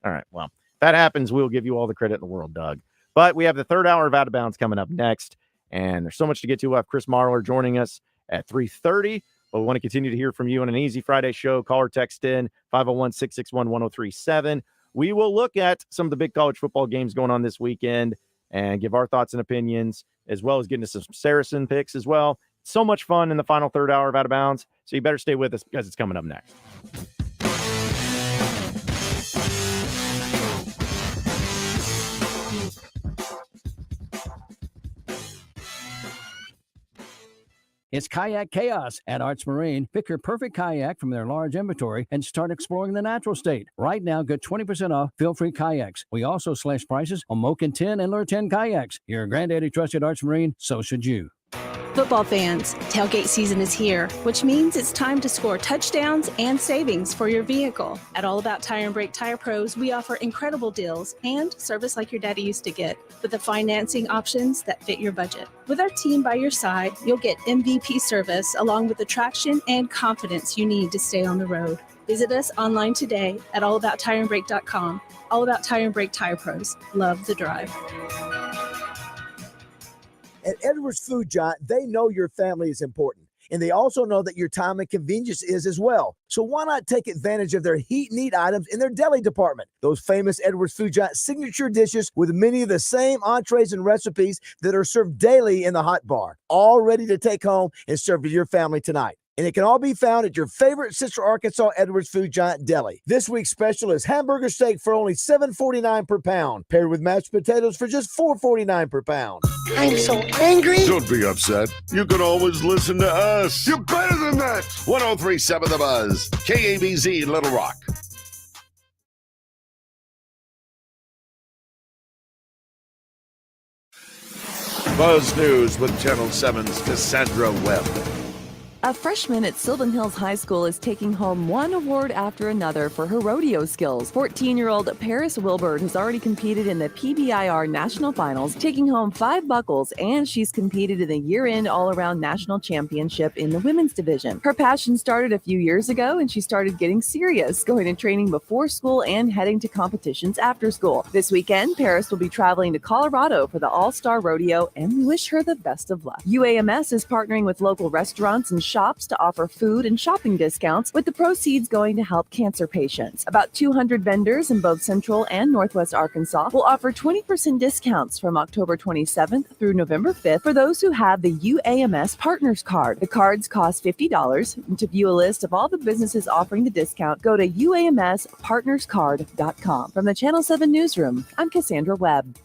All right, well, if that happens, we'll give you all the credit in the world, Doug. But we have the third hour of Out of Bounds coming up next, and there's so much to get to. We'll have Chris Marler joining us at 3:30, but we want to continue to hear from you on an Easy Friday show. Call or text in 501-661-1037. We will look at some of the big college football games going on this weekend and give our thoughts and opinions, as well as getting to some Saracen picks as well. So much fun in the final third hour of Out of Bounds, so you better stay with us because it's coming up next. It's Kayak Chaos at Arts Marine. Pick your perfect kayak from their large inventory and start exploring the natural state. Right now, get 20% off feel-free kayaks. We also slash prices on Moken 10 and Lure 10 kayaks. Your granddaddy trusted Arts Marine, so should you. Football fans, tailgate season is here, which means it's time to score touchdowns and savings for your vehicle. At All About Tire and Brake Tire Pros, we offer incredible deals and service like your daddy used to get, with the financing options that fit your budget. With our team by your side, you'll get MVP service along with the traction and confidence you need to stay on the road. Visit us online today at allabouttireandbrake.com. All About Tire and Brake Tire Pros. Love the drive. At Edwards Food Giant, they know your family is important, and they also know that your time and convenience is as well. So why not take advantage of their heat and eat items in their deli department? Those famous Edwards Food Giant signature dishes with many of the same entrees and recipes that are served daily in the hot bar, all ready to take home and serve to your family tonight. And it can all be found at your favorite Central Arkansas Edwards Food Giant deli. This week's special is hamburger steak for only $7.49 per pound, paired with mashed potatoes for just $4.49 per pound. I'm so angry. Don't be upset. You can always listen to us. You're better than that. 103.7 The Buzz. KABZ Little Rock. Buzz News with Channel 7's Cassandra Webb. A freshman at Sylvan Hills High School is taking home one award after another for her rodeo skills. 14-year-old Paris Wilbert has already competed in the PBIR National Finals, taking home 5 buckles, and she's competed in the year-end all-around national championship in the women's division. Her passion started a few years ago, and she started getting serious, going to training before school and heading to competitions after school. This weekend, Paris will be traveling to Colorado for the All-Star Rodeo, and we wish her the best of luck. UAMS is partnering with local restaurants and shops to offer food and shopping discounts, with the proceeds going to help cancer patients. About 200 vendors in both Central and Northwest Arkansas will offer 20% discounts from October 27th through November 5th for those who have the UAMS Partners Card. The cards cost $50. And to view a list of all the businesses offering the discount, go to uamspartnerscard.com. From the Channel 7 Newsroom, I'm Cassandra Webb.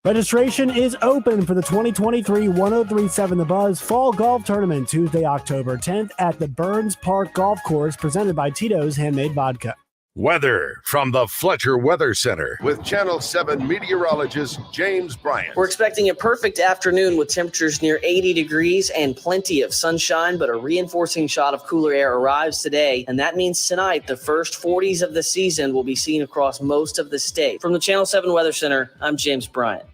Registration is open for the 2023 1037 The Buzz Fall Golf Tournament Tuesday, October 10th at the Burns Park Golf Course, presented by Tito's Handmade Vodka. Weather from the Fletcher Weather Center with Channel 7 meteorologist James Bryant. We're expecting a perfect afternoon with temperatures near 80 degrees and plenty of sunshine, but a reinforcing shot of cooler air arrives today, and that means tonight the first 40s of the season will be seen across most of the state. From the Channel 7 Weather Center, I'm James Bryant.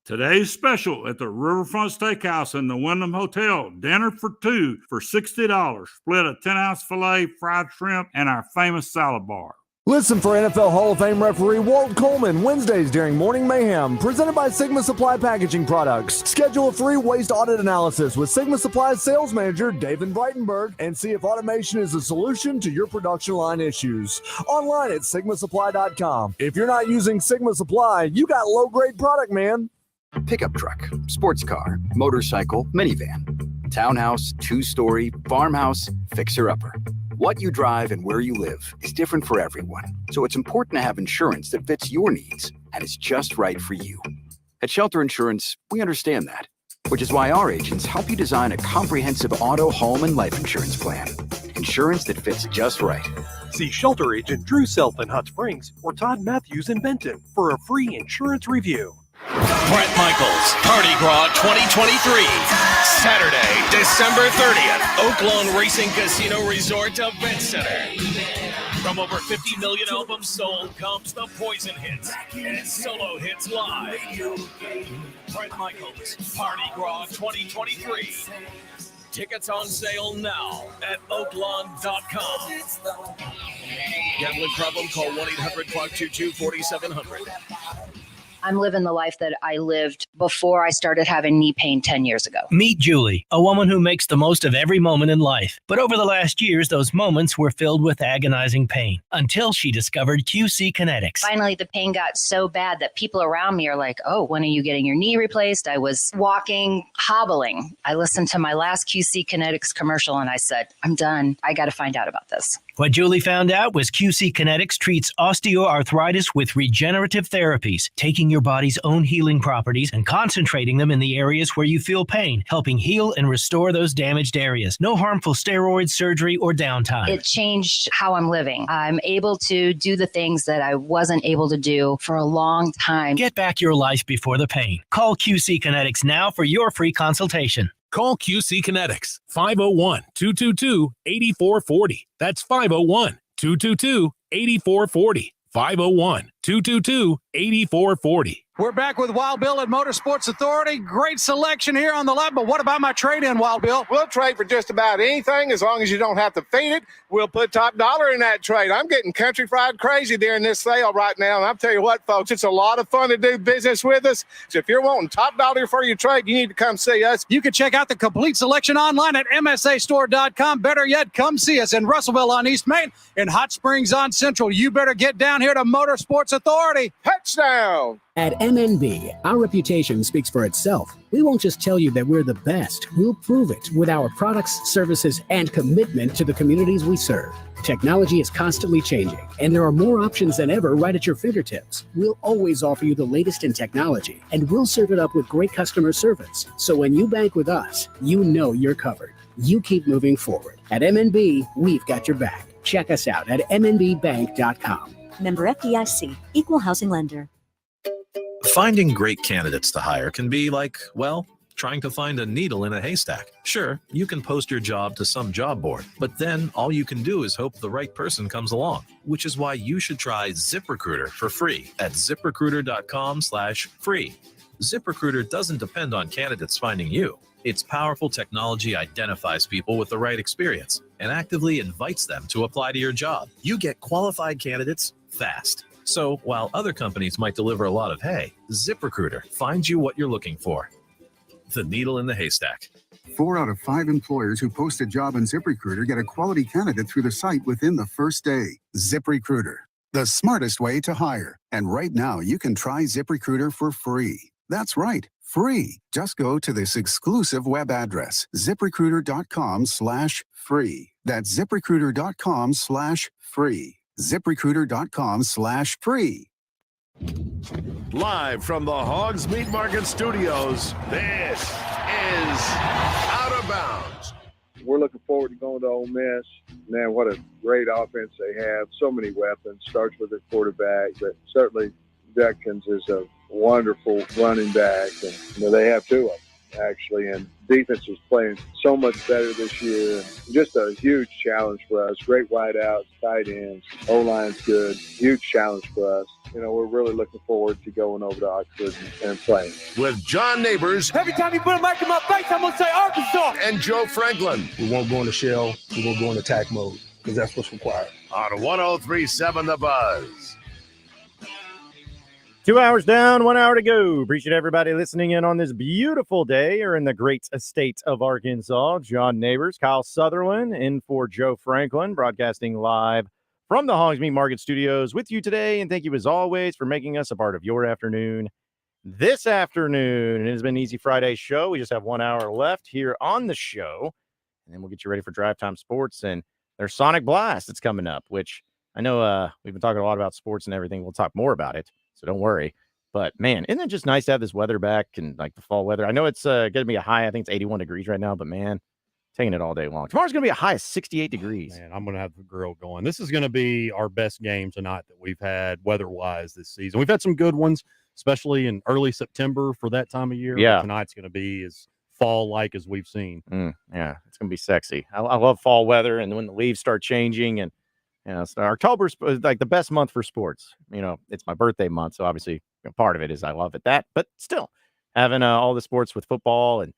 Today's special at the Riverfront Steakhouse in the Wyndham Hotel. Dinner for two for $60. Split a 10-ounce filet, fried shrimp, and our famous salad bar. Listen for NFL Hall of Fame referee Walt Coleman Wednesdays during Morning Mayhem, presented by Sigma Supply Packaging Products. Schedule a free waste audit analysis with Sigma Supply's sales manager, David Breitenberg, and see if automation is a solution to your production line issues. Online at sigmasupply.com. If you're not using Sigma Supply, you got low-grade product, man. Pickup truck, sports car, motorcycle, minivan, townhouse, two-story, farmhouse, fixer-upper. What you drive and where you live is different for everyone, so it's important to have insurance that fits your needs and is just right for you. At Shelter Insurance, we understand that, which is why our agents help you design a comprehensive auto, home, and life insurance plan. Insurance that fits just right. See Shelter Agent Drew Self in Hot Springs or Todd Matthews in Benton for a free insurance review. Brett Michaels Party Gras 2023, Saturday, December 30th, Oaklawn Racing Casino Resort Event Center. From over 50 million albums sold comes the Poison Hits and Solo Hits Live. Brett Michaels Party Gras 2023. Tickets on sale now at oaklawn.com. Gambling problem? Call 1-800-522-4700. I'm living the life that I lived before I started having knee pain 10 years ago. Meet Julie, a woman who makes the most of every moment in life. But over the last years, those moments were filled with agonizing pain until she discovered QC Kinetics. Finally, the pain got so bad that people around me are like, oh, when are you getting your knee replaced? I was walking, hobbling. I listened to my last QC Kinetics commercial and I said, I'm done. I got to find out about this. What Julie found out was QC Kinetics treats osteoarthritis with regenerative therapies, taking your body's own healing properties and concentrating them in the areas where you feel pain, helping heal and restore those damaged areas. No harmful steroids, surgery, or downtime. It changed how I'm living. I'm able to do the things that I wasn't able to do for a long time. Get back your life before the pain. Call QC Kinetics now for your free consultation. Call QC Kinetics, 501-222-8440. That's 501-222-8440. 501-222-8440. We're back with Wild Bill at Motorsports Authority. Great selection here on the lot, but what about my trade-in, Wild Bill? We'll trade for just about anything as long as you don't have to feed it. We'll put top dollar in that trade. I'm getting country fried crazy during this sale right now, and I'll tell you what, folks, it's a lot of fun to do business with us. So if you're wanting top dollar for your trade, you need to come see us. You can check out the complete selection online at msastore.com. Better yet, come see us in Russellville on East Main, in Hot Springs on Central. You better get down here to Motorsports Authority. Touchdown! At MNB, our reputation speaks for itself. We won't just tell you that we're the best. We'll prove it with our products, services, and commitment to the communities we serve. Technology is constantly changing, and there are more options than ever right at your fingertips. We'll always offer you the latest in technology, and we'll serve it up with great customer service. So when you bank with us, you know you're covered. You keep moving forward. At MNB, we've got your back. Check us out at mnbbank.com. Member FDIC, Equal Housing Lender. Finding great candidates to hire can be like, well, trying to find a needle in a haystack. Sure, you can post your job to some job board, but then all you can do is hope the right person comes along, which is why you should try ZipRecruiter for free at ziprecruiter.com/free. ZipRecruiter doesn't depend on candidates finding you. Its powerful technology identifies people with the right experience and actively invites them to apply to your job. You get qualified candidates fast. So while other companies might deliver a lot of hay, ZipRecruiter finds you what you're looking for. The needle in the haystack. 4 out of 5 employers who post a job on ZipRecruiter get a quality candidate through the site within the first day. ZipRecruiter, the smartest way to hire. And right now, you can try ZipRecruiter for free. That's right, free. Just go to this exclusive web address, ziprecruiter.com/free. That's ziprecruiter.com/free. ZipRecruiter.com/free. Live from the Hoggs Meat Market Studios, this is Out of Bounds. we're looking forward to going to Ole Miss. Man, what a great offense they have. So many weapons. Starts with their quarterback, but certainly Judkins is a wonderful running back, and they have two of them actually. And defense is playing so much better this year. Just a huge challenge for us. Great wideouts, tight ends, O-line's good. Huge challenge for us. We're really looking forward to going over to Oxford and playing. With John Nabors. Every time you put a mic in my face, I'm going to say Arkansas. And Joe Franklin. We won't go into shell. We won't go into attack mode because that's what's required. On 103.7 The Buzz. 2 hours down, 1 hour to go. Appreciate everybody listening in on this beautiful day or in the great state of Arkansas. John Nabors, Kyle Sutherland, in for Joe Franklin, broadcasting live from the Hoggs Meat Market Studios with you today. And thank you, as always, for making us a part of your afternoon. This afternoon, it has been an Easy Friday show. We just have 1 hour left here on the show. And then we'll get you ready for Drive Time Sports. And there's Sonic Blast that's coming up, which I know we've been talking a lot about sports and everything. We'll talk more about it. So don't worry. But, man, isn't it just nice to have this weather back and, like, the fall weather? I know it's going to be a high. I think it's 81 degrees right now. But, man, taking it all day long. Tomorrow's going to be a high of 68 degrees. Man, I'm going to have the grill going. This is going to be our best game tonight that we've had weather-wise this season. We've had some good ones, especially in early September for that time of year. Yeah. But tonight's going to be as fall-like as we've seen. Yeah, it's going to be sexy. I love fall weather, and when the leaves start changing and so October's like the best month for sports. It's my birthday month, so obviously part of it is I love it that. But still, having all the sports with football and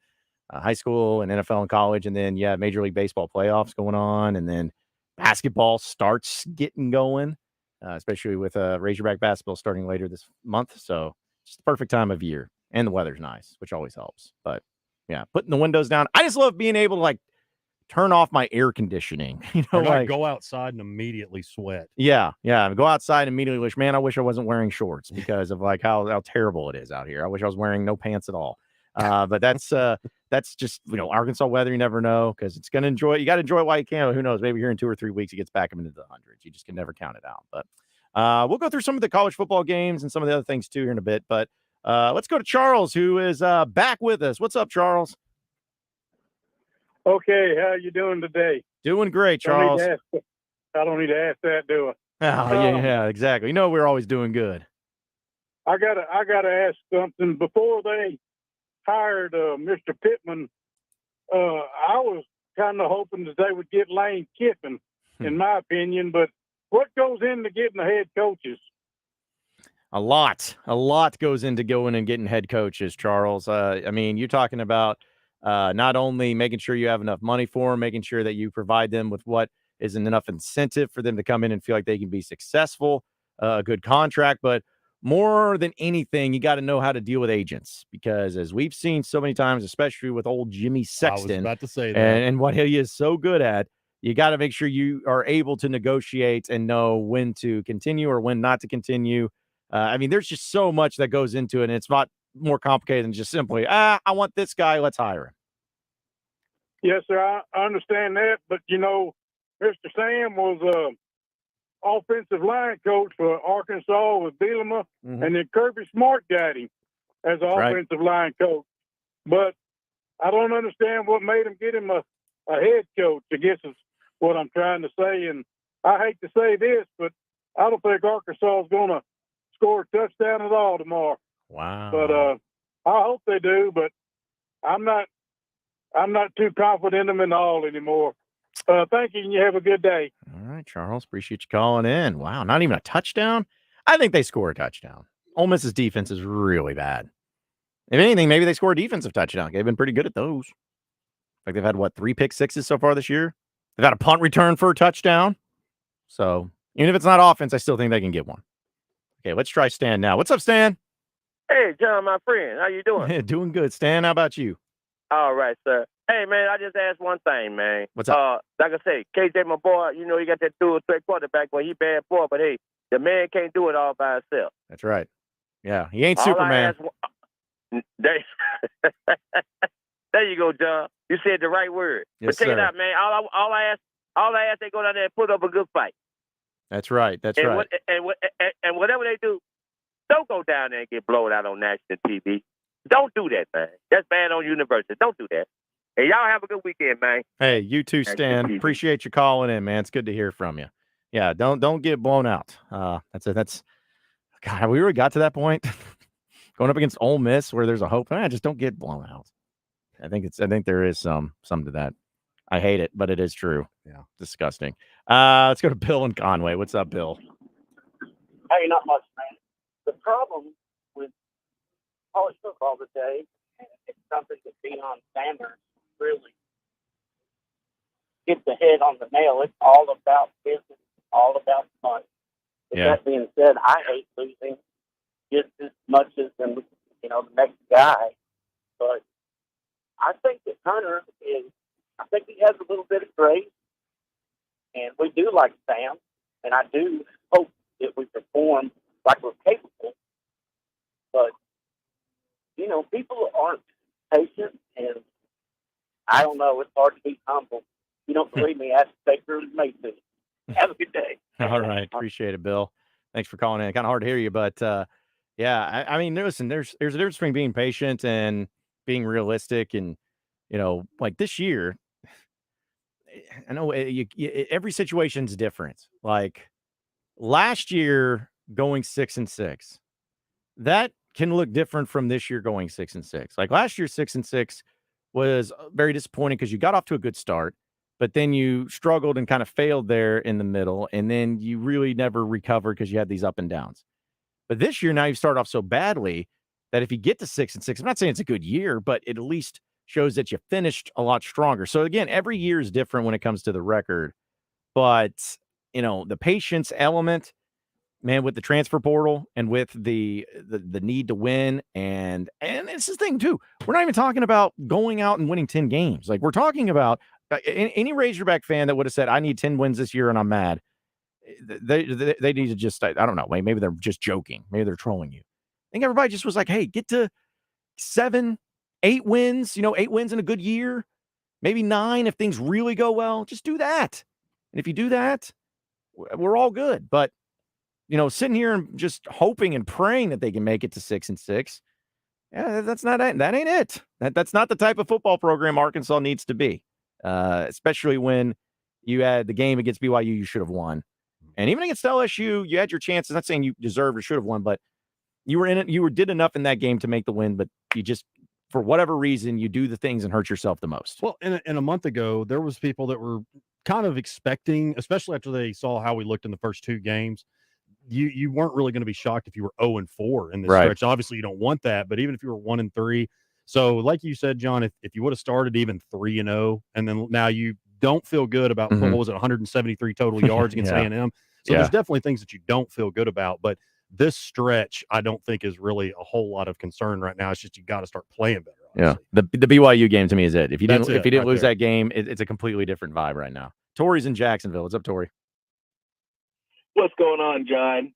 high school and NFL and college, and then Major League Baseball playoffs going on, and then basketball starts getting going, especially with Razorback basketball starting later this month. So it's the perfect time of year, and the weather's nice, which always helps. But yeah, putting the windows down. I just love being able to turn off my air conditioning. Go outside and immediately sweat. Yeah. Go outside and immediately wish, man, I wish I wasn't wearing shorts because of how terrible it is out here. I wish I was wearing no pants at all. But that's just, Arkansas weather. You never know because it's going to enjoy it. You got to enjoy it while you can. Who knows? Maybe here in 2 or 3 weeks, it gets back into the hundreds. You just can never count it out. But we'll go through some of the college football games and some of the other things too here in a bit. But let's go to Charles, who is back with us. What's up, Charles? Okay, how you doing today? Doing great, Charles. I don't need to ask that, do I? Oh, yeah, exactly. We're always doing good. I gotta ask something. Before they hired Mr. Pittman, I was kind of hoping that they would get Lane Kiffin, in my opinion. But what goes into getting the head coaches? A lot goes into going and getting head coaches, Charles. You're talking about not only making sure you have enough money for them, making sure that you provide them with what isn't enough incentive for them to come in and feel like they can be successful, a good contract, but more than anything, you got to know how to deal with agents because as we've seen so many times, especially with old Jimmy Sexton, I was about to say that. and what he is so good at, you got to make sure you are able to negotiate and know when to continue or when not to continue. There's just so much that goes into it, and it's not more complicated than just simply, I want this guy, let's hire him. Yes, sir, I understand that, but Mr. Sam was offensive line coach for Arkansas with Bielema, and then Kirby Smart got him as an offensive line coach. But I don't understand what made him get him a head coach, I guess is what I'm trying to say. And I hate to say this, but I don't think Arkansas is going to score a touchdown at all tomorrow. Wow. But I hope they do, but I'm not too confident in them at all anymore. Thank you, and you have a good day. All right, Charles. Appreciate you calling in. Wow, not even a touchdown? I think they score a touchdown. Ole Miss's defense is really bad. If anything, maybe they score a defensive touchdown. They've been pretty good at those. Like they've had, 3 pick sixes so far this year? They've had a punt return for a touchdown. So even if it's not offense, I still think they can get one. Okay, let's try Stan now. What's up, Stan? Hey, John, my friend. How you doing? Doing good, Stan. How about you? All right, sir. Hey, man, I just asked one thing, man. What's up? Like I say, KJ, my boy, he got that dual threat quarterback, but he bad boy. But, hey, the man can't do it all by himself. That's right. Yeah, he ain't All Superman. There you go, John. You said the right word. Yes, but check it sir. out, man. All I ask, they go down there and put up a good fight. That's right. That's and right. And whatever they do, don't go down there and get blown out on national TV. Don't do that, man. That's bad on university. Don't do that. Hey, y'all have a good weekend, man. Hey, you too, Stan. Appreciate you calling in, man. It's good to hear from you. Yeah, don't get blown out. That's God, we already got to that point. Going up against Ole Miss where there's a hope. Just don't get blown out. I think there is some to that. I hate it, but it is true. Yeah. Disgusting. Let's go to Bill in Conway. What's up, Bill? Hey, not much, man. The problem with college football today, and it's something that Deion Sanders really hit the head on the nail. It's all about business, all about money. With that being said, I hate losing just as much as the next guy. But I think that Hunter I think he has a little bit of grace, and we do like Sam, and I do hope that we perform like we're capable. But, people aren't patient, and I don't know, it's hard to be humble. If you don't believe me, ask Baker and Mason. Have a good day. All right. Appreciate it, Bill. Thanks for calling in. Kind of hard to hear you, but I mean, listen, there's a difference between being patient and being realistic. And, like this year, I know every situation's different. Like last year going 6-6, that can look different from this year going 6-6. Like last year, 6-6 was very disappointing because you got off to a good start, but then you struggled and kind of failed there in the middle. And then you really never recovered because you had these up and downs. But this year, now you start off so badly that if you get to 6-6, I'm not saying it's a good year, but it at least shows that you finished a lot stronger. So again, every year is different when it comes to the record, but the patience element, man, with the transfer portal and with the need to win, and it's the thing too. We're not even talking about going out and winning 10 games. Like we're talking about any Razorback fan that would have said, "I need 10 wins this year and I'm mad." They need to just, I don't know, maybe they're just joking. Maybe they're trolling you. I think everybody just was like, hey, get to 7, 8 wins, 8 wins in a good year, maybe 9 if things really go well. Just do that. And if you do that, we're all good. But, sitting here and just hoping and praying that they can make it to 6-6, that ain't it. That's not the type of football program Arkansas needs to be, especially when you had the game against BYU you should have won. And even against LSU, you had your chances. Not saying you deserved or should have won, but you were in it. You did enough in that game to make the win, but you just, for whatever reason, you do the things and hurt yourself the most. Well, in a month ago, there was people that were kind of expecting, especially after they saw how we looked in the first 2 games, you weren't really going to be shocked if you were 0-4 in this stretch. Obviously, you don't want that, but even if you were 1-3, so like you said, John, if you would have started even 3-0, and then now you don't feel good about what was it, 173 total yards against A&M. So there's definitely things that you don't feel good about, but this stretch I don't think is really a whole lot of concern right now. It's just you got to start playing better. Honestly. Yeah, the BYU game to me is it. If you didn't lose there. that game, it's a completely different vibe right now. Tori's in Jacksonville. What's up, Tori? What's going on, John?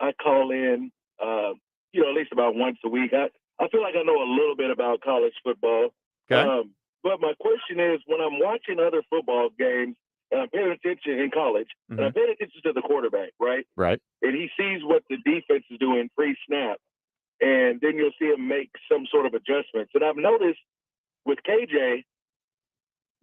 I call in, at least about once a week. I feel like I know a little bit about college football. Okay. But my question is, when I'm watching other football games, and I'm paying attention in college, and I'm paying attention to the quarterback, right? Right. And he sees what the defense is doing pre-snap, and then you'll see him make some sort of adjustments. And I've noticed with KJ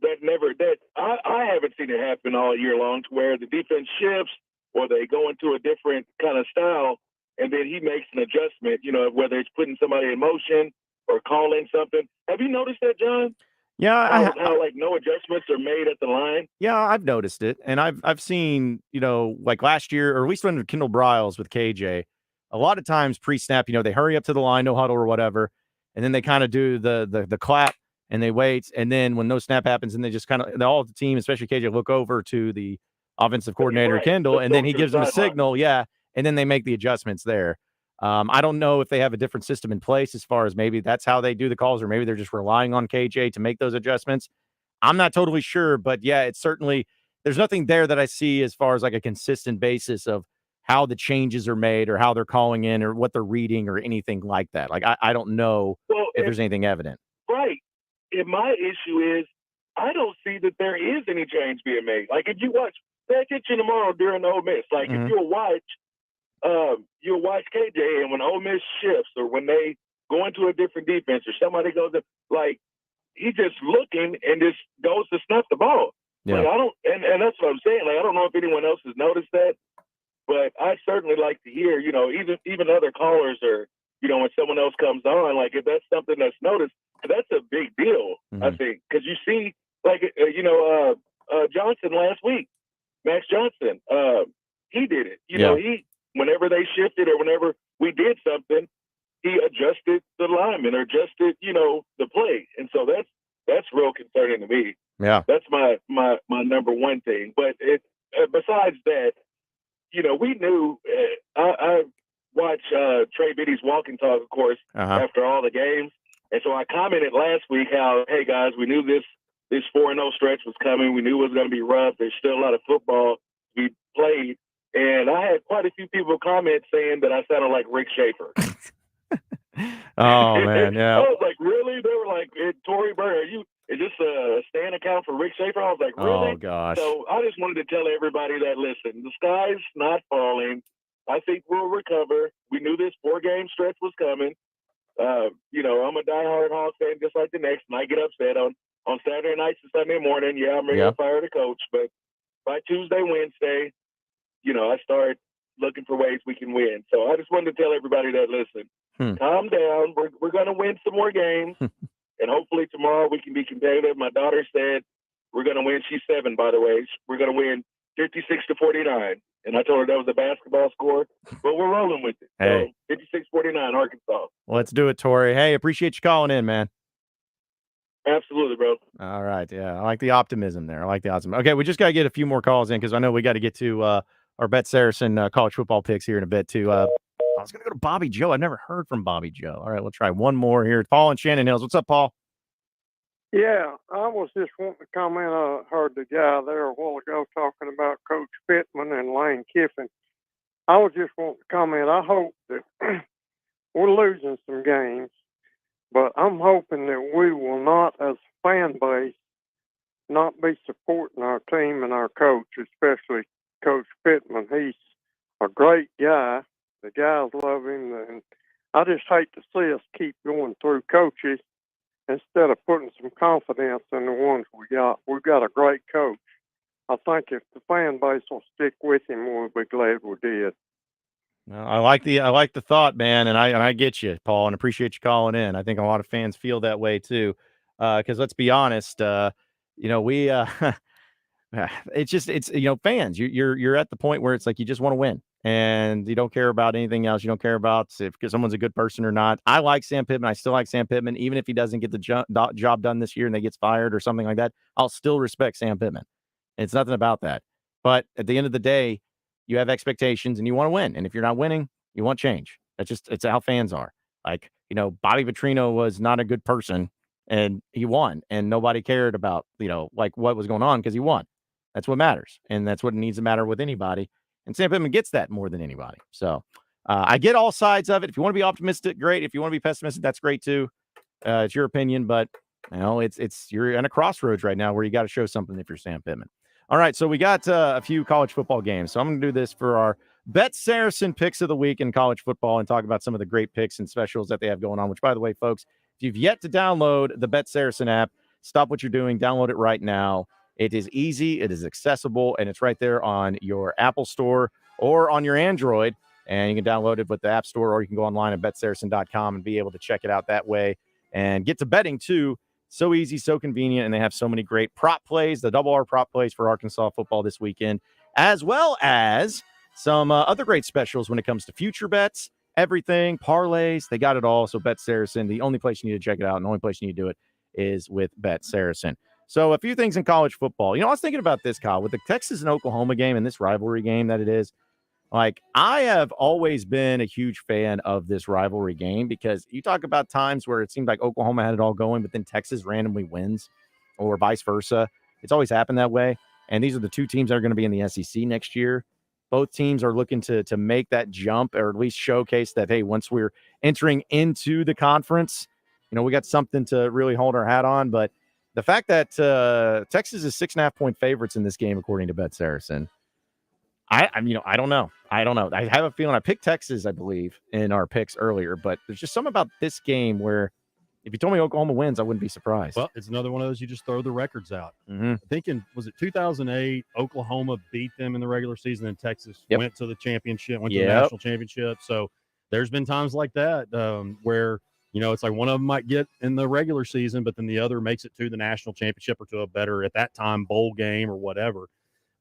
that I haven't seen it happen all year long, to where the defense shifts or they go into a different kind of style, and then he makes an adjustment, whether it's putting somebody in motion or calling something. Have you noticed that, John? Yeah, how like no adjustments are made at the line. Yeah, I've noticed it, and I've seen, like last year, or at least under Kendall Briles with KJ, a lot of times pre-snap, they hurry up to the line, no huddle or whatever, and then they kind of do the clap and they wait, and then when no snap happens, and they just kind of all the team, especially KJ, look over to the offensive coordinator Kendall, and then he gives them a signal, and then they make the adjustments there. I don't know if they have a different system in place as far as maybe that's how they do the calls, or maybe they're just relying on KJ to make those adjustments. I'm not totally sure, but yeah, it's certainly, there's nothing there that I see as far as like a consistent basis of how the changes are made or how they're calling in or what they're reading or anything like that. Like, I don't know if there's anything evident. Right. And my issue is, I don't see that there is any change being made. Like, if you pay attention tomorrow during the Ole Miss, like if you'll watch KJ, and when Ole Miss shifts or when they go into a different defense or somebody goes up, like he's just looking and just goes to snuff the ball. Yeah. Like, I don't, and that's what I'm saying. Like, I don't know if anyone else has noticed that, but I certainly like to hear, even other callers or, when someone else comes on, like if that's something that's noticed, that's a big deal, I think, because you see, like, Johnson last week, Max Johnson, he did it. He, whenever they shifted or whenever we did something, he adjusted the lineman or adjusted, the play. And so that's real concerning to me. Yeah. That's my number one thing. But besides that, we knew, I watched Trey Biddy's walk and talk, of course, after all the games. And so I commented last week how, hey, guys, we knew this 4-0 stretch was coming. We knew it was going to be rough. There's still a lot of football to be played. And I had quite a few people comment saying that I sounded like Rick Schaefer. Oh, man, yeah. I was like, really? They were like, Tory Bird, is this a stand account for Rick Schaefer? I was like, really? Oh, gosh. So I just wanted to tell everybody that, listen, the sky's not falling. I think we'll recover. We knew this 4-game stretch was coming. I'm a diehard Hoggs fan just like the next, and I get upset on Saturday nights and Sunday morning. Yeah, I'm ready to fire the coach. But by Tuesday, Wednesday, I start looking for ways we can win. So I just wanted to tell everybody that, listen, calm down. We're going to win some more games, and hopefully tomorrow we can be competitive. My daughter said we're going to win. She's 7, by the way. We're going to win 56-49. And I told her that was a basketball score, but we're rolling with it. Hey. So 56-49, Arkansas. Let's do it, Tori. Hey, appreciate you calling in, man. Absolutely, bro. All right. Yeah, I like the optimism there. Okay, we just got to get a few more calls in because I know we got to get to our Bet Saracen college football picks here in a bit, too. I was going to go to Bobby Joe. I've never heard from Bobby Joe. All right, we'll try one more here. Paul and Shannon Hills. What's up, Paul? Yeah, I was just wanting to comment. I heard the guy there a while ago talking about Coach Pittman and Lane Kiffin. I was just wanting to comment. I hope that we're losing some games, but I'm hoping that we will not, as a fan base, not be supporting our team and our coach, especially Coach Pittman. He's a great guy. The guys love him, and I just hate to see us keep going through coaches instead of putting some confidence in the ones we got. We've got a great coach. I think if the fan base will stick with him, we'll be glad we did. Well, I like the thought, man, and I get you, Paul, and appreciate you calling in. I think a lot of fans feel that way too, because let's be honest, we it's fans. You're at the point where it's like you just want to win, and you don't care about anything else. You don't care about if someone's a good person or not. I like Sam Pittman. I still like Sam Pittman, even if he doesn't get the job done this year and they gets fired or something like that. I'll still respect Sam Pittman. It's nothing about that. But at the end of the day, you have expectations and you want to win. And if you're not winning, you want change. It's how fans are. Like, Bobby Petrino was not a good person and he won, and nobody cared about, like what was going on because he won. That's what matters. And that's what needs to matter with anybody. And Sam Pittman gets that more than anybody. So I get all sides of it. If you want to be optimistic, great. If you want to be pessimistic, that's great too. It's your opinion, but you're in a crossroads right now where you got to show something if you're Sam Pittman. All right, so we got a few college football games. So I'm going to do this for our Bet Saracen picks of the week in college football and talk about some of the great picks and specials that they have going on, which, by the way, folks, if you've yet to download the Bet Saracen app, stop what you're doing, download it right now. It is easy, it is accessible, and it's right there on your Apple Store or on your Android. And you can download it with the App Store, or you can go online at betsaracen.com and be able to check it out that way and get to betting too. So easy, so convenient, and they have so many great prop plays, the double R prop plays for Arkansas football this weekend, as well as some other great specials when it comes to future bets, everything, parlays. They got it all. So Bet Saracen, the only place you need to check it out and the only place you need to do it is with Bet Saracen. So a few things in college football. I was thinking about this, Kyle, with the Texas and Oklahoma game and this rivalry game that it is. Like, I have always been a huge fan of this rivalry game because you talk about times where it seemed like Oklahoma had it all going, but then Texas randomly wins or vice versa. It's always happened that way. And these are the two teams that are going to be in the SEC next year. Both teams are looking to make that jump, or at least showcase that, hey, once we're entering into the conference, we got something to really hold our hat on. But the fact that Texas is 6.5-point favorites in this game, according to Bet Saracen, I don't know. I have a feeling I picked Texas, I believe, in our picks earlier, but there's just something about this game where if you told me Oklahoma wins, I wouldn't be surprised. Well, it's another one of those you just throw the records out. Mm-hmm. Thinking, was it 2008? Oklahoma beat them in the regular season, and Texas went to the championship, went to the national championship. So there's been times like that where, it's like one of them might get in the regular season, but then the other makes it to the national championship or to a better, at that time, bowl game or whatever.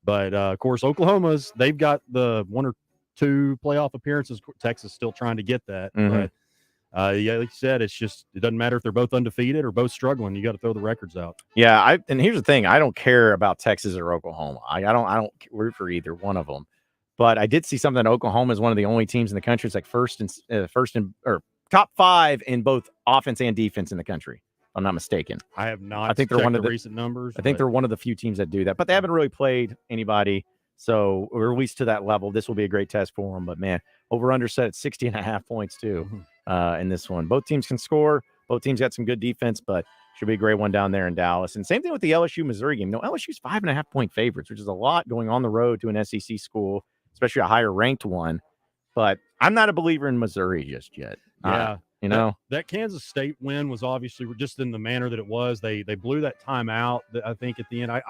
But, of course, Oklahoma's, they've got the 1 or 2 playoff appearances. Texas still trying to get that. Mm-hmm. But, like you said, it doesn't matter if they're both undefeated or both struggling. You got to throw the records out. Yeah, and here's the thing: I don't care about Texas or Oklahoma. I don't root for either one of them. But I did see something that Oklahoma is one of the only teams in the country. It's like first or top 5 in both offense and defense in the country. If I'm not mistaken. I have not. I think they're one of the recent numbers. I think they're one of the few teams that do that, but they haven't really played anybody. So, or at least to that level, this will be a great test for them. But man, over/under set at 60.5 points too. In this one, both teams can score. Both teams got some good defense, but should be a great one down there in Dallas. And same thing with the LSU Missouri game. LSU's 5.5 point favorites, which is a lot going on the road to an SEC school, especially a higher ranked one. But I'm not a believer in Missouri just yet. Yeah. That Kansas State win was obviously just in the manner that it was. They blew that timeout, I think, at the end. I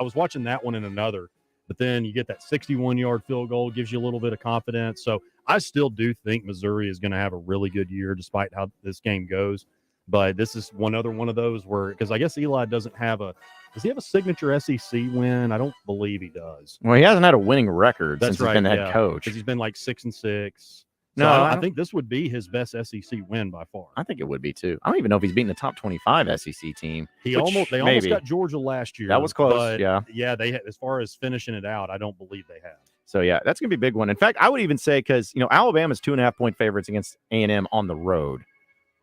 was watching that one in another, but then you get that 61-yard field goal, gives you a little bit of confidence. So I still do think Missouri is going to have a really good year despite how this game goes. But this is one of those where, because I guess Eli does he have a signature SEC win? I don't believe he does. Well, he hasn't had a winning record since he's been the head coach. Because he's been like 6-6. So No, I think this would be his best SEC win by far. I think it would be too. I don't even know if he's beaten the top 25 SEC team. They almost got Georgia last year. That was close. But yeah. They as far as finishing it out, I don't believe they have. So yeah, that's gonna be a big one. In fact, I would even say, because Alabama's 2.5 point favorites against A&M on the road.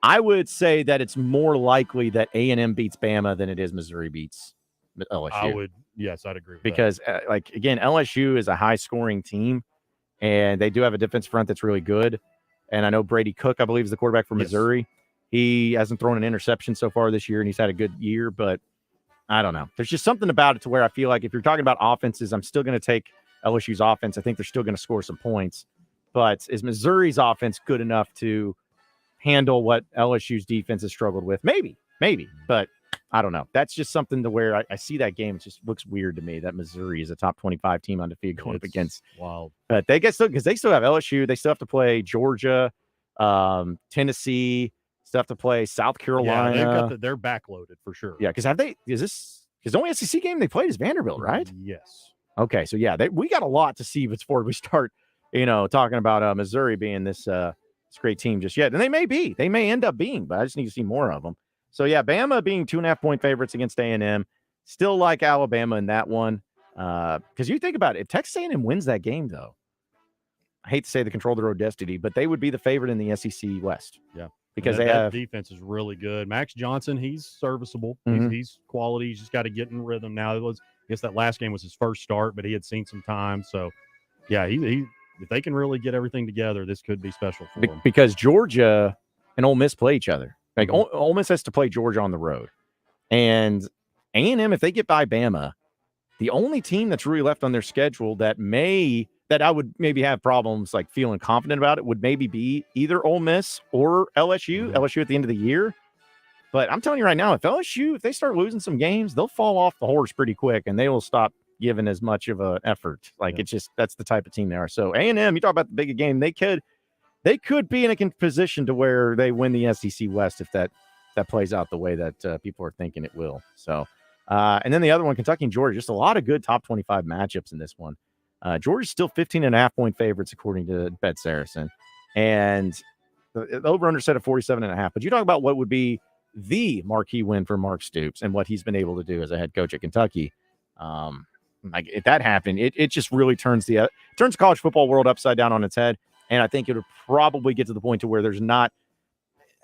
I would say that it's more likely that A&M beats Bama than it is Missouri beats LSU. I'd agree with because again, LSU is a high scoring team. And they do have a defense front that's really good. And I know Brady Cook, I believe, is the quarterback for Missouri. He hasn't thrown an interception so far this year, and he's had a good year. But I don't know. There's just something about it to where I feel like if you're talking about offenses, I'm still going to take LSU's offense. I think they're still going to score some points. But is Missouri's offense good enough to handle what LSU's defense has struggled with? Maybe. But I don't know. That's just something to where I see that game. It just looks weird to me that Missouri is a top 25 team undefeated going up against. Wild. But they get because they still have LSU. They still have to play Georgia, Tennessee. Still have to play South Carolina. Yeah, they're backloaded for sure. Yeah, because the only SEC game they played is Vanderbilt, right? Yes. Okay, so yeah, we got a lot to see before we start, talking about Missouri being this great team just yet. And they may end up being, but I just need to see more of them. So yeah, Bama being 2.5 point favorites against A&M, still like Alabama in that one. Because you think about it, if Texas A&M wins that game, though, I hate to say the control their own destiny, but they would be the favorite in the SEC West. Yeah, because that defense is really good. Max Johnson, he's serviceable. Mm-hmm. He's quality. He's just got to get in rhythm now. I guess that last game was his first start, but he had seen some time. So yeah, he if they can really get everything together, this could be special for them. Because Georgia and Ole Miss play each other. Like Ole Miss has to play Georgia on the road, and A&M, if they get by Bama, the only team that's really left on their schedule that I would maybe have problems like feeling confident about it would maybe be either Ole Miss or LSU. Mm-hmm. LSU at the end of the year, but I'm telling you right now, if they start losing some games, they'll fall off the horse pretty quick, and they will stop giving as much of an effort. It's just that's the type of team they are. So A&M, you talk about the big game, they could be in a position to where they win the SEC West if that plays out the way that people are thinking it will. So, and then the other one, Kentucky and Georgia, just a lot of good top 25 matchups in this one. Georgia's still 15.5 point favorites according to Bet Saracen, and the over/under set of 47.5. But you talk about what would be the marquee win for Mark Stoops and what he's been able to do as a head coach at Kentucky. If that happened, it just really turns the college football world upside down on its head. And I think it would probably get to the point to where there's not,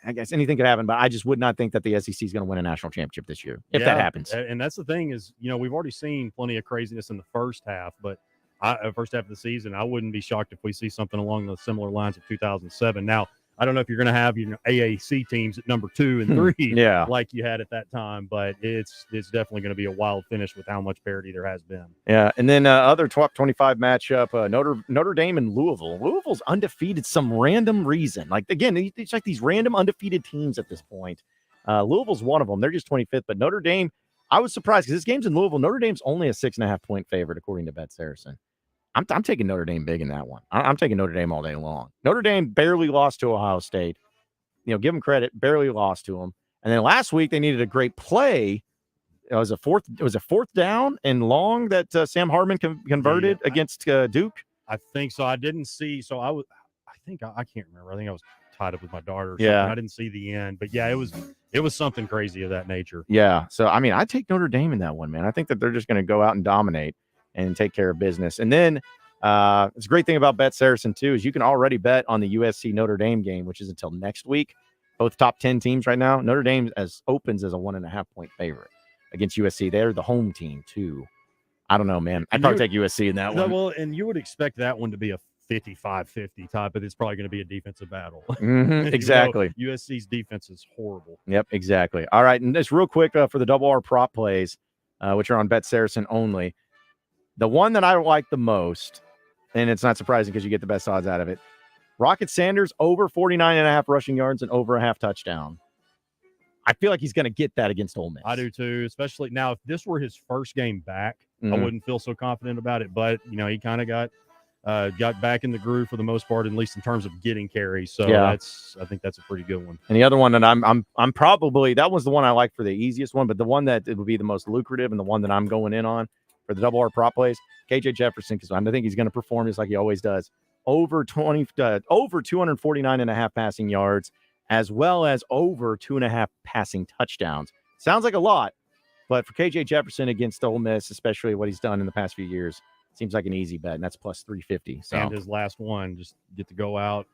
I guess anything could happen, but I just would not think that the SEC is going to win a national championship this year if that happens. And that's the thing is, we've already seen plenty of craziness in the first half, but first half of the season, I wouldn't be shocked if we see something along the similar lines of 2007. Now, I don't know if you're going to have AAC teams at number 2 and 3 like you had at that time, but it's definitely going to be a wild finish with how much parity there has been. Yeah, and then other top 25 matchup, Notre Dame and Louisville. Louisville's undefeated some random reason. Like, again, it's like these random undefeated teams at this point. Louisville's one of them. They're just 25th, but Notre Dame, I was surprised because this game's in Louisville. Notre Dame's only a 6.5-point favorite, according to Bet Saracen. I'm taking Notre Dame big in that one. I'm taking Notre Dame all day long. Notre Dame barely lost to Ohio State. Give them credit, barely lost to them. And then last week they needed a great play. It was a fourth down and long that Sam Hartman converted against Duke. I think so. I didn't see. So I can't remember. I think I was tied up with my daughter. Or yeah, something. I didn't see the end, but yeah, it was something crazy of that nature. Yeah. So I mean, I take Notre Dame in that one, man. I think that they're just going to go out and dominate and take care of business. And then it's a great thing about Bet Saracen too is you can already bet on the USC Notre Dame game, which is until next week. Both top 10 teams right now. Notre Dame opens as a 1.5-point favorite against USC. They're the home team too. I don't know, man. I'd probably take USC in that one. Well, and you would expect that one to be a 55-50 type, but it's probably going to be a defensive battle. Exactly. USC's defense is horrible. Yep, exactly. All right, and just real quick for the double R prop plays, which are on Bet Saracen only. The one that I like the most, and it's not surprising because you get the best odds out of it, Rocket Sanders over 49.5 rushing yards and over a half touchdown. I feel like he's going to get that against Ole Miss. I do too, especially now. If this were his first game back, I wouldn't feel so confident about it. But he kind of got back in the groove for the most part, at least in terms of getting carries. So I think that's a pretty good one. And the other one that I'm probably, that was the one I like for the easiest one, but the one that it would be the most lucrative and the one that I'm going in on for the double R prop plays, KJ Jefferson, because I think he's going to perform just like he always does. Over 249.5 passing yards, as well as over 2.5 passing touchdowns. Sounds like a lot, but for KJ Jefferson against Ole Miss, especially what he's done in the past few years, seems like an easy bet, and that's plus 350. So. And his last one, just get to go out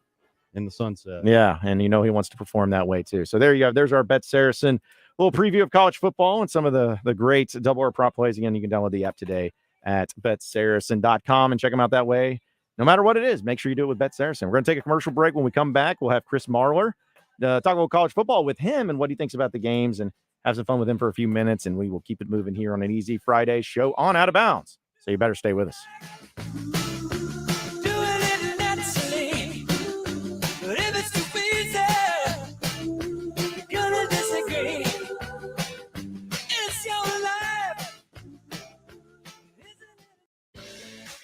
in the sunset. Yeah, and he wants to perform that way too. So there you go. There's our Bet Saracen little preview of college football and some of the great double R prop plays. Again, you can download the app today at betsaracen.com and check them out that way. No matter what it is, make sure you do it with Bet Saracen. We're going to take a commercial break. When we come back, we'll have Chris Marler talk about college football with him and what he thinks about the games and have some fun with him for a few minutes. And we will keep it moving here on an Easy Friday show on Out of Bounds. So you better stay with us.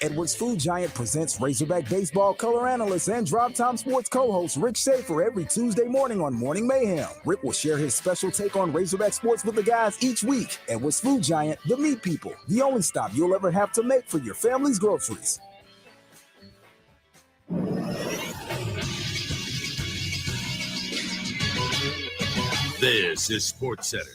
Edwards Food Giant presents Razorback Baseball color analyst and Drop Time Sports co-host Rick Schaefer every Tuesday morning on Morning Mayhem. Rick will share his special take on Razorback sports with the guys each week. Edwards Food Giant, the meat people, the only stop you'll ever have to make for your family's groceries. This is Sports Center.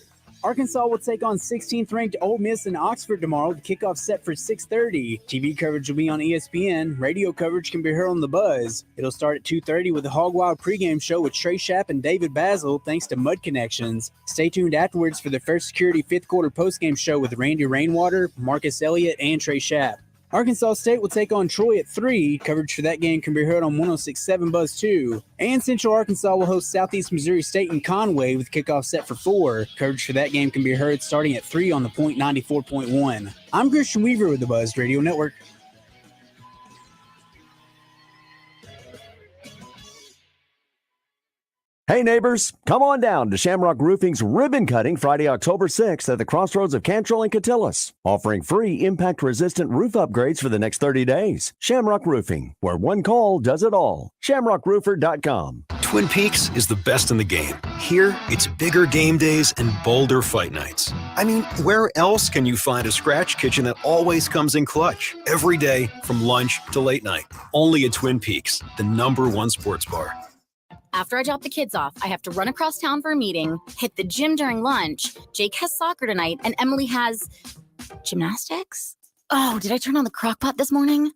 Arkansas will take on 16th-ranked Ole Miss in Oxford tomorrow. The kickoff set for 6:30. TV coverage will be on ESPN. Radio coverage can be heard on The Buzz. It'll start at 2:30 with a Hog Wild pregame show with Trey Schapp and David Basil, thanks to Mud Connections. Stay tuned afterwards for the First Security fifth quarter postgame show with Randy Rainwater, Marcus Elliott, and Trey Schapp. Arkansas State will take on Troy at 3. Coverage for that game can be heard on 106.7 Buzz 2. And Central Arkansas will host Southeast Missouri State in Conway with kickoff set for 4. Coverage for that game can be heard starting at 3 on the Point 94.1. I'm Christian Weaver with the Buzz Radio Network. Hey neighbors, come on down to Shamrock Roofing's ribbon cutting Friday, October 6th at the crossroads of Cantrell and Catillus, offering free impact-resistant roof upgrades for the next 30 days. Shamrock Roofing, where one call does it all. ShamrockRoofer.com. Twin Peaks is the best in the game. Here, it's bigger game days and bolder fight nights. I mean, where else can you find a scratch kitchen that always comes in clutch? Every day, from lunch to late night. Only at Twin Peaks, the #1 sports bar. After I drop the kids off, I have to run across town for a meeting, hit the gym during lunch. Jake has soccer tonight, and Emily has gymnastics. Oh, did I turn on the crock pot this morning?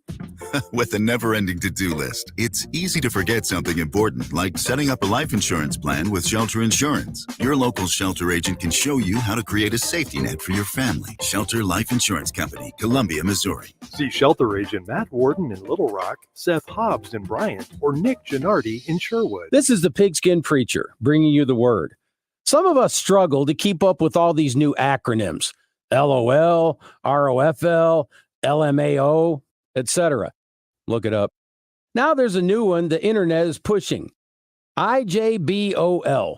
With a never-ending to-do list, it's easy to forget something important, like setting up a life insurance plan with Shelter Insurance. Your local Shelter agent can show you how to create a safety net for your family. Shelter Life Insurance Company, Columbia, Missouri. See Shelter agent Matt Warden in Little Rock, Seth Hobbs in Bryant, or Nick Gennardi in Sherwood. This is the Pigskin Preacher, bringing you the word. Some of us struggle to keep up with all these new acronyms. LOL, ROFL, LMAO, etc. Look it up. Now there's a new one the internet is pushing. IJBOL.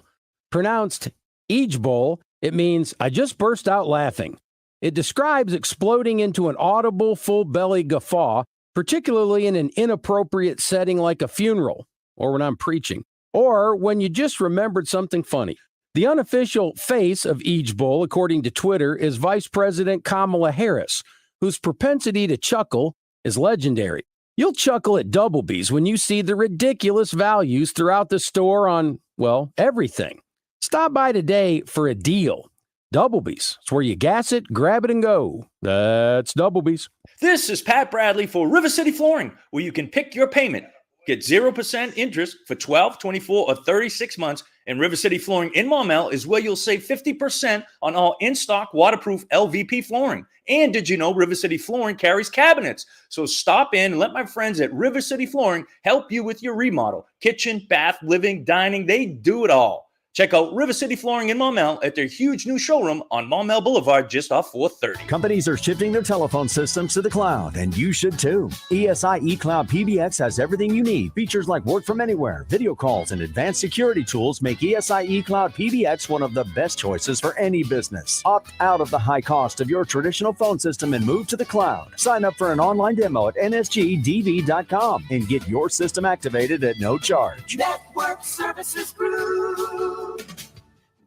Pronounced Ijbol, it means I just burst out laughing. It describes exploding into an audible, full-belly guffaw, particularly in an inappropriate setting like a funeral, or when I'm preaching, or when you just remembered something funny. The unofficial face of Ijbol, according to Twitter, is Vice President Kamala Harris, whose propensity to chuckle is legendary. You'll chuckle at Doublebee's when you see the ridiculous values throughout the store on, well, everything. Stop by today for a deal. Doublebee's. It's where you gas it, grab it, and go. That's Doublebee's. This is Pat Bradley for River City Flooring, where you can pick your payment. Get 0% interest for 12, 24, or 36 months. And River City Flooring in Maumelle is where you'll save 50% on all in-stock waterproof LVP flooring. And did you know River City Flooring carries cabinets? So stop in and let my friends at River City Flooring help you with your remodel. Kitchen, bath, living, dining, they do it all. Check out River City Flooring in Maumelle at their huge new showroom on Maumelle Boulevard just off 430. Companies are shifting their telephone systems to the cloud, and you should too. ESI eCloud PBX has everything you need. Features like work from anywhere, video calls, and advanced security tools make ESI eCloud PBX one of the best choices for any business. Opt out of the high cost of your traditional phone system and move to the cloud. Sign up for an online demo at nsgdv.com and get your system activated at no charge. Network Services Group.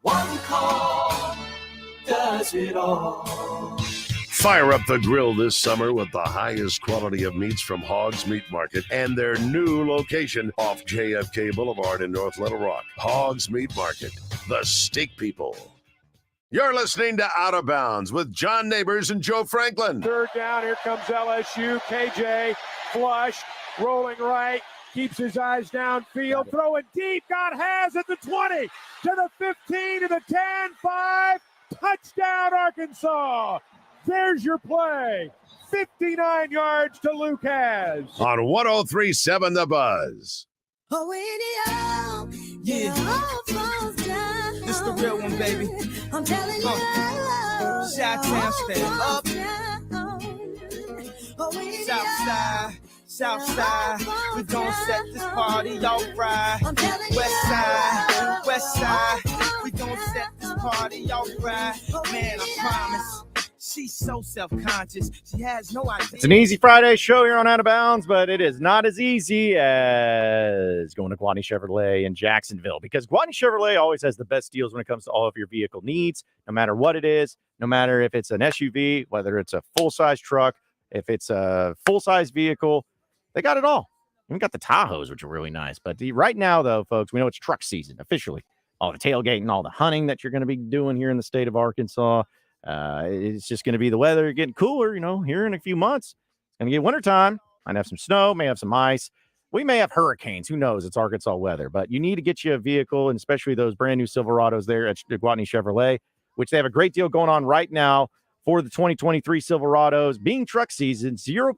One call does it all. Fire up the grill this summer with the highest quality of meats from Hoggs Meat Market and their new location off JFK Boulevard in North Little Rock. Hoggs Meat Market, the steak people. You're listening to Out of Bounds with John Nabors and Joe Franklin. Third down, here comes LSU. KJ flushed, rolling right. Keeps his eyes downfield, throwing deep, got has at the 20, to the 15, to the 10, 5, touchdown Arkansas. There's your play. 59 yards to Lucas. On 103.7 The Buzz. Oh, yeah. This the real one, baby. I'm telling you. Chi-town, stand up. Southside, we gon' set this party all right. West side, we gon' set this party all right. Man, I promise. She's so self-conscious. She has no idea. It's an easy Friday show here on Out of Bounds, but it is not as easy as going to Gwatney Chevrolet in Jacksonville, because Gwatney Chevrolet always has the best deals when it comes to all of your vehicle needs, no matter what it is, no matter if it's an SUV, whether it's a full-size truck, if it's a full-size vehicle. They got it all. We got the Tahoes, which are really nice. But right now, though, folks, we know it's truck season officially. All the tailgating, all the hunting that you're going to be doing here in the state of Arkansas. It's just going to be the weather getting cooler, here in a few months. It's going to get wintertime. Might have some snow, may have some ice. We may have hurricanes. Who knows? It's Arkansas weather. But you need to get you a vehicle, and especially those brand new Silverados there at Gwatney Chevrolet, which they have a great deal going on right now for the 2023 Silverados. Being truck season, 0%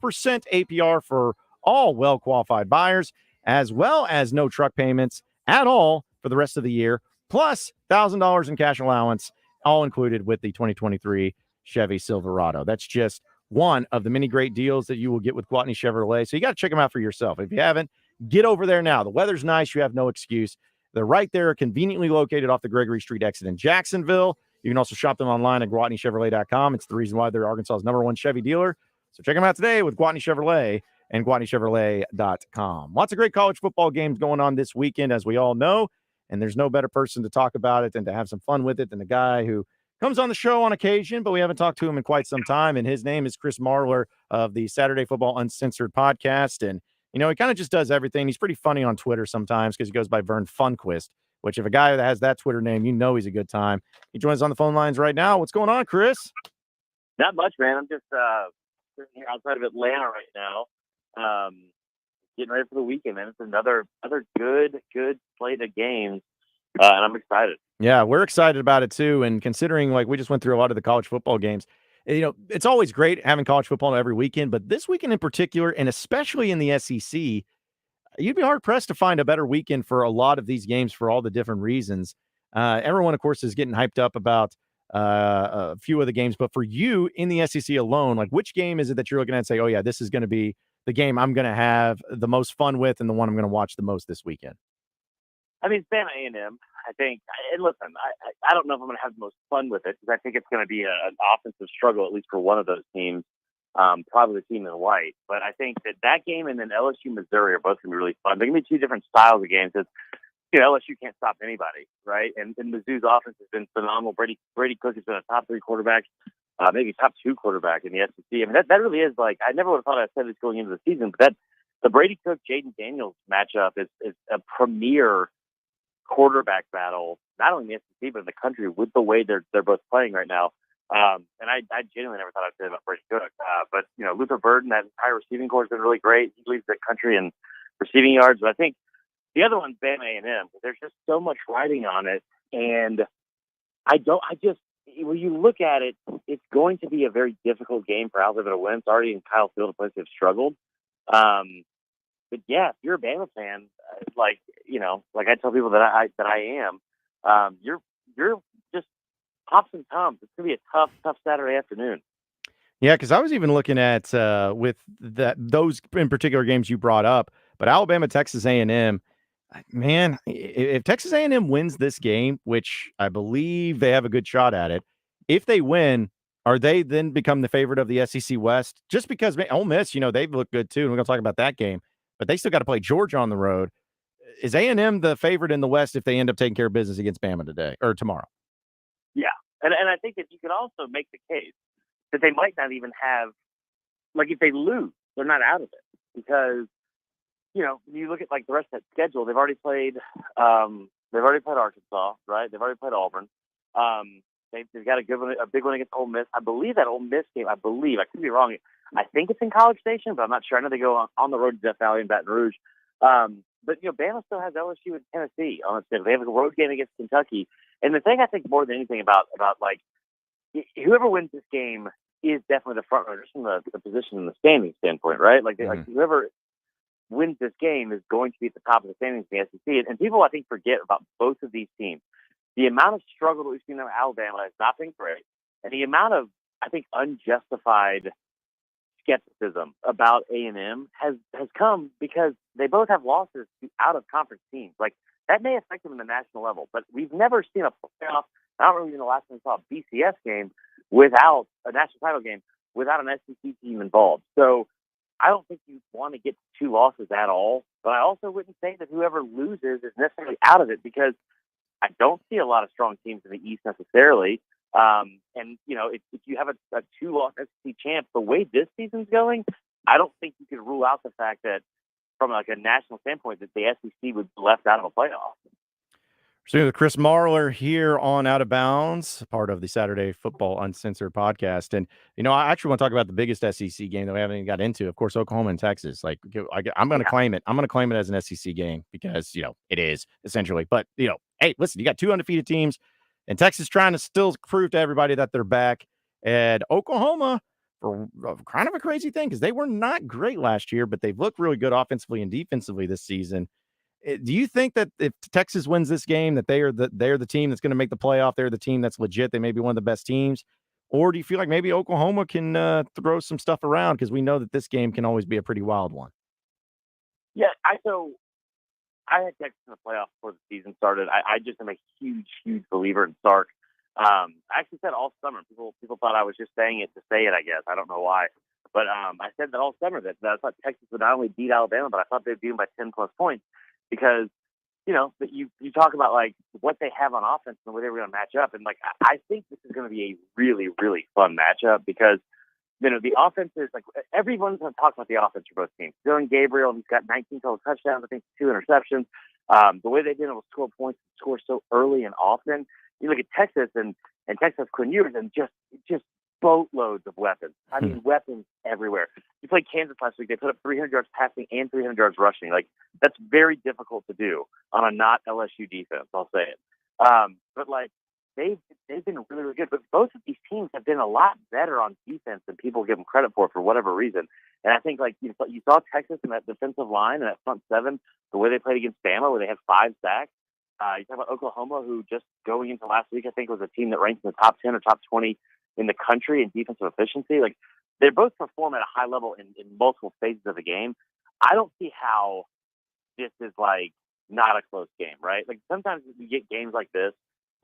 APR for all well-qualified buyers, as well as no truck payments at all for the rest of the year, plus $1,000 in cash allowance, all included with the 2023 Chevy Silverado. That's just one of the many great deals that you will get with Gwatney Chevrolet. So you got to check them out for yourself. If you haven't, get over there now. The weather's nice. You have no excuse. They're right there, conveniently located off the Gregory Street exit in Jacksonville. You can also shop them online at GwatneyChevrolet.com. It's the reason why they're Arkansas's #1 Chevy dealer. So check them out today with Gwatney Chevrolet and GwatneyChevrolet.com. Lots of great college football games going on this weekend, as we all know, and there's no better person to talk about it and to have some fun with it than the guy who comes on the show on occasion, but we haven't talked to him in quite some time, and his name is Chris Marler of the Saturday Football Uncensored podcast, and, he kind of just does everything. He's pretty funny on Twitter sometimes because he goes by Vern Funquist, which if a guy that has that Twitter name, he's a good time. He joins us on the phone lines right now. What's going on, Chris? Not much, man. I'm just sitting here outside of Atlanta right now, getting ready for the weekend, man. It's another good slate of games, and I'm excited. Yeah, we're excited about it too. And considering like we just went through a lot of the college football games, it's always great having college football every weekend, but this weekend in particular, and especially in the SEC, you'd be hard pressed to find a better weekend for a lot of these games for all the different reasons. Everyone, of course, is getting hyped up about a few of the games, but for you in the SEC alone, like which game is it that you're looking at and say, oh yeah, this is going to be the game I'm going to have the most fun with and the one I'm going to watch the most this weekend? I mean, Bama A&M, I think, and listen, I don't know if I'm going to have the most fun with it because I think it's going to be an offensive struggle, at least for one of those teams, probably the team in white. But I think that game and then LSU Missouri are both going to be really fun. They're going to be two different styles of games. LSU can't stop anybody, right? And Mizzou's offense has been phenomenal. Brady Cook has been a top 3 quarterback, maybe top 2 quarterback in the SEC. I mean, that really is like, I never would have thought I'd said this going into the season, but the Brady Cook Jaden Daniels matchup is a premier quarterback battle, not only in the SEC but in the country with the way they're both playing right now. And I genuinely never thought I'd say that about Brady Cook. But Luther Burden, that entire receiving corps has been really great. He leads the country in receiving yards. But I think the other one's Bama A&M. There's just so much riding on it, and when you look at it, it's going to be a very difficult game for Alabama to win. It's already in Kyle Field, a place they've struggled. But yeah, if you're a Bama fan, like I tell people that I am, you're just pops and toms. It's gonna be a tough Saturday afternoon. Yeah, because I was even looking at with those in particular games you brought up, but Alabama, Texas A&M. Man, if Texas A&M wins this game, which I believe they have a good shot at it, if they win, are they then become the favorite of the SEC West? Just because Ole Miss, they've looked good too, and we're going to talk about that game, but they still got to play Georgia on the road. Is A&M the favorite in the West if they end up taking care of business against Bama today or tomorrow? Yeah, and I think that you could also make the case that they might not even have, like if they lose, they're not out of it because you look at like the rest of that schedule. They've already played Arkansas, right? They've already played Auburn. They've got a big one against Ole Miss. I believe that Ole Miss game. I could be wrong. I think it's in College Station, but I'm not sure. I know they go on the road to Death Valley and Baton Rouge. But Bama still has LSU and Tennessee on the schedule. They have a road game against Kentucky. And the thing I think more than anything about like whoever wins this game is definitely the front runner, just from the position and the standing standpoint, right? Like whoever wins this game is going to be at the top of the standings in the SEC. And people, I think, forget about both of these teams. The amount of struggle that we've seen in Alabama has not been great. And the amount of, I think, unjustified skepticism about A&M has come because they both have losses to out-of-conference teams. Like, that may affect them in the national level, but we've never seen a playoff. I don't remember the last time we saw a BCS game without a national title game without an SEC team involved. So I don't think you want to get 2 losses at all, but I also wouldn't say that whoever loses is necessarily out of it because I don't see a lot of strong teams in the East necessarily. And if you have a 2-loss SEC champ, the way this season's going, I don't think you could rule out the fact that from like a national standpoint that the SEC would be left out of a playoff. So with Chris Marler here on Out of Bounds, part of the Saturday Football Uncensored podcast. And, I actually want to talk about the biggest SEC game that we haven't even got into. Of course, Oklahoma and Texas. Like, I'm going to claim it. I'm going to claim it as an SEC game because, it is essentially. But, hey, listen, you got 2 undefeated teams, and Texas trying to still prove to everybody that they're back. And Oklahoma, for kind of a crazy thing, because they were not great last year, but they've looked really good offensively and defensively this season. Do you think that if Texas wins this game, that they're the team that's going to make the playoff? They're the team that's legit. They may be one of the best teams. Or do you feel like maybe Oklahoma can throw some stuff around? Because we know that this game can always be a pretty wild one. Yeah, I had Texas in the playoffs before the season started. I just am a huge believer in Sark. I actually said all summer. People thought I was just saying it to say it, I guess. I don't know why. But I said that all summer that I thought Texas would not only beat Alabama, but I thought they'd beat them by 10+ points. Because, that you talk about, like, what they have on offense and the way they were going to match up. And, like, I think this is going to be a really, really fun matchup because, the offense is, like, everyone's going to talk about the offense for both teams. Dylan Gabriel, he's got 19 total touchdowns, I think 2 interceptions. The way they've been able to score points and score so early and often. You look at Texas and Texas Quinn Ewers and just boatloads of weapons. I mean, weapons everywhere. You played Kansas last week. They put up 300 yards passing and 300 yards rushing. Like, that's very difficult to do on a not LSU defense, I'll say it. But, like, they've been really, really good. But both of these teams have been a lot better on defense than people give them credit for whatever reason. And I think, like, you saw Texas in that defensive line and that front seven, the way they played against Bama, where they had 5 sacks. You talk about Oklahoma, who just going into last week, I think, was a team that ranked in the top 10 or top 20 in the country in defensive efficiency. Like, they both perform at a high level in multiple phases of the game. I don't see how this is, like, not a close game, right? Like, sometimes you get games like this,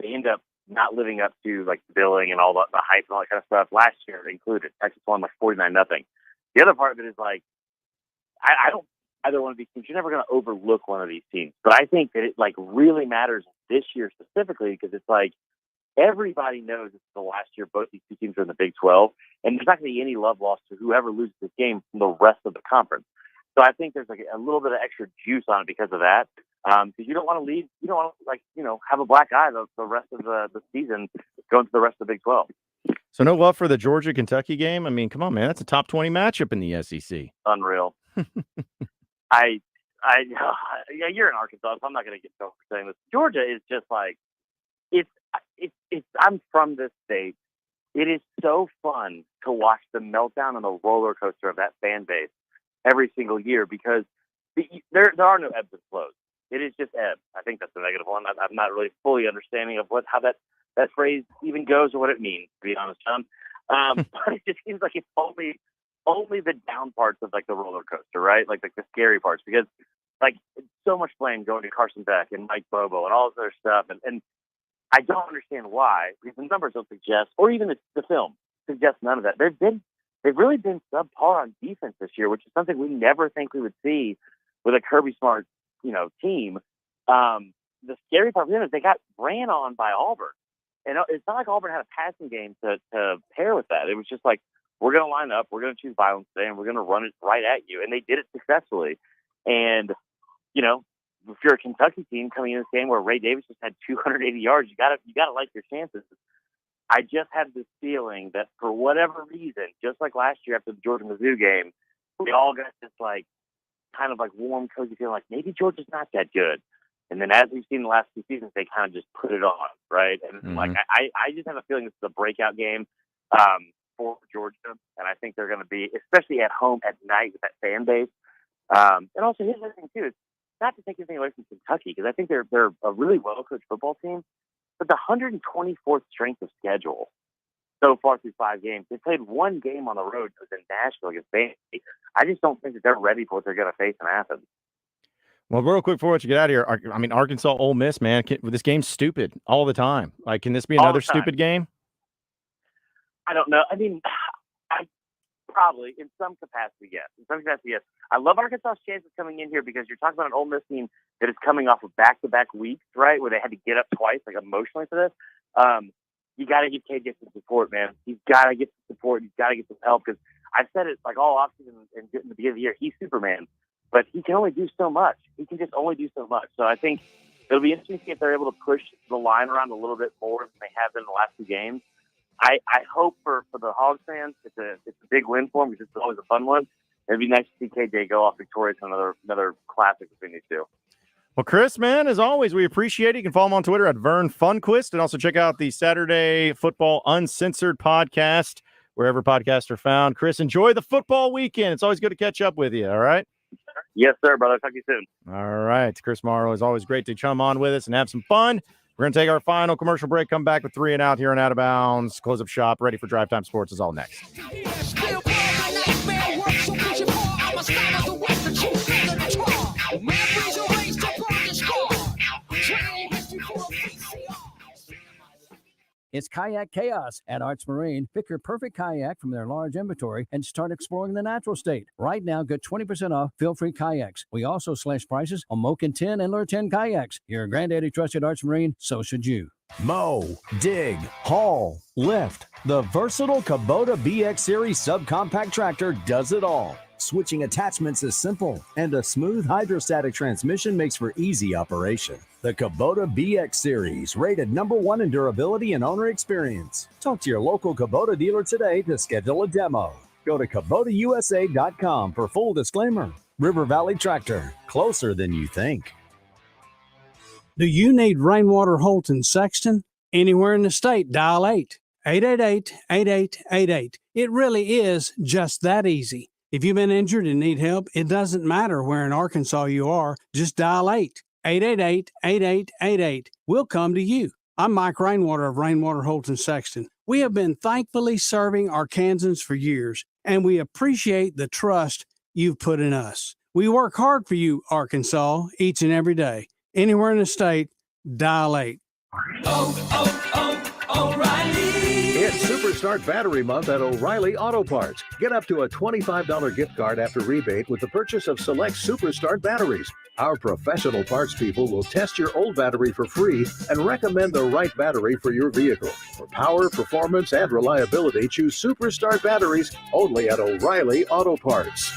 they end up not living up to, like, the billing and all the hype and all that kind of stuff. Last year included. Texas won, like, 49-0. The other part of it is, like, I don't either one of these teams. You're never going to overlook one of these teams. But I think that it, like, really matters this year specifically because it's like everybody knows this is the last year both these two teams are in the Big 12, and there's not going to be any love lost to whoever loses this game from the rest of the conference. So I think there's, like, a little bit of extra juice on it because of that. Because you don't want to leave, you don't want to, like, have a black eye the rest of the season going to the rest of the Big 12. So no love for the Georgia-Kentucky game? I mean, come on, man. That's a top 20 matchup in the SEC. Unreal. Yeah, you're in Arkansas, so I'm not going to get so for saying this. Georgia is just like, it's. I'm from this state. It is so fun to watch the meltdown and the roller coaster of that fan base every single year because there are no ebbs and flows. It is just ebbs. I think that's the negative one. I'm not really fully understanding of how that phrase even goes or what it means, to be honest, John. But it just seems like it's only the down parts of, like, the roller coaster, right? Like the scary parts, because, like, so much blame going to Carson Beck and Mike Bobo and all this other stuff, and I don't understand why, because the numbers don't suggest, or even the film suggests none of that. They've really been subpar on defense this year, which is something we never think we would see with a Kirby Smart, team. The scary part for them is they got ran on by Auburn. And it's not like Auburn had a passing game to pair with that. It was just like, we're going to line up, we're going to choose violence today, and we're going to run it right at you. And they did it successfully. And, if you're a Kentucky team coming in this game where Ray Davis just had 280 yards, you gotta like your chances. I just have this feeling that for whatever reason, just like last year after the Georgia-Mizzou game, we all got this, like, kind of, like, warm, cozy feeling like maybe Georgia's not that good. And then as we've seen the last 2 seasons, they kind of just put it on, right? And like I just have a feeling this is a breakout game for Georgia, and I think they're going to be, especially at home at night with that fan base. And also, here's the thing too: is not to take anything away from Kentucky, because I think they're a really well-coached football team, but the 124th strength of schedule so far through 5 games. They played 1 game on the road. It was in Nashville against Vandy. I just don't think that they're ready for what they're going to face in Athens. Well, real quick before you get out of here, I mean, Arkansas, Ole Miss, man, this game's stupid all the time. Like, can this be another stupid game? I don't know. I mean, I probably, in some capacity, yes. I love Arkansas's chances coming in here because you're talking about an Ole Miss team that is coming off of back-to-back weeks, right, where they had to get up twice, like, emotionally for this. You got to give KJ some support, man. He's got to get some support. He's got to get some help because I've said it, like, all offseason and in the beginning of the year. He's Superman. But he can only do so much. He can just only do so much. So I think it'll be interesting to see if they're able to push the line around a little bit more than they have in the last 2 games. I hope for the Hoggs fans, it's a big win for them because it's always a fun one. It'd be nice to see KJ go off victorious in another classic between these two. Well, Chris, man, as always, we appreciate it. You can follow him on Twitter at Vern Funquist, and also check out the Saturday Football Uncensored podcast, wherever podcasts are found. Chris, enjoy the football weekend. It's always good to catch up with you, all right? Yes, sir, brother. Talk to you soon. All right. Chris Marler, is always great to chum on with us and have some fun. We're going to take our final commercial break, come back with 3 and Out here on Out of Bounds, close up shop, ready for Drive Time Sports is all next. It's Kayak Chaos at Arts Marine. Pick your perfect kayak from their large inventory and start exploring the natural state. Right now, get 20% off feel-free kayaks. We also slash prices on Moken 10 and Lure 10 kayaks. Your granddaddy trusted Arts Marine, so should you. Mow, dig, haul, lift. The versatile Kubota BX Series subcompact tractor does it all. Switching attachments is simple, and a smooth hydrostatic transmission makes for easy operation. The Kubota BX Series, rated #1 in durability and owner experience. Talk to your local Kubota dealer today to schedule a demo. Go to KubotaUSA.com for full disclaimer. River Valley Tractor, closer than you think. Do you need Rainwater, Holt, and Sexton? Anywhere in the state, dial 888-8888. It really is just that easy. If you've been injured and need help, it doesn't matter where in Arkansas you are. Just dial 888-8888. We'll come to you. I'm Mike Rainwater of Rainwater, Holt, and Sexton. We have been thankfully serving Arkansans for years, and we appreciate the trust you've put in us. We work hard for you, Arkansas, each and every day. Anywhere in the state, dial 8. O'Reilly! It's Superstart Battery Month at O'Reilly Auto Parts. Get up to a $25 gift card after rebate with the purchase of select Superstart batteries. Our professional parts people will test your old battery for free and recommend the right battery for your vehicle. For power, performance, and reliability, choose Superstart batteries only at O'Reilly Auto Parts.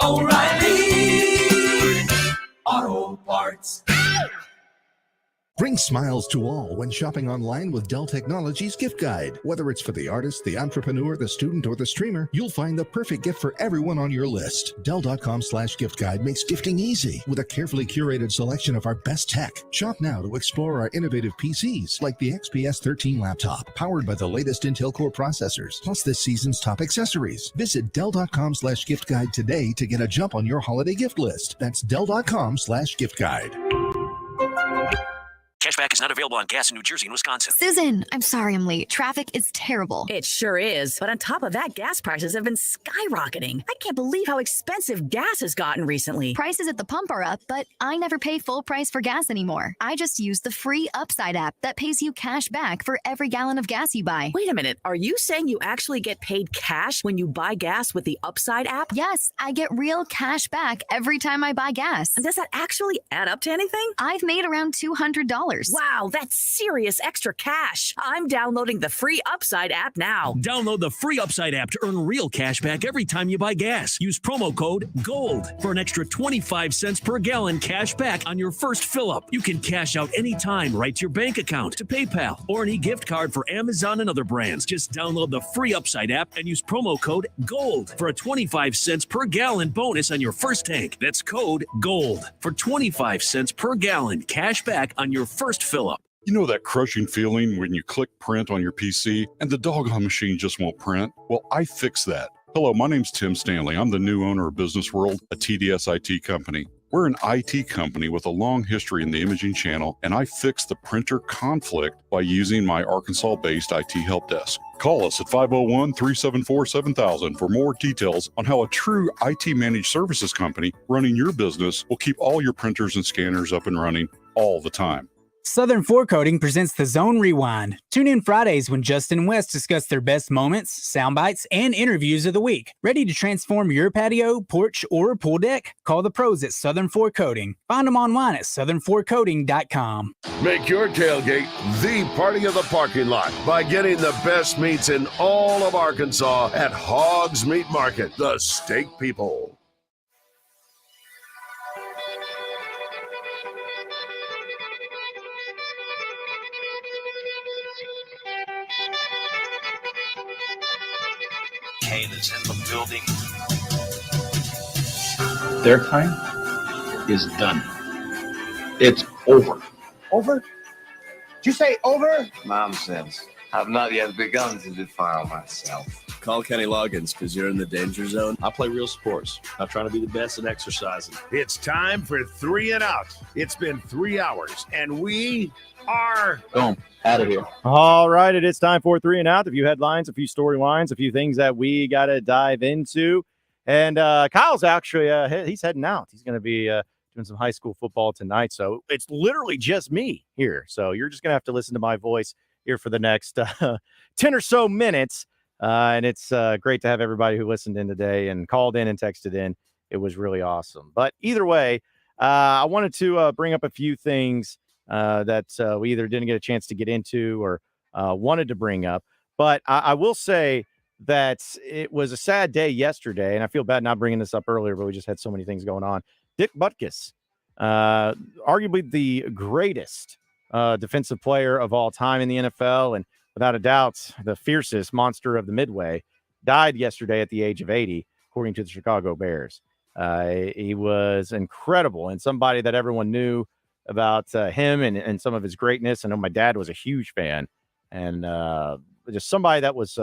O'Reilly Auto Parts. Bring smiles to all when shopping online with Dell Technologies Gift Guide. Whether it's for the artist, the entrepreneur, the student, or the streamer, you'll find the perfect gift for everyone on your list. Dell.com/gift guide makes gifting easy with a carefully curated selection of our best tech. Shop now to explore our innovative PCs like the XPS 13 laptop, powered by the latest Intel Core processors, plus this season's top accessories. Visit Dell.com/gift guide today to get a jump on your holiday gift list. That's Dell.com/gift guide. Cashback is not available on gas in New Jersey and Wisconsin. Susan, I'm sorry I'm late. Traffic is terrible. It sure is. But on top of that, gas prices have been skyrocketing. I can't believe how expensive gas has gotten recently. Prices at the pump are up, but I never pay full price for gas anymore. I just use the free Upside app that pays you cash back for every gallon of gas you buy. Wait a minute. Are you saying you actually get paid cash when you buy gas with the Upside app? Yes, I get real cash back every time I buy gas. And does that actually add up to anything? I've made around $200. Wow, that's serious extra cash. I'm downloading the free Upside app now. Download the free Upside app to earn real cash back every time you buy gas. Use promo code GOLD for an extra 25 cents per gallon cash back on your first fill-up. You can cash out anytime right to your bank account, to PayPal, or an e-gift card for Amazon and other brands. Just download the free Upside app and use promo code GOLD for a 25 cents per gallon bonus on your first tank. That's code GOLD for 25 cents per gallon cash back on your first fill-up. You know that crushing feeling when you click print on your PC and the doggone machine just won't print? Well, I fixed that. Hello, my name's Tim Stanley. I'm the new owner of Business World, a TDS IT company. We're an IT company with a long history in the imaging channel, and I fixed the printer conflict by using my Arkansas-based IT help desk. Call us at 501-374-7000 for more details on how a true IT managed services company running your business will keep all your printers and scanners up and running all the time. Southern Forecoating presents the Zone Rewind. Tune in Fridays when Justin and Wes discuss their best moments, sound bites, and interviews of the week. Ready to transform your patio, porch, or pool deck? Call the pros at Southern Forecoating. Find them online at southernforecoating.com. Make your tailgate the party of the parking lot by getting the best meats in all of Arkansas at Hoggs Meat Market, the steak people. Kane is in the building. Their time is done. It's over. Over? Did you say over? Nonsense. I've not yet begun to defile myself. Call Kenny Loggins because you're in the danger zone. I play real sports. I'm trying to be the best at exercising. It's time for 3 and Out. It's been 3 hours, and we are... Boom. Out of here. All right, it is time for 3 and Out. A few headlines, a few storylines, a few things that we got to dive into. And Kyle's actually, he's heading out. He's going to be doing some high school football tonight. So it's literally just me here. So you're just going to have to listen to my voice here for the next 10 or so minutes. And it's great to have everybody who listened in today and called in and texted in. It was really awesome. But either way, I wanted to bring up a few things that we either didn't get a chance to get into or wanted to bring up. But I will say that it was a sad day yesterday, and I feel bad not bringing this up earlier, but we just had so many things going on. Dick Butkus, arguably the greatest defensive player of all time in the NFL, and without a doubt, the fiercest monster of the Midway, died yesterday at the age of 80, according to the Chicago Bears. He was incredible and somebody that everyone knew about him and some of his greatness. I know my dad was a huge fan, and just somebody that was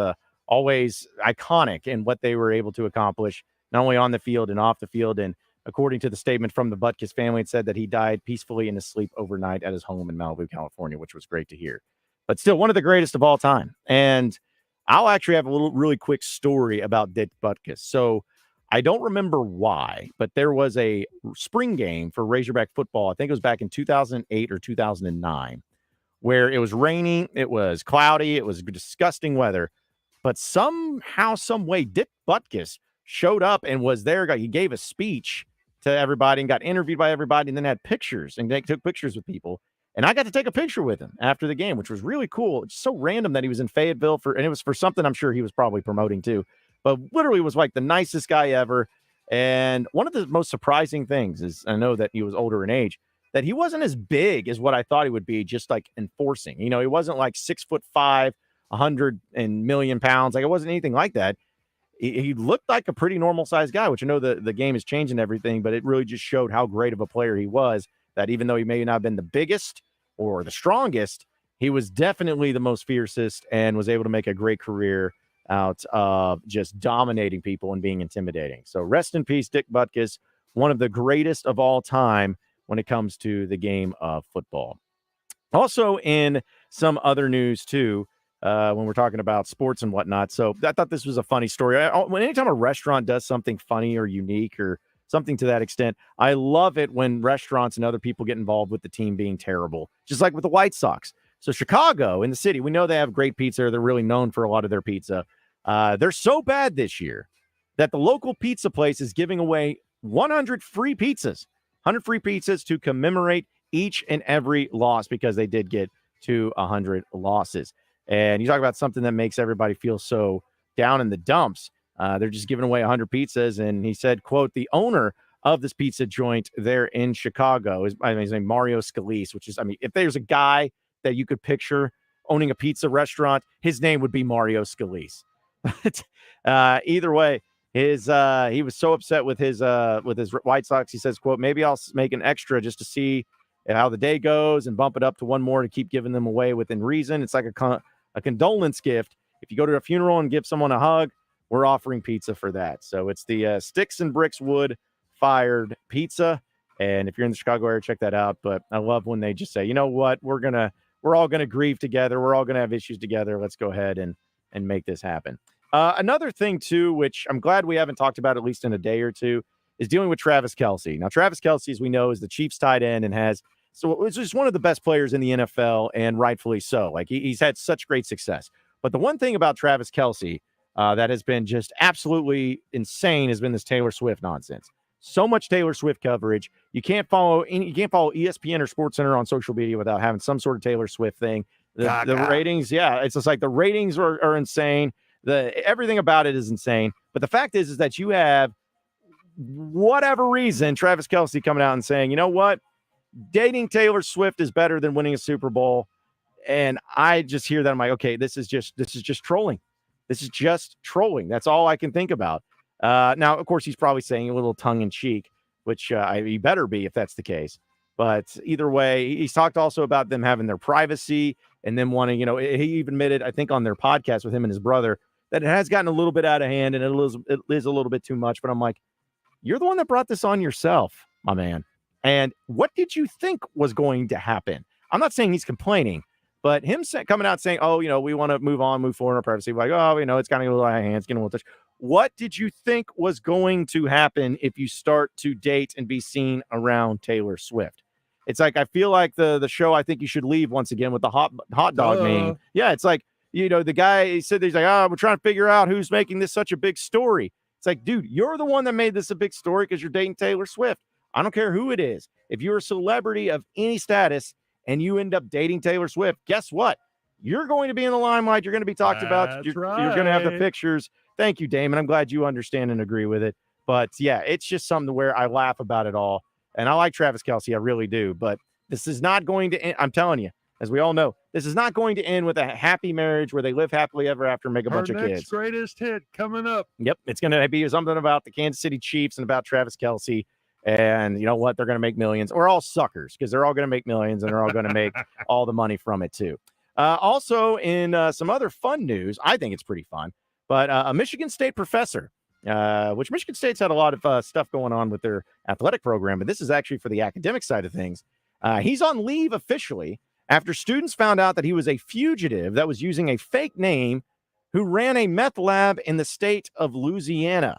always iconic in what they were able to accomplish, not only on the field and off the field. And according to the statement from the Butkus family, it said that he died peacefully in his sleep overnight at his home in Malibu, California, which was great to hear. But still, one of the greatest of all time. And I'll actually have a really quick story about Dick Butkus. So I don't remember why, but there was a spring game for Razorback football. I think it was back in 2008 or 2009, where it was raining, it was cloudy, it was disgusting weather. But somehow, some way, Dick Butkus showed up and was there. He gave a speech to everybody and got interviewed by everybody, and then had pictures, and they took pictures with people. And I got to take a picture with him after the game, which was really cool. It's so random that he was in Fayetteville and it was for something I'm sure he was probably promoting too. But literally was like the nicest guy ever. And one of the most surprising things is, I know that he was older in age, that he wasn't as big as what I thought he would be, just like enforcing. You know, he wasn't like 6'5", 100 million pounds. Like, it wasn't anything like that. He looked like a pretty normal sized guy, which I know the game is changing everything, but it really just showed how great of a player he was, that even though he may not have been the biggest or the strongest, he was definitely the most fiercest and was able to make a great career out of just dominating people and being intimidating. So rest in peace, Dick Butkus, one of the greatest of all time when it comes to the game of football. Also in some other news too, when we're talking about sports and whatnot. So I thought this was a funny story. Anytime a restaurant does something funny or unique or something to that extent, I love it when restaurants and other people get involved with the team being terrible, just like with the White Sox. So Chicago, in the city, we know they have great pizza. They're really known for a lot of their pizza. They're so bad this year that the local pizza place is giving away 100 free pizzas to commemorate each and every loss, because they did get to 100 losses. And you talk about something that makes everybody feel so down in the dumps. They're just giving away 100 pizzas. And he said, quote, the owner of this pizza joint there in Chicago his name Mario Scalise, which is, if there's a guy that you could picture owning a pizza restaurant, his name would be Mario Scalise. Either way, he was so upset with his White Sox. He says, quote, maybe I'll make an extra just to see how the day goes and bump it up to one more to keep giving them away within reason. It's like a condolence gift. If you go to a funeral and give someone a hug, we're offering pizza for that. So it's the Sticks and Bricks Wood Fired Pizza. And if you're in the Chicago area, check that out. But I love when they just say, you know what, we're all gonna grieve together. We're all gonna have issues together. Let's go ahead and make this happen. Another thing too, which I'm glad we haven't talked about at least in a day or two, is dealing with Travis Kelce. Now, Travis Kelce, as we know, is the Chiefs tight end and it's just one of the best players in the NFL, and rightfully so. Like, he's had such great success. But the one thing about Travis Kelce that has been just absolutely insane has been this Taylor Swift nonsense. So much Taylor Swift coverage. You can't follow ESPN or SportsCenter on social media without having some sort of Taylor Swift thing. The ratings, it's just like the ratings are insane. Everything about it is insane. But the fact is that you have, whatever reason, Travis Kelce coming out and saying, you know what, dating Taylor Swift is better than winning a Super Bowl. And I just hear that. I'm like, okay, this is just trolling. This is just trolling. That's all I can think about. Now, of course, he's probably saying a little tongue in cheek, which he better be if that's the case. But either way, he's talked also about them having their privacy and them wanting, he even admitted, I think on their podcast with him and his brother, that it has gotten a little bit out of hand and it is a little bit too much. But I'm like, you're the one that brought this on yourself, my man. And what did you think was going to happen? I'm not saying he's complaining, but him coming out saying, oh, we want to move forward in our privacy. Like, oh, it's kind of a little out of hands, getting a little touch. What did you think was going to happen if you start to date and be seen around Taylor Swift? It's like, I feel like the show, I think you should leave once again with the hot dog meme. Yeah, it's like, the guy, he said, he's like, we're trying to figure out who's making this such a big story. It's like, dude, you're the one that made this a big story because you're dating Taylor Swift. I don't care who it is. If you're a celebrity of any status and you end up dating Taylor Swift, guess what? you're going to be in the limelight. You're going to be talked about. You're going to have the pictures. Thank you, Damon. I'm glad you understand and agree with it. But, yeah, it's just something where I laugh about it all. And I like Travis Kelce. I really do. But this is not going to end. I'm telling you, as we all know, this is not going to end with a happy marriage where they live happily ever after and make a bunch of kids. Greatest hit coming up. Yep. It's going to be something about the Kansas City Chiefs and about Travis Kelce. And you know what? They're going to make millions. We're all suckers because they're all going to make millions and they're all going to make all the money from it, too. Also, in some other fun news, I think it's pretty fun, but a Michigan State professor, which Michigan State's had a lot of stuff going on with their athletic program, but this is actually for the academic side of things. He's on leave officially after students found out that he was a fugitive that was using a fake name who ran a meth lab in the state of Louisiana.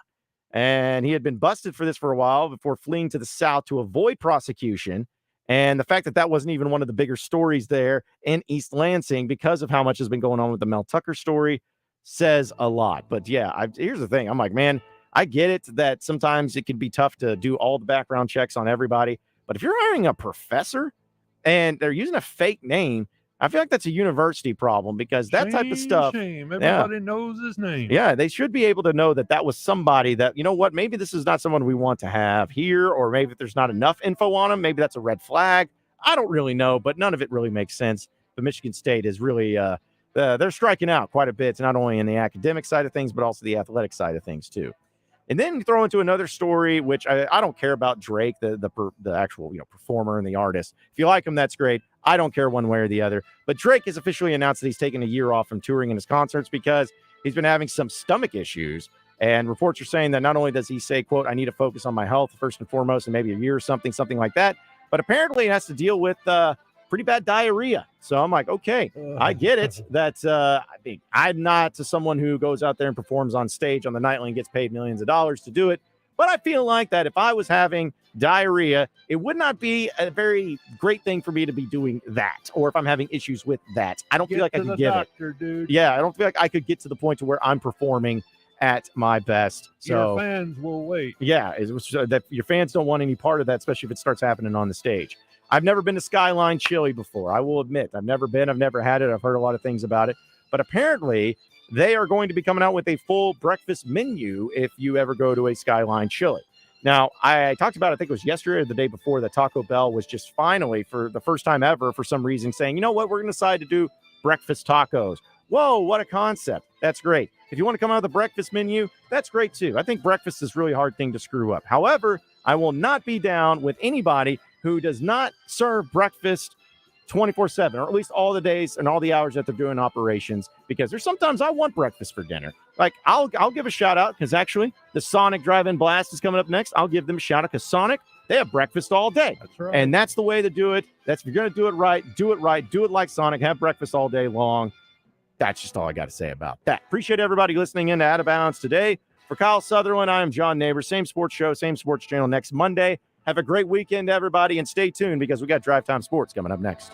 And he had been busted for this for a while before fleeing to the South to avoid prosecution. And the fact that that wasn't even one of the bigger stories there in East Lansing because of how much has been going on with the Mel Tucker story says a lot. But yeah, here's the thing. I'm like, man, I get it that sometimes it can be tough to do all the background checks on everybody. But if you're hiring a professor and they're using a fake name, I feel like that's a university problem because that type of stuff. Everybody knows his name. Yeah, they should be able to know that that was somebody that, you know what, maybe this is not someone we want to have here, or maybe if there's not enough info on him, maybe that's a red flag. I don't really know, but none of it really makes sense. But Michigan State is really, they're striking out quite a bit, not only in the academic side of things, but also the athletic side of things too. And then throw into another story, which I don't care about Drake, the actual performer and the artist. If you like him, that's great. I don't care one way or the other. But Drake has officially announced that he's taking a year off from touring in his concerts because he's been having some stomach issues. And reports are saying that not only does he say, quote, I need to focus on my health first and foremost, and maybe a year or something like that, but apparently he has to deal with pretty bad diarrhea. So I'm like, okay, I get it. That I'm not someone who goes out there and performs on stage on the nightly and gets paid millions of dollars to do it. But I feel like that if I was having diarrhea, it would not be a very great thing for me to be doing that. Or if I'm having issues with that, I don't feel like I could give it. Dude. Yeah, I don't feel like I could get to the point to where I'm performing at my best. So your fans will wait. Yeah, that your fans don't want any part of that, especially if it starts happening on the stage. I've never been to Skyline Chili before. I will admit, I've never been. I've never had it. I've heard a lot of things about it. But apparently, they are going to be coming out with a full breakfast menu if you ever go to a Skyline Chili. Now, I talked about, I think it was yesterday or the day before, that Taco Bell was just finally, for the first time ever, for some reason, saying, you know what, we're going to decide to do breakfast tacos. Whoa, what a concept. That's great. If you want to come out with a breakfast menu, that's great too. I think breakfast is a really hard thing to screw up. However, I will not be down with anybody who does not serve breakfast 24/7, or at least all the days and all the hours that they're doing operations, because there's sometimes I want breakfast for dinner. Like, I'll give a shout out because actually the Sonic Drive-In Blast is coming up next. I'll give them a shout out because Sonic, they have breakfast all day. That's right. And that's the way to do it. If you're going to do it right, do it like Sonic, have breakfast all day long. That's just all I got to say about that. Appreciate everybody listening in to Out of Bounds today. For Kyle Sutherland, I am John Nabors. Same sports show, same sports channel next Monday. Have a great weekend, everybody, and stay tuned because we got Drive Time Sports coming up next.